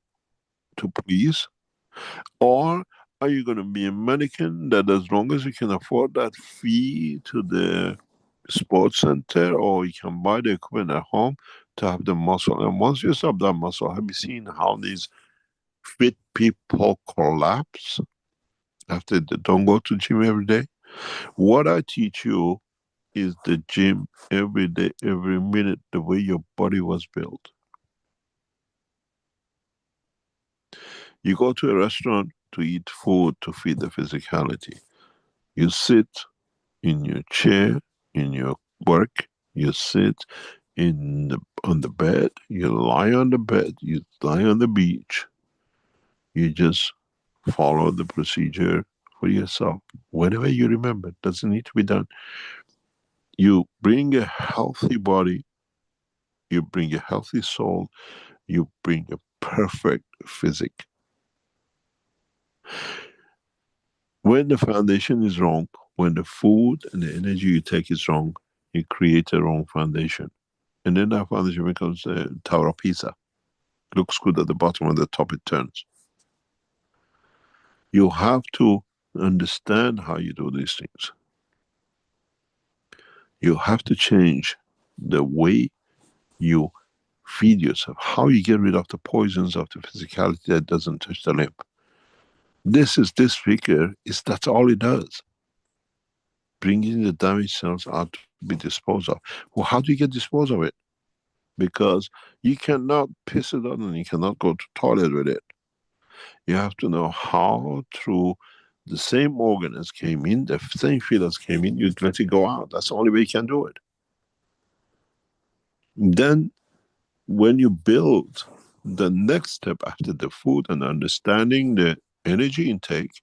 to please? Or are you going to be a mannequin that as long as you can afford that fee to the sports center, or you can buy the equipment at home to have the muscle? And once you have that muscle, have you seen how these fit people collapse after they don't go to gym every day? What I teach you is the gym every day, every minute, the way your body was built. You go to a restaurant to eat food to feed the physicality. You sit in your chair, in your work, you sit on the bed, you lie on the bed, you lie on the beach. You just follow the procedure for yourself. Whenever you remember, it doesn't need to be done. You bring a healthy body, you bring a healthy soul, you bring a perfect physique. When the foundation is wrong, when the food and the energy you take is wrong, you create a wrong foundation. And then that foundation becomes a Tower of Pisa. Looks good at the bottom, and the top it turns. You have to understand how you do these things. You have to change the way you feed yourself, how you get rid of the poisons of the physicality that doesn't touch the limb. This figure, that's all it does. Bringing the damaged cells out to be disposed of. Well, how do you get disposed of it? Because you cannot piss it on and you cannot go to toilet with it. You have to know how through the same organ as came in, the same field as came in, you let it go out. That's the only way you can do it. Then when you build the next step after the food and understanding the energy intake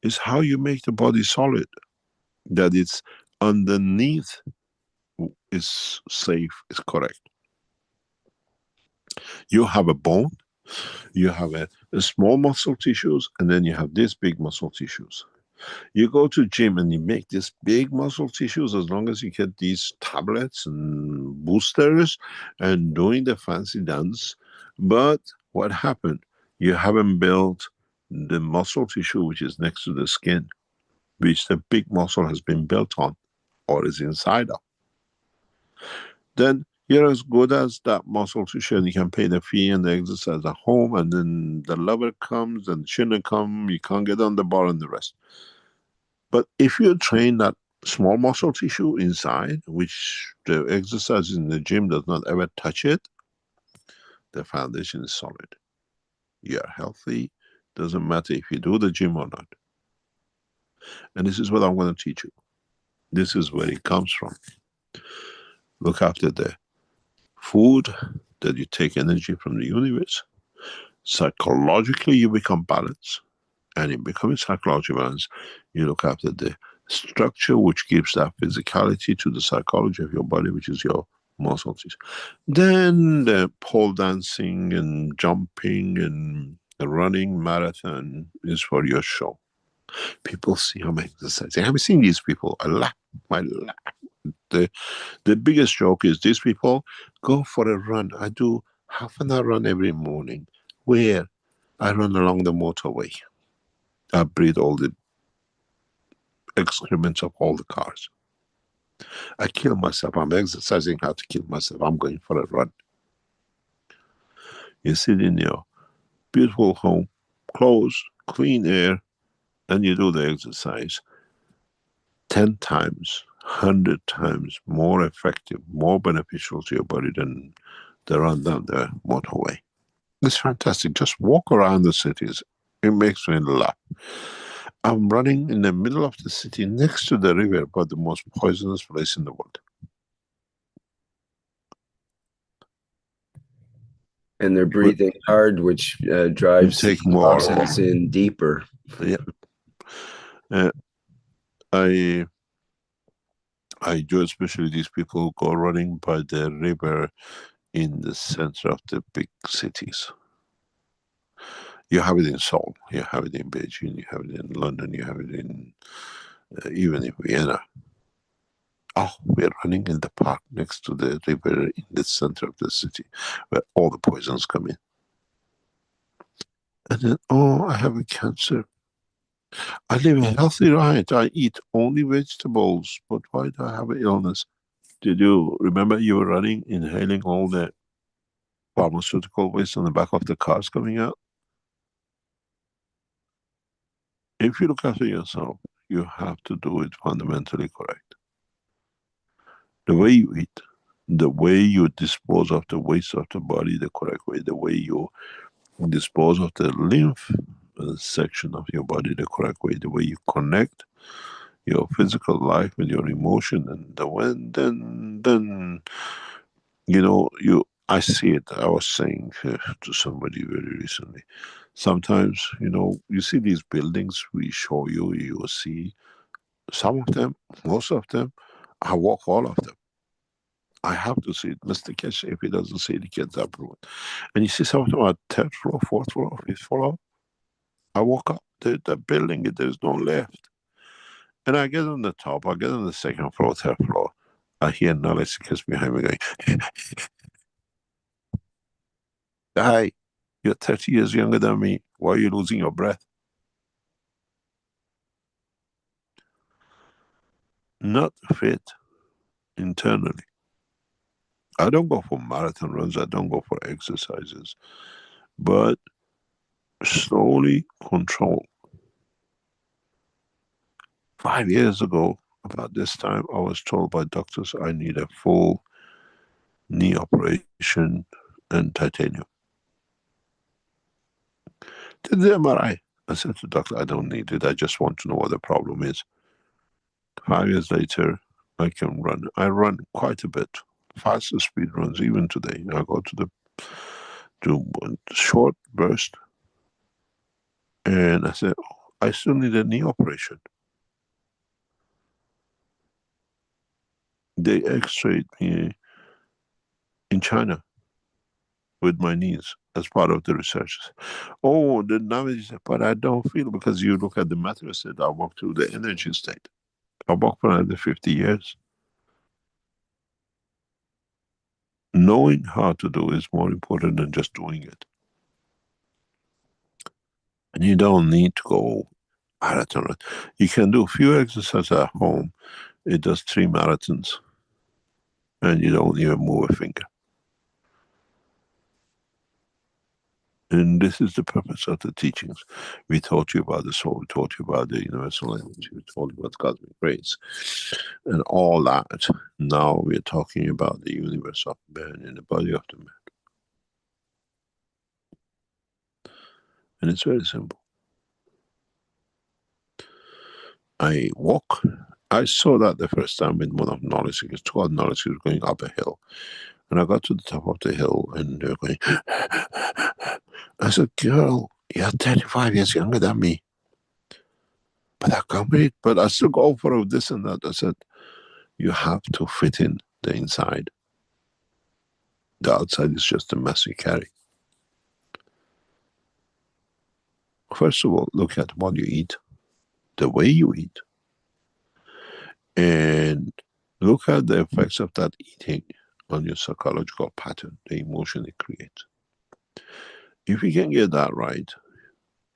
is how you make the body solid, that it's underneath is safe, is correct. You have a bone, you have a small muscle tissues, and then you have this big muscle tissues. You go to gym and you make this big muscle tissues as long as you get these tablets and boosters and doing the fancy dance. But what happened? You haven't built the muscle tissue which is next to the skin, which the big muscle has been built on or is inside of. Then you're as good as that muscle tissue and you can pay the fee and the exercise at home, and then the lever comes and shin come, you can't get on the bar and the rest. But if you train that small muscle tissue inside, which the exercise in the gym does not ever touch it, the foundation is solid. You are healthy, doesn't matter if you do the gym or not. And this is what I'm going to teach you. This is where it comes from. Look after the food, that you take energy from the universe. Psychologically, you become balanced. And in becoming psychological balance, you look after the structure which gives that physicality to the psychology of your body, which is your muscles. Then the pole dancing and jumping and the running marathon is for your show. People see I'm exercising. Have you seen these people? I laugh. The biggest joke is these people go for a run. I do half an hour run every morning. Where? I run along the motorway. I breathe all the excrements of all the cars. I kill myself. I'm exercising how to kill myself. I'm going for a run. You sit in your beautiful home, closed, clean air, and you do the exercise 10 times, 100 times more effective, more beneficial to your body than the run down the motorway. It's fantastic. Just walk around the cities. It makes me laugh. I'm running in the middle of the city next to the river, but the most poisonous place in the world. And they're breathing hard, which drives Take more. toxins in deeper. Yeah. I enjoy especially these people who go running by the river in the center of the big cities. You have it in Seoul, you have it in Beijing, you have it in London, you have it in even in Vienna. Oh, we're running in the park next to the river in the center of the city where all the poisons come in. And then, oh, I have a cancer. I live a healthy diet. I eat only vegetables. But why do I have an illness? Did you remember you were running, inhaling all the pharmaceutical waste on the back of the cars coming out? If you look after yourself, you have to do it fundamentally correct. The way you eat, the way you dispose of the waste of the body the correct way, the way you dispose of the lymph section of your body the correct way, the way you connect your physical life with your emotion, and then you know, I see it. I was saying to somebody very recently, sometimes, you know, you see these buildings we show you, you will see some of them, most of them, I walk all of them. I have to see it. Mr. Keshe, if he doesn't see it, he gets approved. And you see some of them are third floor, fourth floor, fifth floor. I walk up the building, there's no lift. And I get on the top, I get on the second floor, third floor. I hear knowledge kiss behind me going, "Hi, you're 30 years younger than me. Why are you losing your breath?" Not fit internally. I don't go for marathon runs, I don't go for exercises, but slowly control. 5 years ago, about this time, I was told by doctors I need a full knee operation and titanium. Did the MRI. I said to the doctor, I don't need it, I just want to know what the problem is. 5 years later, I can run. I run quite a bit, faster speed runs even today. I go to short burst, and I said, oh, I still need a knee operation. They x-rayed me in China with my knees as part of the research. Oh, the damage, but I don't feel, because you look at the mattress that I walk through the energy state. I walk for another 50 years. Knowing how to do is more important than just doing it. And you don't need to go marathon. You can do a few exercises at home. It does 3 marathons. And you don't even move a finger. And this is the purpose of the teachings. We taught you about the soul, we taught you about the universal language, we taught you about cosmic grace, and all that. Now we're talking about the universe of man in the body of the man. And it's very simple. I walk. I saw that the first time with one of knowledge seekers, 2 knowledge seekers going up a hill. And I got to the top of the hill and they were going, I said, girl, you're 35 years younger than me. But I can't wait. But I still go for this and that. I said, you have to fit in the inside. The outside is just a mess you carry. First of all, look at what you eat, the way you eat, and look at the effects of that eating on your psychological pattern, the emotion it creates. If you can get that right,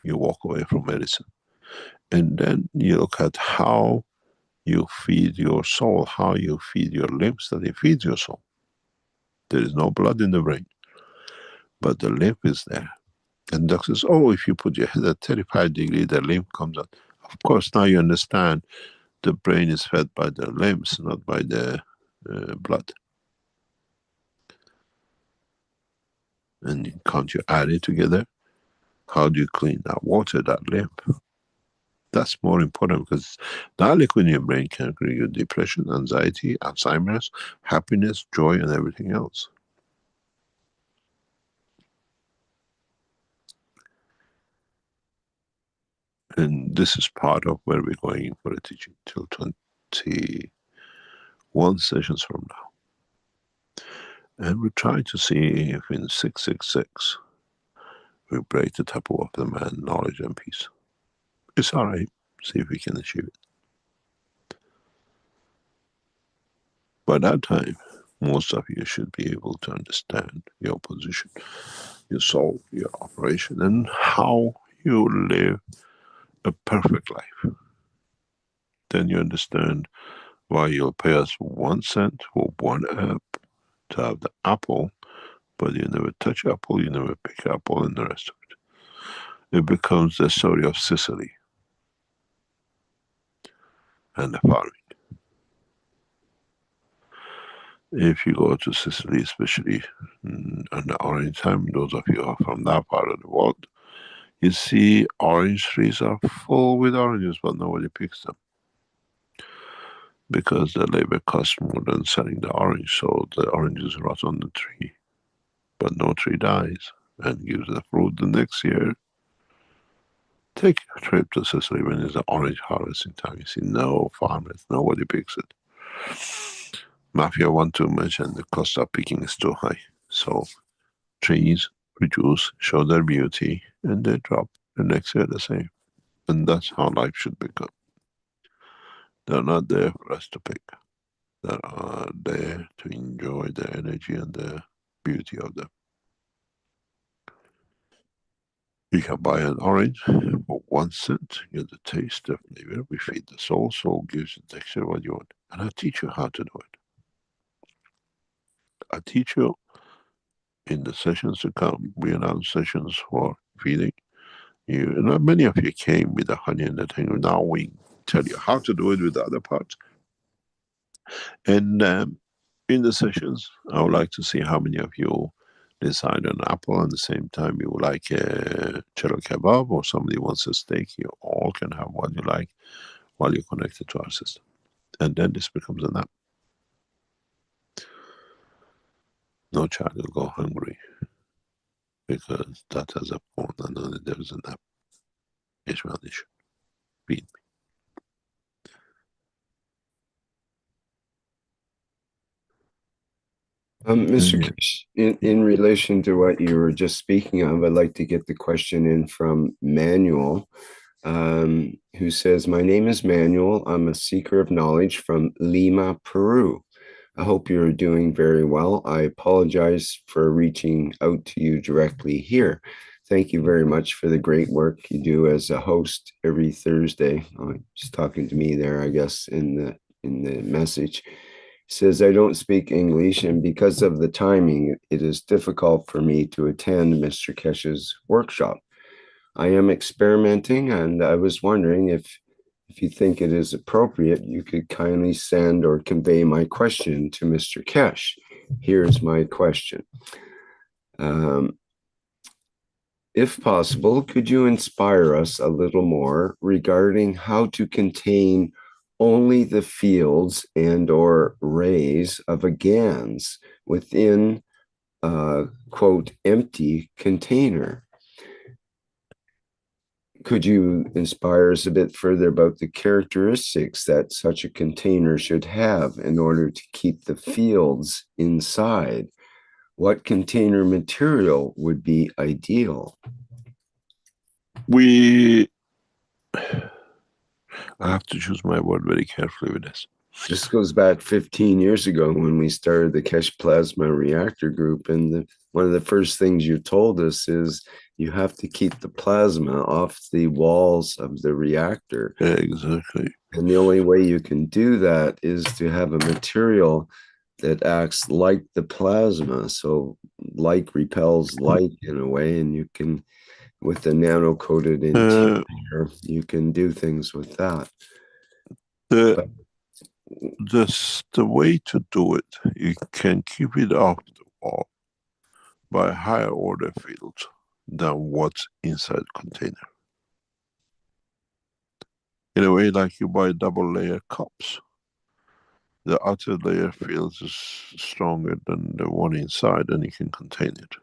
you walk away from medicine. And then you look at how you feed your soul, how you feed your limbs, that it feeds your soul. There is no blood in the brain, but the lymph is there. And doctors, oh, if you put your head at 35 degrees, the lymph comes out. Of course, now you understand the brain is fed by the limbs, not by the blood. And can't you add it together? How do you clean that water, that lamp? That's more important, because that liquid in your brain can create you depression, anxiety, Alzheimer's, happiness, joy, and everything else. And this is part of where we're going for the teaching till 21 sessions from now. And we try to see if in 666 we break the taboo of the man, knowledge and peace. It's all right. See if we can achieve it. By that time, most of you should be able to understand your position, your soul, your operation, and how you live a perfect life. Then you understand why you'll pay us 1 cent for one app to have the apple, but you never touch apple, you never pick apple, and the rest of it. It becomes the story of Sicily and the farming. If you go to Sicily, especially in the orange time, those of you who are from that part of the world, you see orange trees are full with oranges, but nobody picks them, because the labor costs more than selling the orange, so the oranges rot on the tree. But no tree dies and gives the fruit the next year. Take a trip to Sicily when it's the orange harvesting time. You see no farmers, nobody picks it. Mafia want too much and the cost of picking is too high. So trees produce, show their beauty, and they drop the next year the same. And that's how life should become. They're not there for us to pick. They are there to enjoy the energy and the beauty of them. You can buy an orange for 1 cent, get the taste, the flavor. We feed the soul, soul gives the texture what you want. And I teach you how to do it. I teach you in the sessions to come. We announce sessions for feeding. You know, many of you came with the honey and the thing. Now we tell you how to do it with the other parts. And in the sessions, I would like to see how many of you decide on apple, and the same time you would like a cello kebab, or somebody wants a steak. You all can have what you like while you're connected to our system. And then this becomes an app. No child will go hungry, because that has a phone and only there is an app. Keshe Foundation. Feed me. Mr. Keshe, in relation to what you were just speaking of, I'd like to get the question in from Manuel, who says, "My name is Manuel. I'm a seeker of knowledge from Lima, Peru. I hope you're doing very well. I apologize for reaching out to you directly here. Thank you very much for the great work you do as a host every Thursday." Just talking to me there, I guess, in the message. Says, "I don't speak English, and because of the timing, it is difficult for me to attend Mr. Keshe's workshop. I am experimenting, and I was wondering if you think it is appropriate, you could kindly send or convey my question to Mr. Keshe. Here's my question. If possible, could you inspire us a little more regarding how to contain only the fields and or rays of a GANs within a, quote, empty container? Could you inspire us a bit further about the characteristics that such a container should have in order to keep the fields inside? What container material would be ideal?" I have to choose my word very carefully with this. This goes back 15 years ago when we started the Keshe Plasma Reactor Group, and one of the first things you told us is you have to keep the plasma off the walls of the reactor. Exactly. And the only way you can do that is to have a material that acts like the plasma. So like repels like in a way, and you can, with the nano-coated interior, you can do things with that. The way to do it, you can keep it off the wall, by higher order fields than what's inside the container. In a way, like you buy double layer cups. The outer layer field is stronger than the one inside, and you can contain it.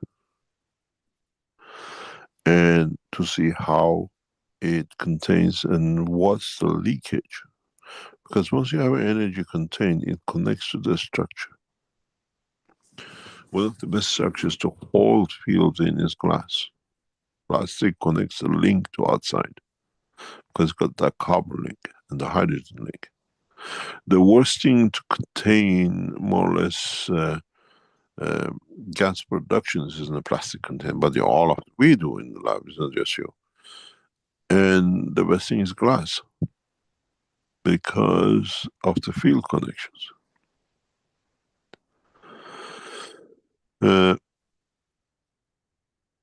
And to see how it contains and what's the leakage. Because once you have energy contained, it connects to the structure. One of the best structures to hold fields in is glass. Plastic connects the link to outside because it's got that carbon link and the hydrogen link. The worst thing to contain more or less gas productions is in a plastic container, but all of it we do in the lab, it's not just you. And the best thing is glass because of the field connections.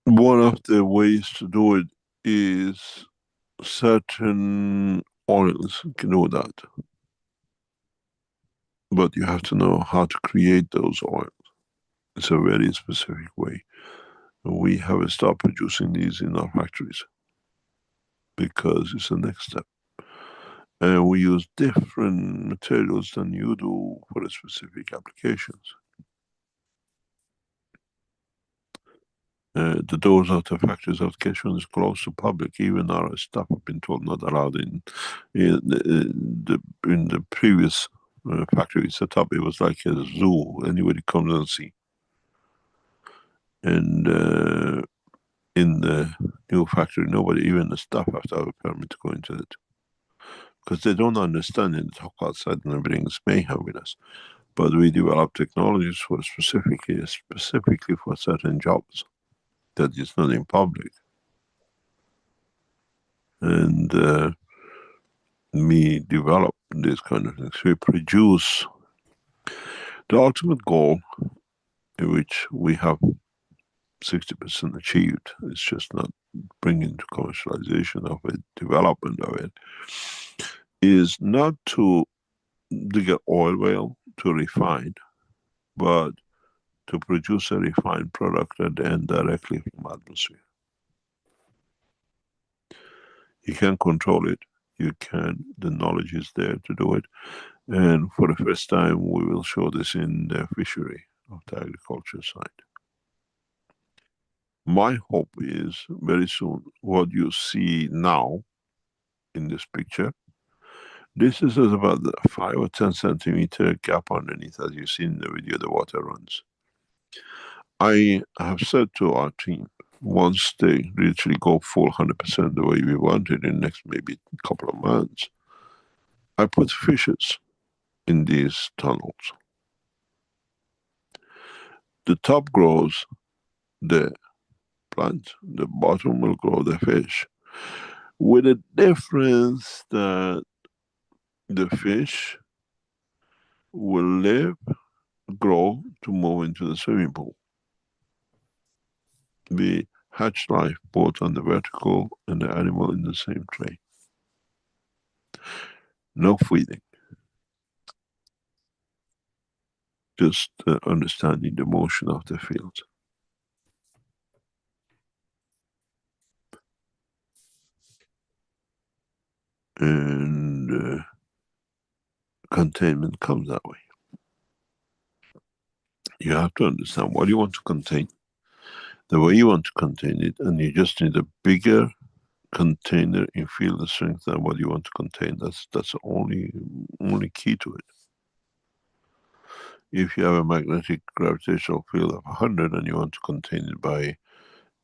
One of the ways to do it is certain oils can do that. But you have to know how to create those oils. It's a very specific way. We have stopped producing these in our factories because it's the next step. And we use different materials than you do for the specific applications. The doors of the factories of Keshe is closed to public. Even our staff have been told not allowed in the previous factory setup. It was like a zoo. Anybody comes and see. And in the new factory, nobody, even the staff, have to have a permit to go into it because they don't understand it. Talk outside and everything is mayhem with us. But we develop technologies for specifically for certain jobs that is not in public. And we develop these kind of things. We produce the ultimate goal, in which we have 60% achieved. It's just not bringing to commercialization of it, development of it, is not to dig an oil well to refine, but to produce a refined product at the end directly from atmosphere. You can control it. You can. The knowledge is there to do it. And for the first time, we will show this in the fishery of the agriculture side. My hope is very soon what you see now in this picture. This is about a 5 or 10 centimeter gap underneath, as you see in the video, the water runs. I have said to our team, once they literally go full 100% the way we want it in the next maybe a couple of months, I put fishes in these tunnels. The top grows the plant, the bottom will grow the fish, with a difference that the fish will live, grow to move into the swimming pool. We hatch life both on the vertical and the animal in the same tray. No feeding. Just understanding the motion of the field. And containment comes that way. You have to understand what you want to contain, the way you want to contain it, and you just need a bigger container in field strength than what you want to contain. That's the only key to it. If you have a magnetic gravitational field of 100 and you want to contain it by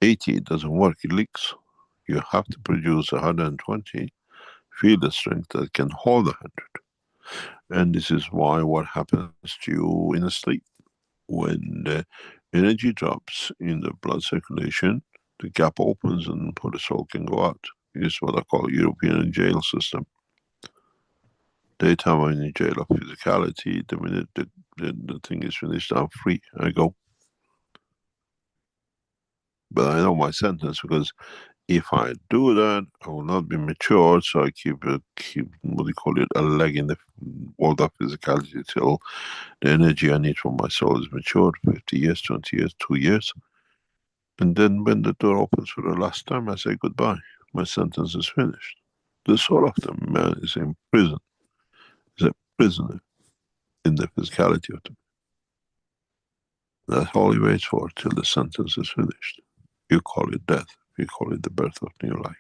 80, it doesn't work, it leaks. You have to produce 120 field strength that can hold 100. And this is why what happens to you in a sleep. When the energy drops in the blood circulation, the gap opens and the soul can go out. It's what I call European jail system. Daytime I'm in the jail of physicality. The minute the thing is finished, I'm free. I go. But I know my sentence, because if I do that, I will not be mature. So I keep what do you call it, a leg in the world of physicality till the energy I need from my soul is matured. 50 years, 20 years, 2 years. And then when the door opens for the last time, I say goodbye. My sentence is finished. The soul of the man is in prison, is a prisoner in the physicality of the man. That's all he waits for till the sentence is finished. You call it death, you call it the birth of new life.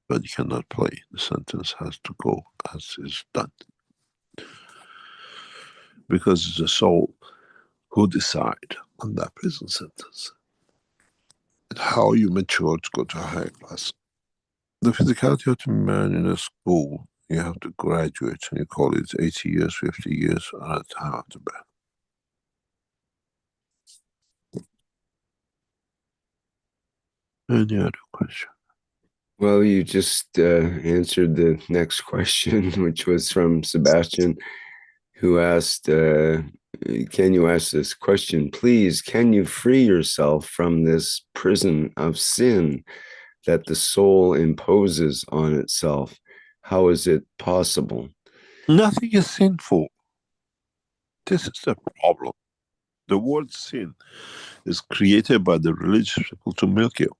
But you cannot play. The sentence has to go as is done. Because it's the soul who decide on that prison sentence. And how you mature to go to a higher class. The physicality of the man in a school, you have to graduate, and you call it 80 years, 50 years at a time of the birth. Any other question? Well, you just answered the next question, which was from Sebastian, who asked, can you ask this question, please? Can you free yourself from this prison of sin that the soul imposes on itself? How is it possible? Nothing is sinful. This is the problem. The word sin is created by the religious people to milk you.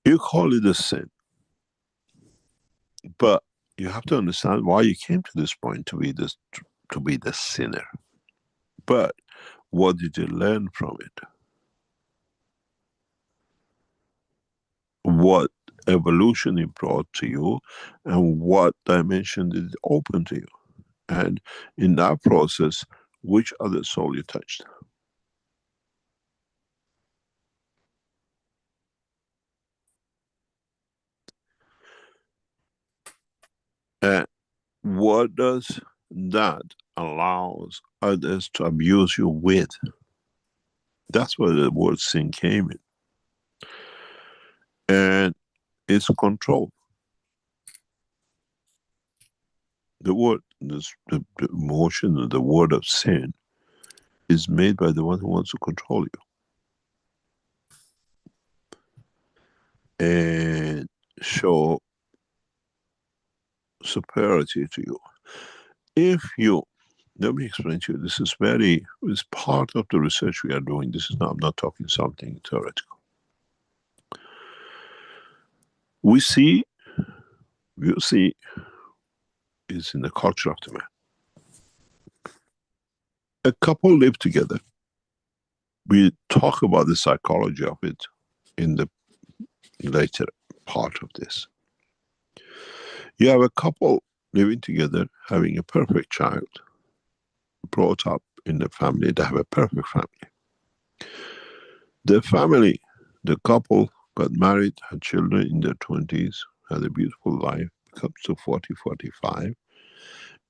You call it a sin. But you have to understand why you came to this point, to be the sinner. But what did you learn from it? What evolution it brought to you, and what dimension did it open to you? And in that process, which other soul you touched? And what does that allows others to abuse you with? That's where the word sin came in. And it's control. The word, the emotion, the word of sin is made by the one who wants to control you and show superiority to you. If you, let me explain to you, this is it's part of the research we are doing. This is not, I'm not talking something theoretical. You see is in the culture of the man. A couple live together. We talk about the psychology of it in the later part of this. You have a couple living together, having a perfect child, brought up in the family, they have a perfect family. The family, the couple got married, had children in their 20s, had a beautiful life, comes to 40, 45.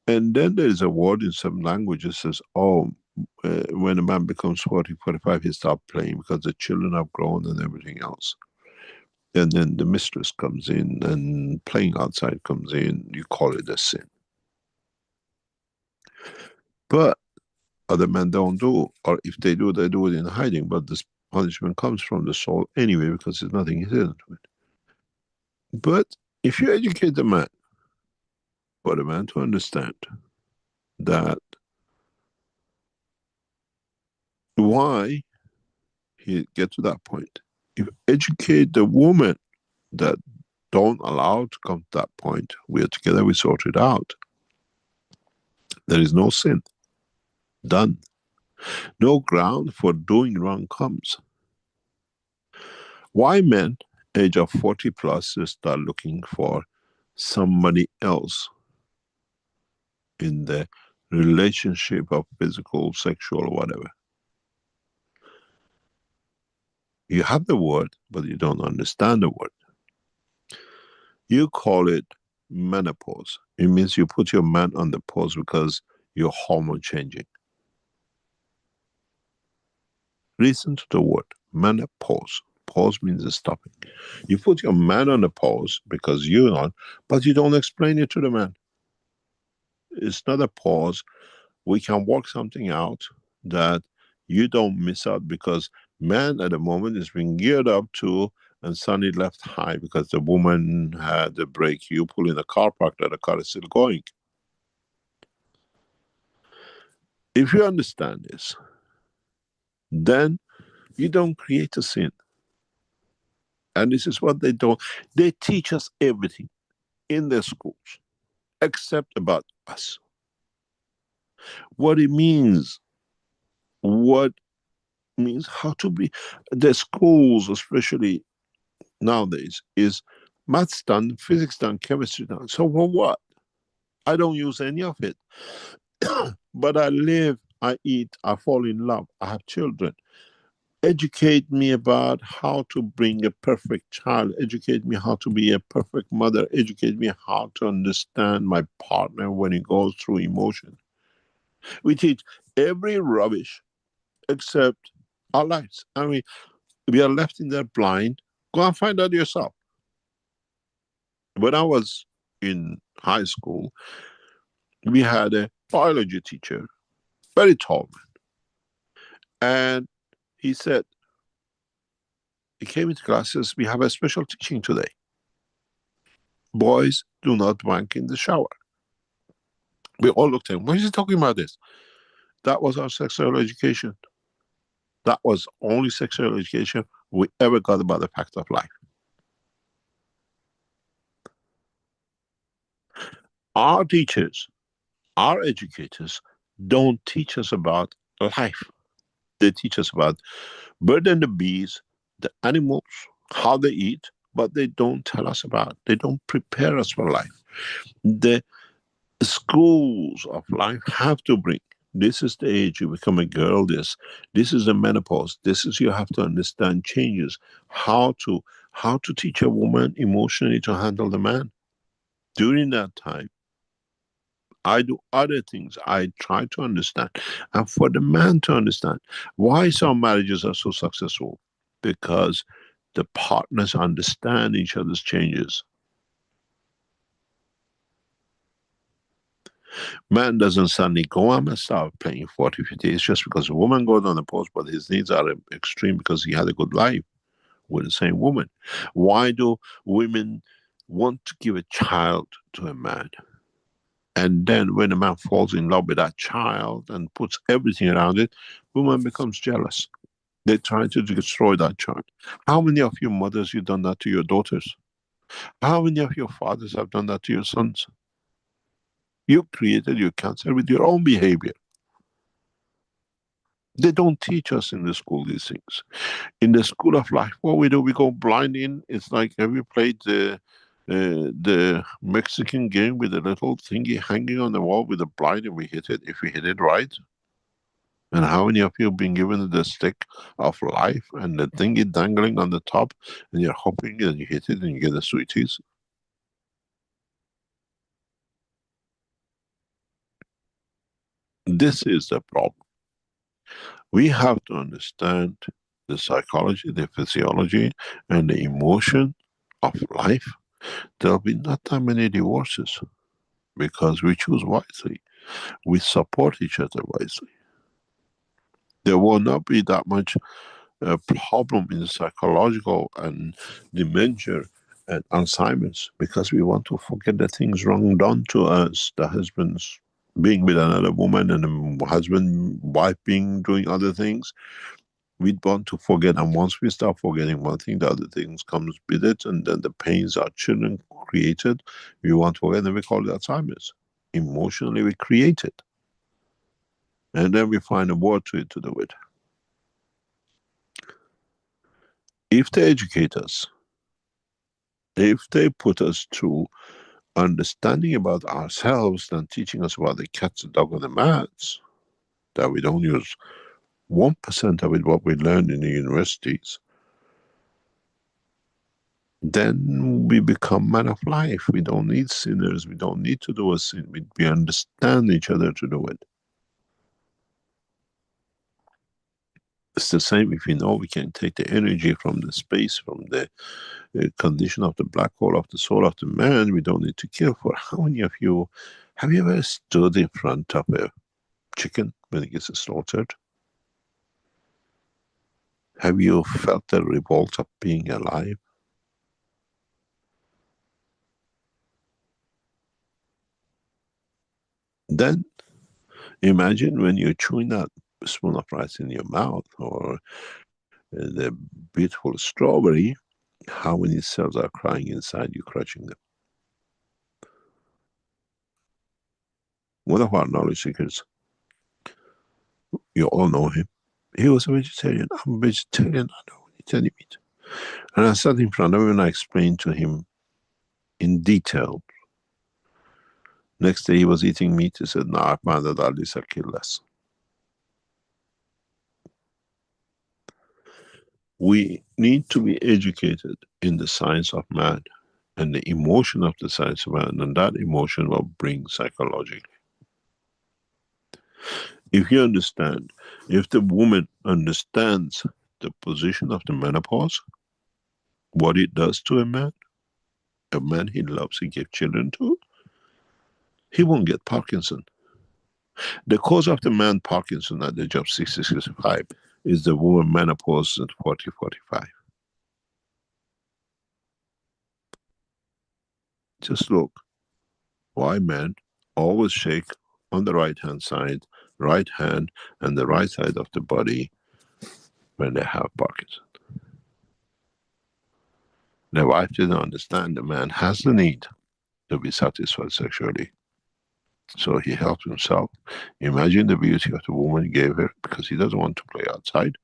And then there is a word in some languages says, when a man becomes 40, 45, he stops playing because the children have grown and everything else. And then the mistress comes in and playing outside comes in, you call it a sin. But other men don't do, or if they do it in hiding, but this punishment comes from the soul anyway because there's nothing hidden to it. But if you educate the man, for the man to understand that why he get to that point, if you educate the woman that don't allow to come to that point, we are together, we sort it out. There is no sin. Done. No ground for doing wrong comes. Why men, age of 40 plus, start looking for somebody else in the relationship of physical, sexual, whatever? You have the word, but you don't understand the word. You call it menopause. It means you put your man on the pause because you're hormone changing. Listen to the word, menopause. Pause means stopping. You put your man on a pause because you're on, but you don't explain it to the man. It's not a pause. We can work something out that you don't miss out, because man at the moment is being geared up to, and suddenly left high because the woman had a break. You pull in a car park that the car is still going. If you understand this, then you don't create a sin. And this is what they don't. They teach us everything in their schools, except about us. What it means, what means how to be. The schools, especially nowadays, is maths done, physics done, chemistry done. So for what? I don't use any of it. But I live, I eat, I fall in love, I have children. Educate me about how to bring a perfect child. Educate me how to be a perfect mother. Educate me how to understand my partner when he goes through emotion. We teach every rubbish except our lives. I mean, we are left in there blind. Go and find out yourself. When I was in high school, we had a biology teacher, very tall man. And he said, he came into classes, we have a special teaching today. Boys do not wank in the shower. We all looked at him. Why is he talking about this? That was our sexual education. That was only sexual education we ever got about the fact of life. Our teachers, our educators don't teach us about life. They teach us about bird and the bees, the animals, how they eat, but they don't tell us about, they don't prepare us for life. The schools of life have to bring, this is the age you become a girl, this is the menopause, this is, you have to understand changes, how to teach a woman emotionally to handle the man. During that time, I do other things. I try to understand. And for the man to understand why some marriages are so successful, because the partners understand each other's changes. Man doesn't suddenly go, I'm going to start playing 40, 50 years just because a woman goes on the post, but his needs are extreme because he had a good life with the same woman. Why do women want to give a child to a man? And then when a man falls in love with that child and puts everything around it, woman becomes jealous. They try to destroy that child. How many of your mothers you done that to your daughters? How many of your fathers have done that to your sons? You created your cancer with your own behavior. They don't teach us in the school these things. In the school of life, what we do, we go blind in. It's like, have you played the Mexican game with the little thingy hanging on the wall with the blind, and we hit it if we hit it right? And how many of you have been given the stick of life and the thingy dangling on the top, and you're hoping and you hit it and you get the sweeties? This is the problem. We have to understand the psychology, the physiology, and the emotion of life. There'll be not that many divorces because we choose wisely. We support each other wisely. There will not be that much problem in psychological and dementia and Alzheimer's because we want to forget the things wrong done to us. The husband's being with another woman and the husband, wife being doing other things. We want to forget, and once we start forgetting one thing, the other things comes with it, and then the pains our children created, we want to forget, and we call it Alzheimer's. Emotionally, we create it. And then we find a word to it to do it. If they educate us, if they put us through understanding about ourselves than teaching us about the cats, the dog, and the maths, that we don't use 1% of it, what we learned in the universities, then we become man of life. We don't need sinners. We don't need to do a sin. We understand each other to do it. It's the same if we know we can take the energy from the space, from the condition of the black hole of the soul of the man. We don't need to kill for. How many of you, have you ever stood in front of a chicken when it gets slaughtered? Have you felt the revolt of being alive? Then Imagine when you're chewing that spoon of rice in your mouth, or the beautiful strawberry, how many cells are crying inside you, crushing them. One of our knowledge seekers, you all know him, he was a vegetarian. I'm a vegetarian, I don't eat any meat. And I sat in front of him and I explained to him in detail. Next day he was eating meat. He said, no, I found that at least I kill less. We need to be educated in the science of man and the emotion of the science of man, and that emotion will bring psychologically. If you understand, if the woman understands the position of the menopause, what it does to a man he loves, he gives children to, he won't get Parkinson. The cause of the man Parkinson at the age of 60, 65 is the woman menopause at 40, 45. Just look, why men always shake on the right hand side, right hand and the right side of the body when they have Parkinson. The wife didn't understand the man has the need to be satisfied sexually. So he helped himself. Imagine the beauty of the woman he gave her, because he doesn't want to play outside,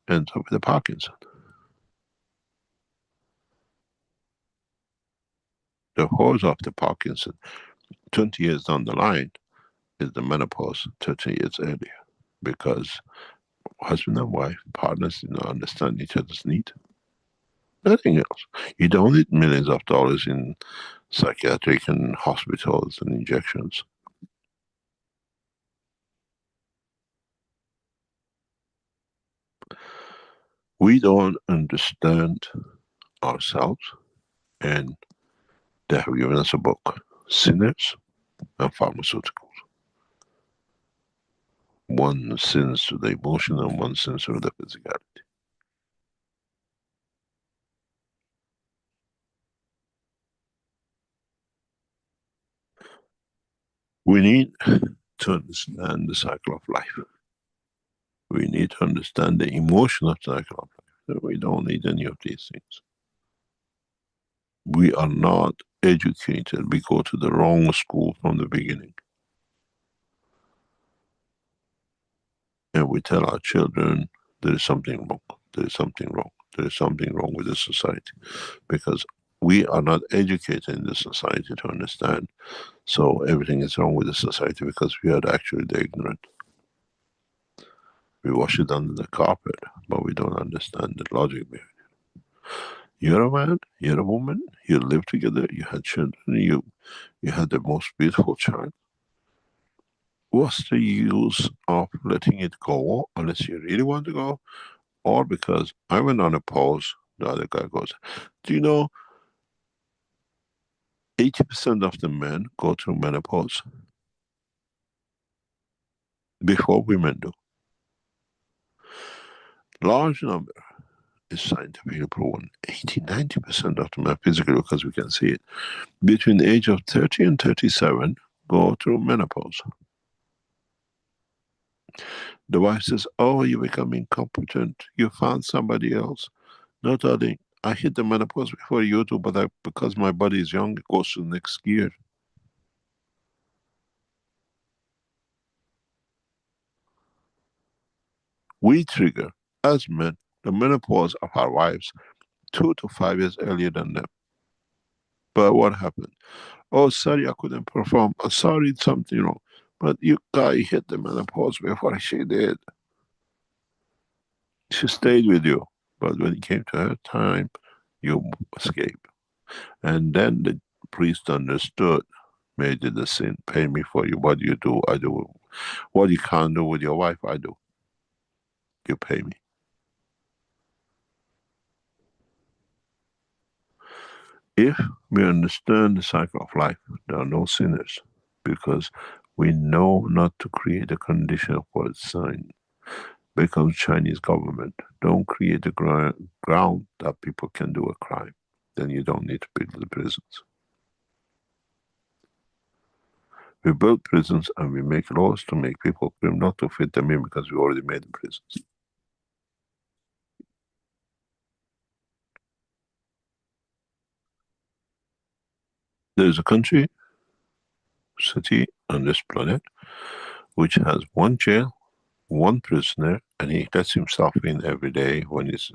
and with the Parkinson. The cause of the Parkinson 20 years down the line is the menopause 30 years earlier, because husband and wife, partners, did not understand each other's need. Nothing else. You don't need millions of dollars in psychiatric and hospitals and injections. We don't understand ourselves, and they have given us a book, Sinners and Pharmaceuticals. One sins to the emotion and one sins to the physicality. We need to understand the cycle of life. We need to understand the emotion of the cycle of life. We don't need any of these things. We are not educated. We go to the wrong school from the beginning. And we tell our children there is something wrong, there is something wrong, there is something wrong with the society. Because we are not educated in the society to understand. So everything is wrong with the society because we are actually the ignorant. We wash it under the carpet, but we don't understand the logic behind it. You're a man, you're a woman, you live together, you had children, you had the most beautiful child. What's the use of letting it go unless you really want to go? Or because I went on a pause, the other guy goes, do you know 80% of the men go through menopause before women do? Large number is scientifically proven. 80-90% of the men physically, because we can see it, between the age of 30 and 37 go through menopause. The wife says, oh, you become incompetent, you found somebody else. No, darling, I hit the menopause before you do, but because my body is young, it goes to the next gear. We trigger, as men, the menopause of our wives 2 to 5 years earlier than them. But what happened? Oh, sorry, I couldn't perform. Oh, sorry, something wrong. But you guy hit the menopause before she did. She stayed with you. But when it came to her time, you escaped. And then the priest understood, made it a sin. Pay me for you. What you do, I do. What you can't do with your wife, I do. You pay me. If we understand the cycle of life, there are no sinners, because we know not to create a condition for a sign. Becomes Chinese government. Don't create a ground that people can do a crime. Then you don't need to build the prisons. We build prisons and we make laws to make people not to fit them in because we already made the prisons. There's a country, city on this planet which has one jail, one prisoner, and he lets himself in every day when he's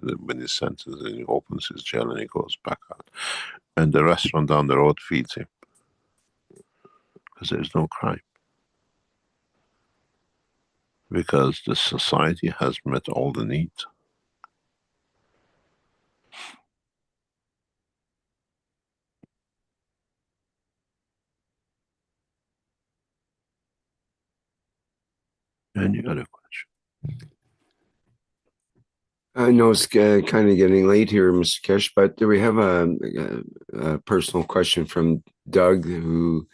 sentenced, and he opens his jail and he goes back out. And the restaurant down the road feeds him because there's no crime. Because the society has met all the needs. Any other question? I know it's kind of getting late here, Mr. Keshe, but do we have a personal question from Doug, who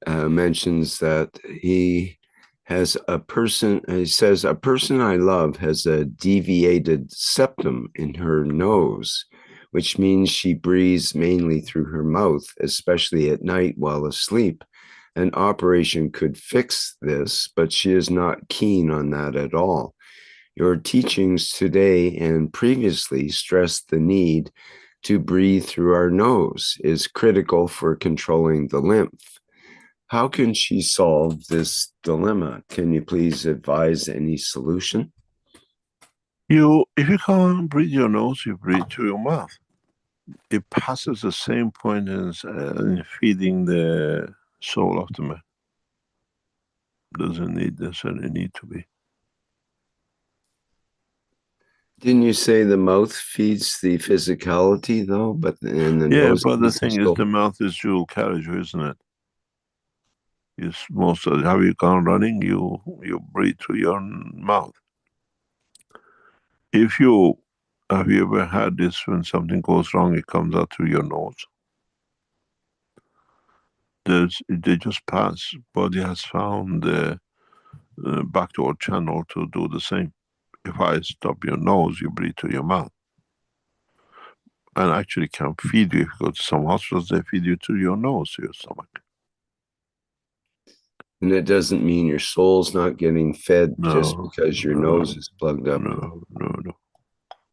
mentions that he has he says, a person I love has a deviated septum in her nose, which means she breathes mainly through her mouth, especially at night while asleep. An operation could fix this, but she is not keen on that at all. Your teachings today and previously stressed the need to breathe through our nose is critical for controlling the lymph. How can she solve this dilemma? Can you please advise any solution? If you can't breathe your nose, you breathe through your mouth. It passes the same point as in feeding the soul of the man. Doesn't necessarily need to be. Didn't you say the mouth feeds the physicality, though? But the nose. But the thing is, the mouth is dual carriageway, isn't it? Most of how you gone running, you breathe through your mouth. Have you ever had this when something goes wrong, it comes out through your nose? They just pass. Body has found the backdoor channel to do the same. If I stop your nose, you breathe through your mouth. And actually can feed you. If you go to some hospitals, they feed you through your nose, to your stomach. And it doesn't mean your soul's not getting fed just because your nose is plugged up. No.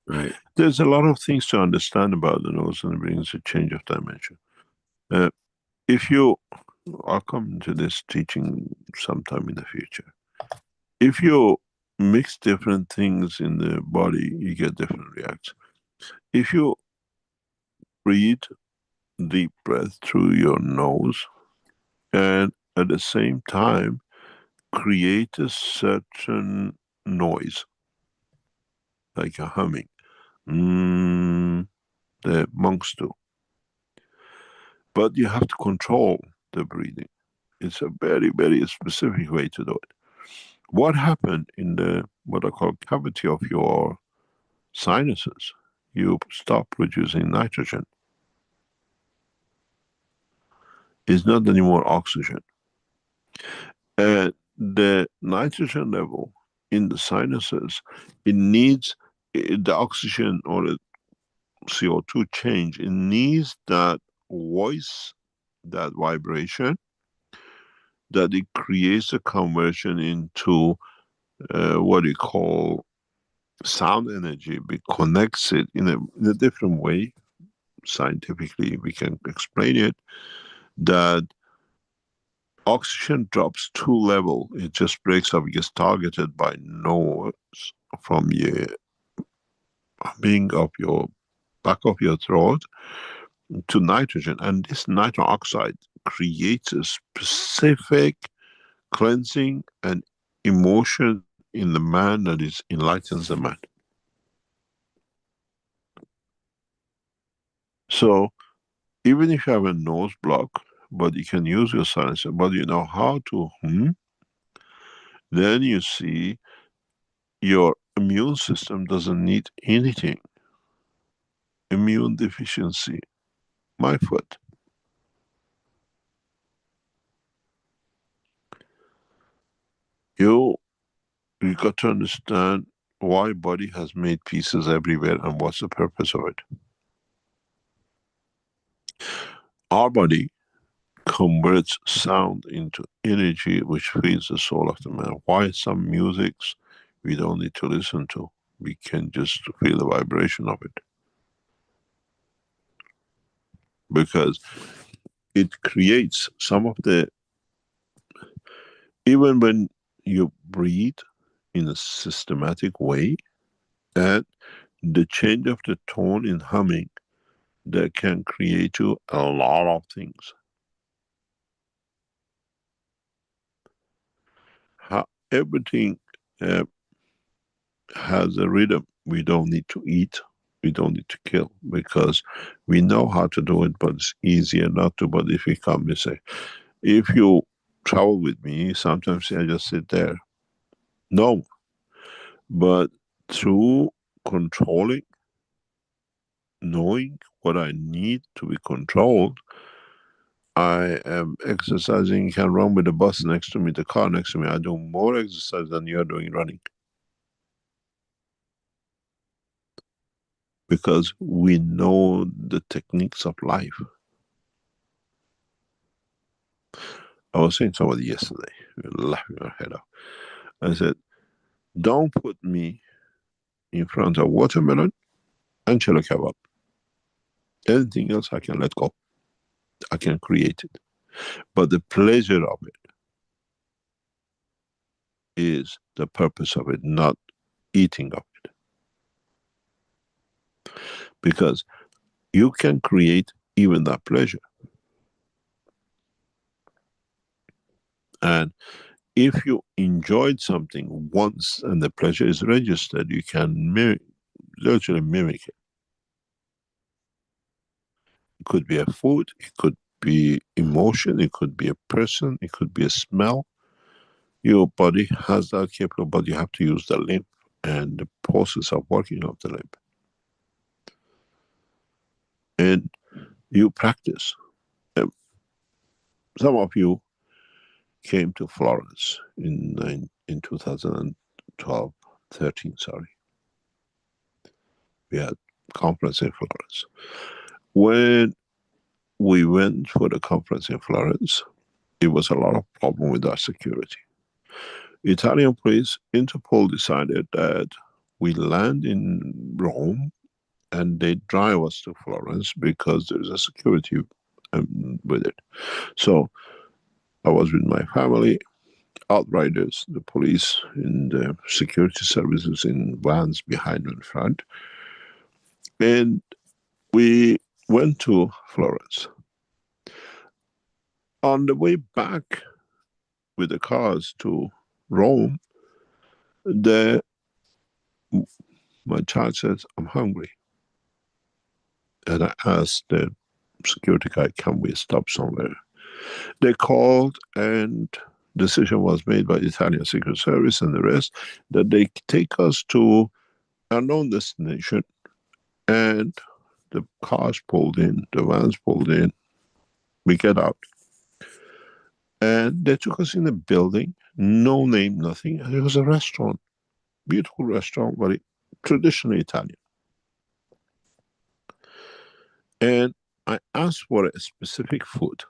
Right. There's a lot of things to understand about the nose, and it brings a change of dimension. I'll come to this teaching sometime in the future. If you mix different things in the body, you get different reactions. If you breathe deep breath through your nose and at the same time create a certain noise, like a humming, the monks do. But you have to control the breathing. It's a very, very specific way to do it. What happened in the, what I call cavity of your sinuses? You stop producing nitrogen. It's not anymore oxygen. And the nitrogen level in the sinuses, it needs the oxygen or the CO2 change. It needs that voice, that vibration, that it creates a conversion into what you call sound energy. It connects it in a different way. Scientifically, we can explain it, that oxygen drops to level. It just breaks up, it gets targeted by noise from your being of your back of your throat to nitrogen. And this nitrogen oxide creates a specific cleansing and emotion in the man that enlightens the man. So even if you have a nose block, but you can use your silencer, but you know how to then you see your immune system doesn't need anything. Immune deficiency, my foot. You got to understand why body has made pieces everywhere and what's the purpose of it. Our body converts sound into energy which feeds the soul of the man. Why some musics we don't need to listen to? We can just feel the vibration of it. Because it creates some of the, even when you breathe in a systematic way, and the change of the tone in humming, that can create you a lot of things. Everything has a rhythm. We don't need to eat, we don't need to kill, because we know how to do it, but it's easier not to. But if you come and say, if you travel with me, sometimes I just sit there. No. But through controlling, knowing what I need to be controlled, I am exercising. You can run with the bus next to me, the car next to me. I do more exercise than you're doing running. Because we know the techniques of life. I was saying to somebody yesterday, laughing our head off. I said, don't put me in front of watermelon and chili kebab. Anything else I can let go. I can create it. But the pleasure of it is the purpose of it, not eating of it. Because you can create even that pleasure. And if you enjoyed something once and the pleasure is registered, you can literally mimic it. It could be a food, it could be emotion, it could be a person, it could be a smell. Your body has that capable, but you have to use the limb and the process of working of the limb. And you practice. Some of you came to Florence in 2012, 13, sorry. We had a conference in Florence. When we went for the conference in Florence, it was a lot of problem with our security. Italian police, Interpol decided that we land in Rome and they drive us to Florence because there's a security with it. So I was with my family, outriders, the police and the security services in vans behind and front. And we went to Florence. On the way back with the cars to Rome, my child says, I'm hungry. And I asked the security guy, can we stop somewhere? They called and decision was made by the Italian Secret Service and the rest that they take us to a known destination, and the cars pulled in, the vans pulled in, we get out. And they took us in a building, no name, nothing, and it was a restaurant, beautiful restaurant, very traditionally Italian. And I asked for a specific food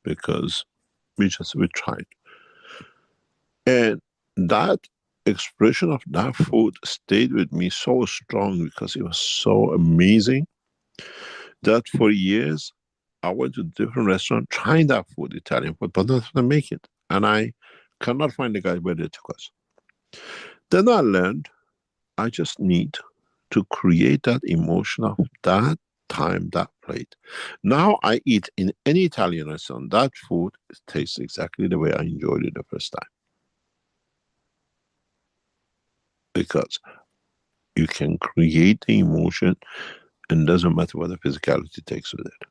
because we tried. And that expression of that food stayed with me so strong because it was so amazing that for years I went to different restaurants trying that food, Italian food, but not to make it. And I cannot find the guy where they took us. Then I learned I just need to create that emotion of that time, that plate. Now I eat in any Italian restaurant, that food tastes exactly the way I enjoyed it the first time. Because you can create the emotion and it doesn't matter what the physicality takes with it.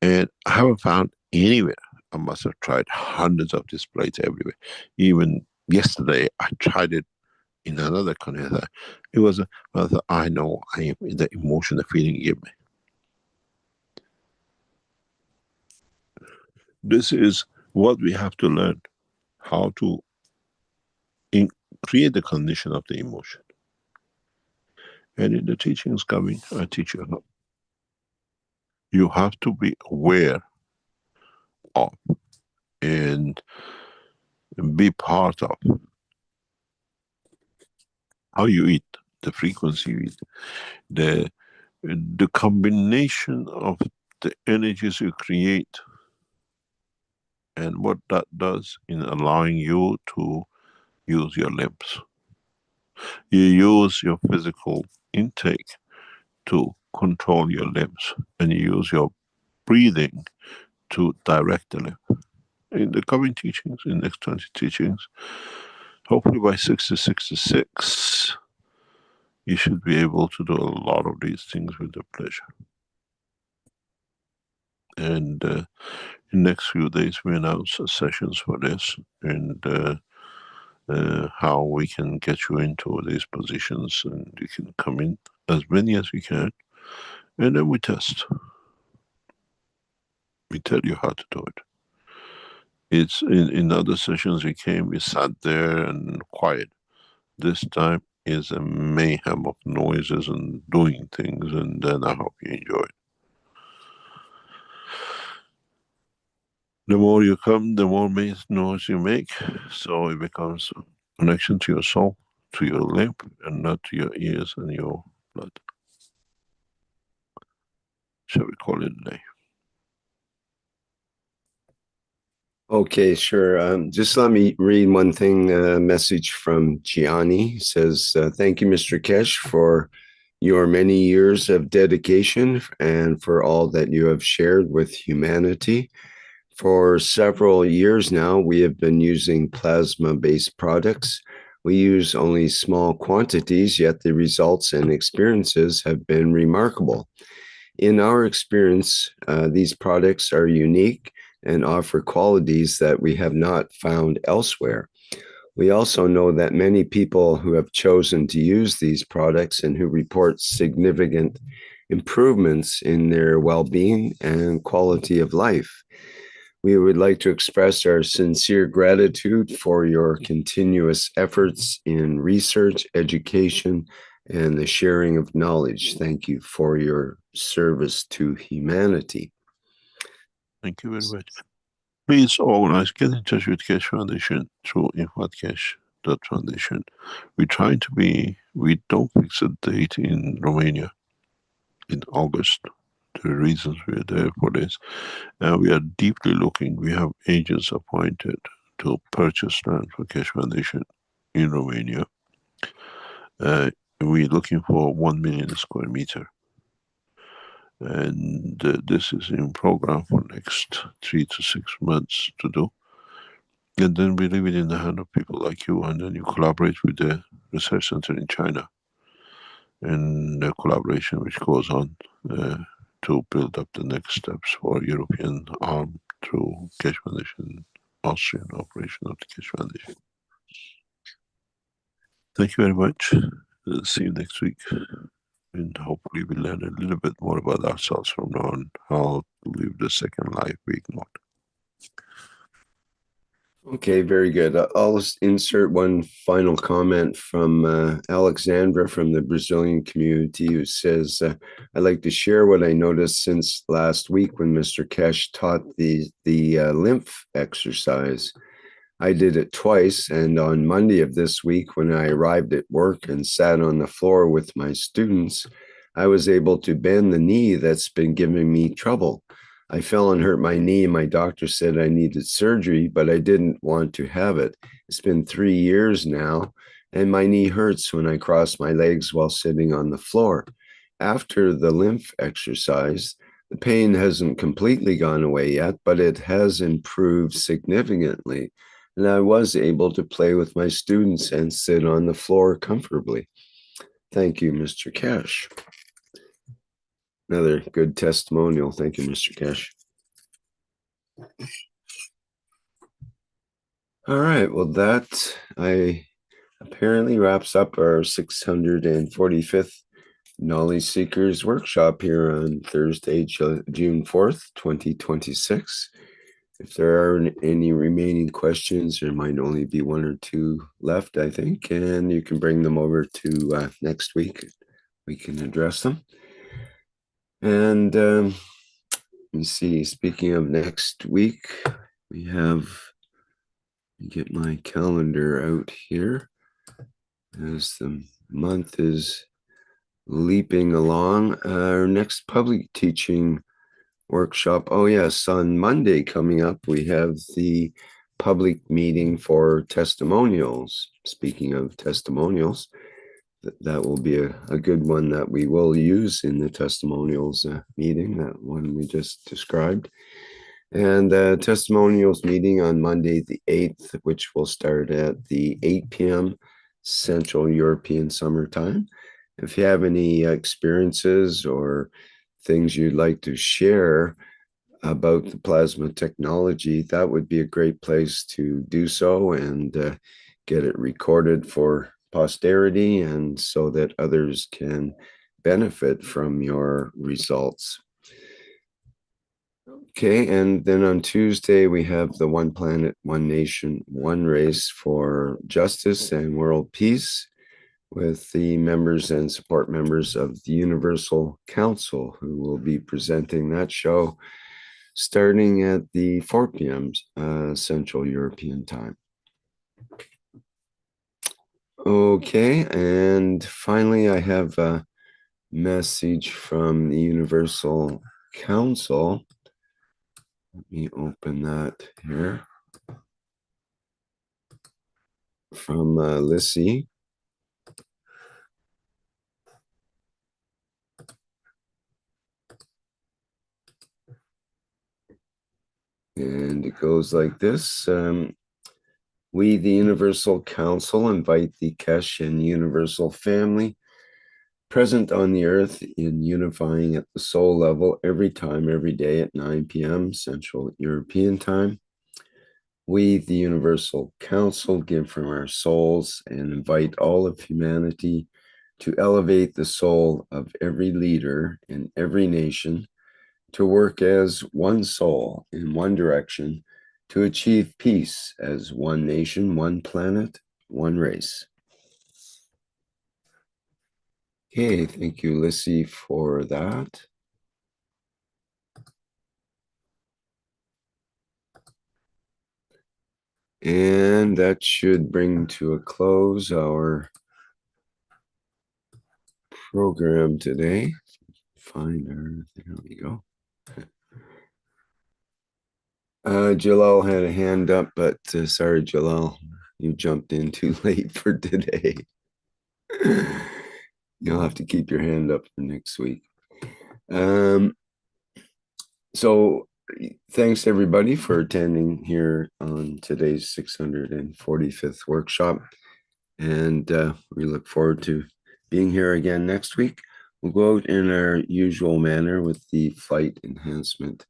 And I haven't found anywhere. I must have tried hundreds of these plates everywhere. Even yesterday, I tried it in another country. It was, I know, the emotion, the feeling you give me. This is what we have to learn, how to create the condition of the emotion. And in the teachings coming, I teach you how. You have to be aware of and be part of how you eat, the frequency you eat, the combination of the energies you create and what that does in allowing you to use your limbs. You use your physical intake to control your limbs, and you use your breathing to direct the limb. In the coming teachings, in the next 20 teachings, hopefully by 66, you should be able to do a lot of these things with the pleasure. And in the next few days, we announce sessions for this, and how we can get you into these positions, and you can come in as many as we can, and then we test. We tell you how to do it. It's in other sessions we came, we sat there and quiet. This time is a mayhem of noises and doing things, and then I hope you enjoy it. The more you come, the more noise you make, so it becomes a connection to your soul, to your limb, and not to your ears and your blood. Shall we call it a day? Okay, sure. Just let me read one thing, a message from Gianni. It says, thank you, Mr. Keshe, for your many years of dedication and for all that you have shared with humanity. For several years now, we have been using plasma-based products. We use only small quantities, yet the results and experiences have been remarkable. In our experience, these products are unique and offer qualities that we have not found elsewhere. We also know that many people who have chosen to use these products and who report significant improvements in their well-being and quality of life. We would like to express our sincere gratitude for your continuous efforts in research, education, and the sharing of knowledge. Thank you for your service to humanity. Thank you very much. Please organize, get in touch with Keshe Foundation through info@keshe.foundation. We don't fix a date in Romania in August. The reasons we're there for this. We are deeply looking, we have agents appointed to purchase land for Keshe Foundation in Romania. We're looking for 1 million square meter. And this is in program for next 3 to 6 months to do. And then we leave it in the hand of people like you, and then you collaborate with the research center in China, and the collaboration which goes on to build up the next steps for European arm through Keshe Foundation, Austrian operation of the Keshe Foundation. Thank you very much. See you next week. And hopefully we learn a little bit more about ourselves from now on, how to live the second life we ignored. Okay, very good. I'll insert one final comment from Alexandra from the Brazilian community, who says, I'd like to share what I noticed since last week when Mr. Keshe taught the lymph exercise. I did it twice, and on Monday of this week, when I arrived at work and sat on the floor with my students, I was able to bend the knee that's been giving me trouble. I fell and hurt my knee, and my doctor said I needed surgery, but I didn't want to have it. It's been 3 years now, and my knee hurts when I cross my legs while sitting on the floor. After the lymph exercise, the pain hasn't completely gone away yet, but it has improved significantly, and I was able to play with my students and sit on the floor comfortably. Thank you, Mr. Keshe. Another good testimonial. Thank you, Mr. Keshe. All right. Well, that apparently wraps up our 645th Knowledge Seekers Workshop here on Thursday, June 4th, 2026. If there are any remaining questions, there might only be 1 or 2 left, I think, and you can bring them over to next week we can address them. And let me see, speaking of next week, we have, let me get my calendar out here as the month is leaping along. Our next public teaching workshop, oh yes, on Monday coming up, we have the public meeting for testimonials. Speaking of testimonials, that will be a good one that we will use in the testimonials meeting, that one we just described. And testimonials meeting on Monday the 8th, which will start at the 8 p.m. Central European Summer Time. If you have any experiences or things you'd like to share about the plasma technology, that would be a great place to do so and get it recorded for posterity, and so that others can benefit from your results. Okay, and then on Tuesday, we have the One Planet, One Nation, One Race for Justice and World Peace, with the members and support members of the Universal Council, who will be presenting that show starting at the 4 p.m. Central European Time. Okay, and finally, I have a message from the Universal Council. Let me open that here. From Lissy. And it goes like this. We, the Universal Council, invite the Keshe and Universal family present on the earth in unifying at the soul level every time, every day at 9 p.m. Central European Time. We, the Universal Council, give from our souls and invite all of humanity to elevate the soul of every leader in every nation, to work as one soul in one direction, to achieve peace as one nation, one planet, one race. Okay, thank you, Lissy, for that. And that should bring to a close our program today. Find our, there we go. Jalal had a hand up, but sorry, Jalal, you jumped in too late for today. You'll have to keep your hand up for next week. So thanks everybody for attending here on today's 645th workshop. And we look forward to being here again next week. We'll go out in our usual manner with the flight enhancement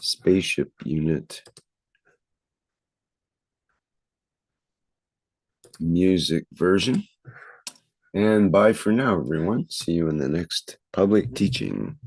spaceship unit music version. And bye for now, everyone. See you in the next public teaching.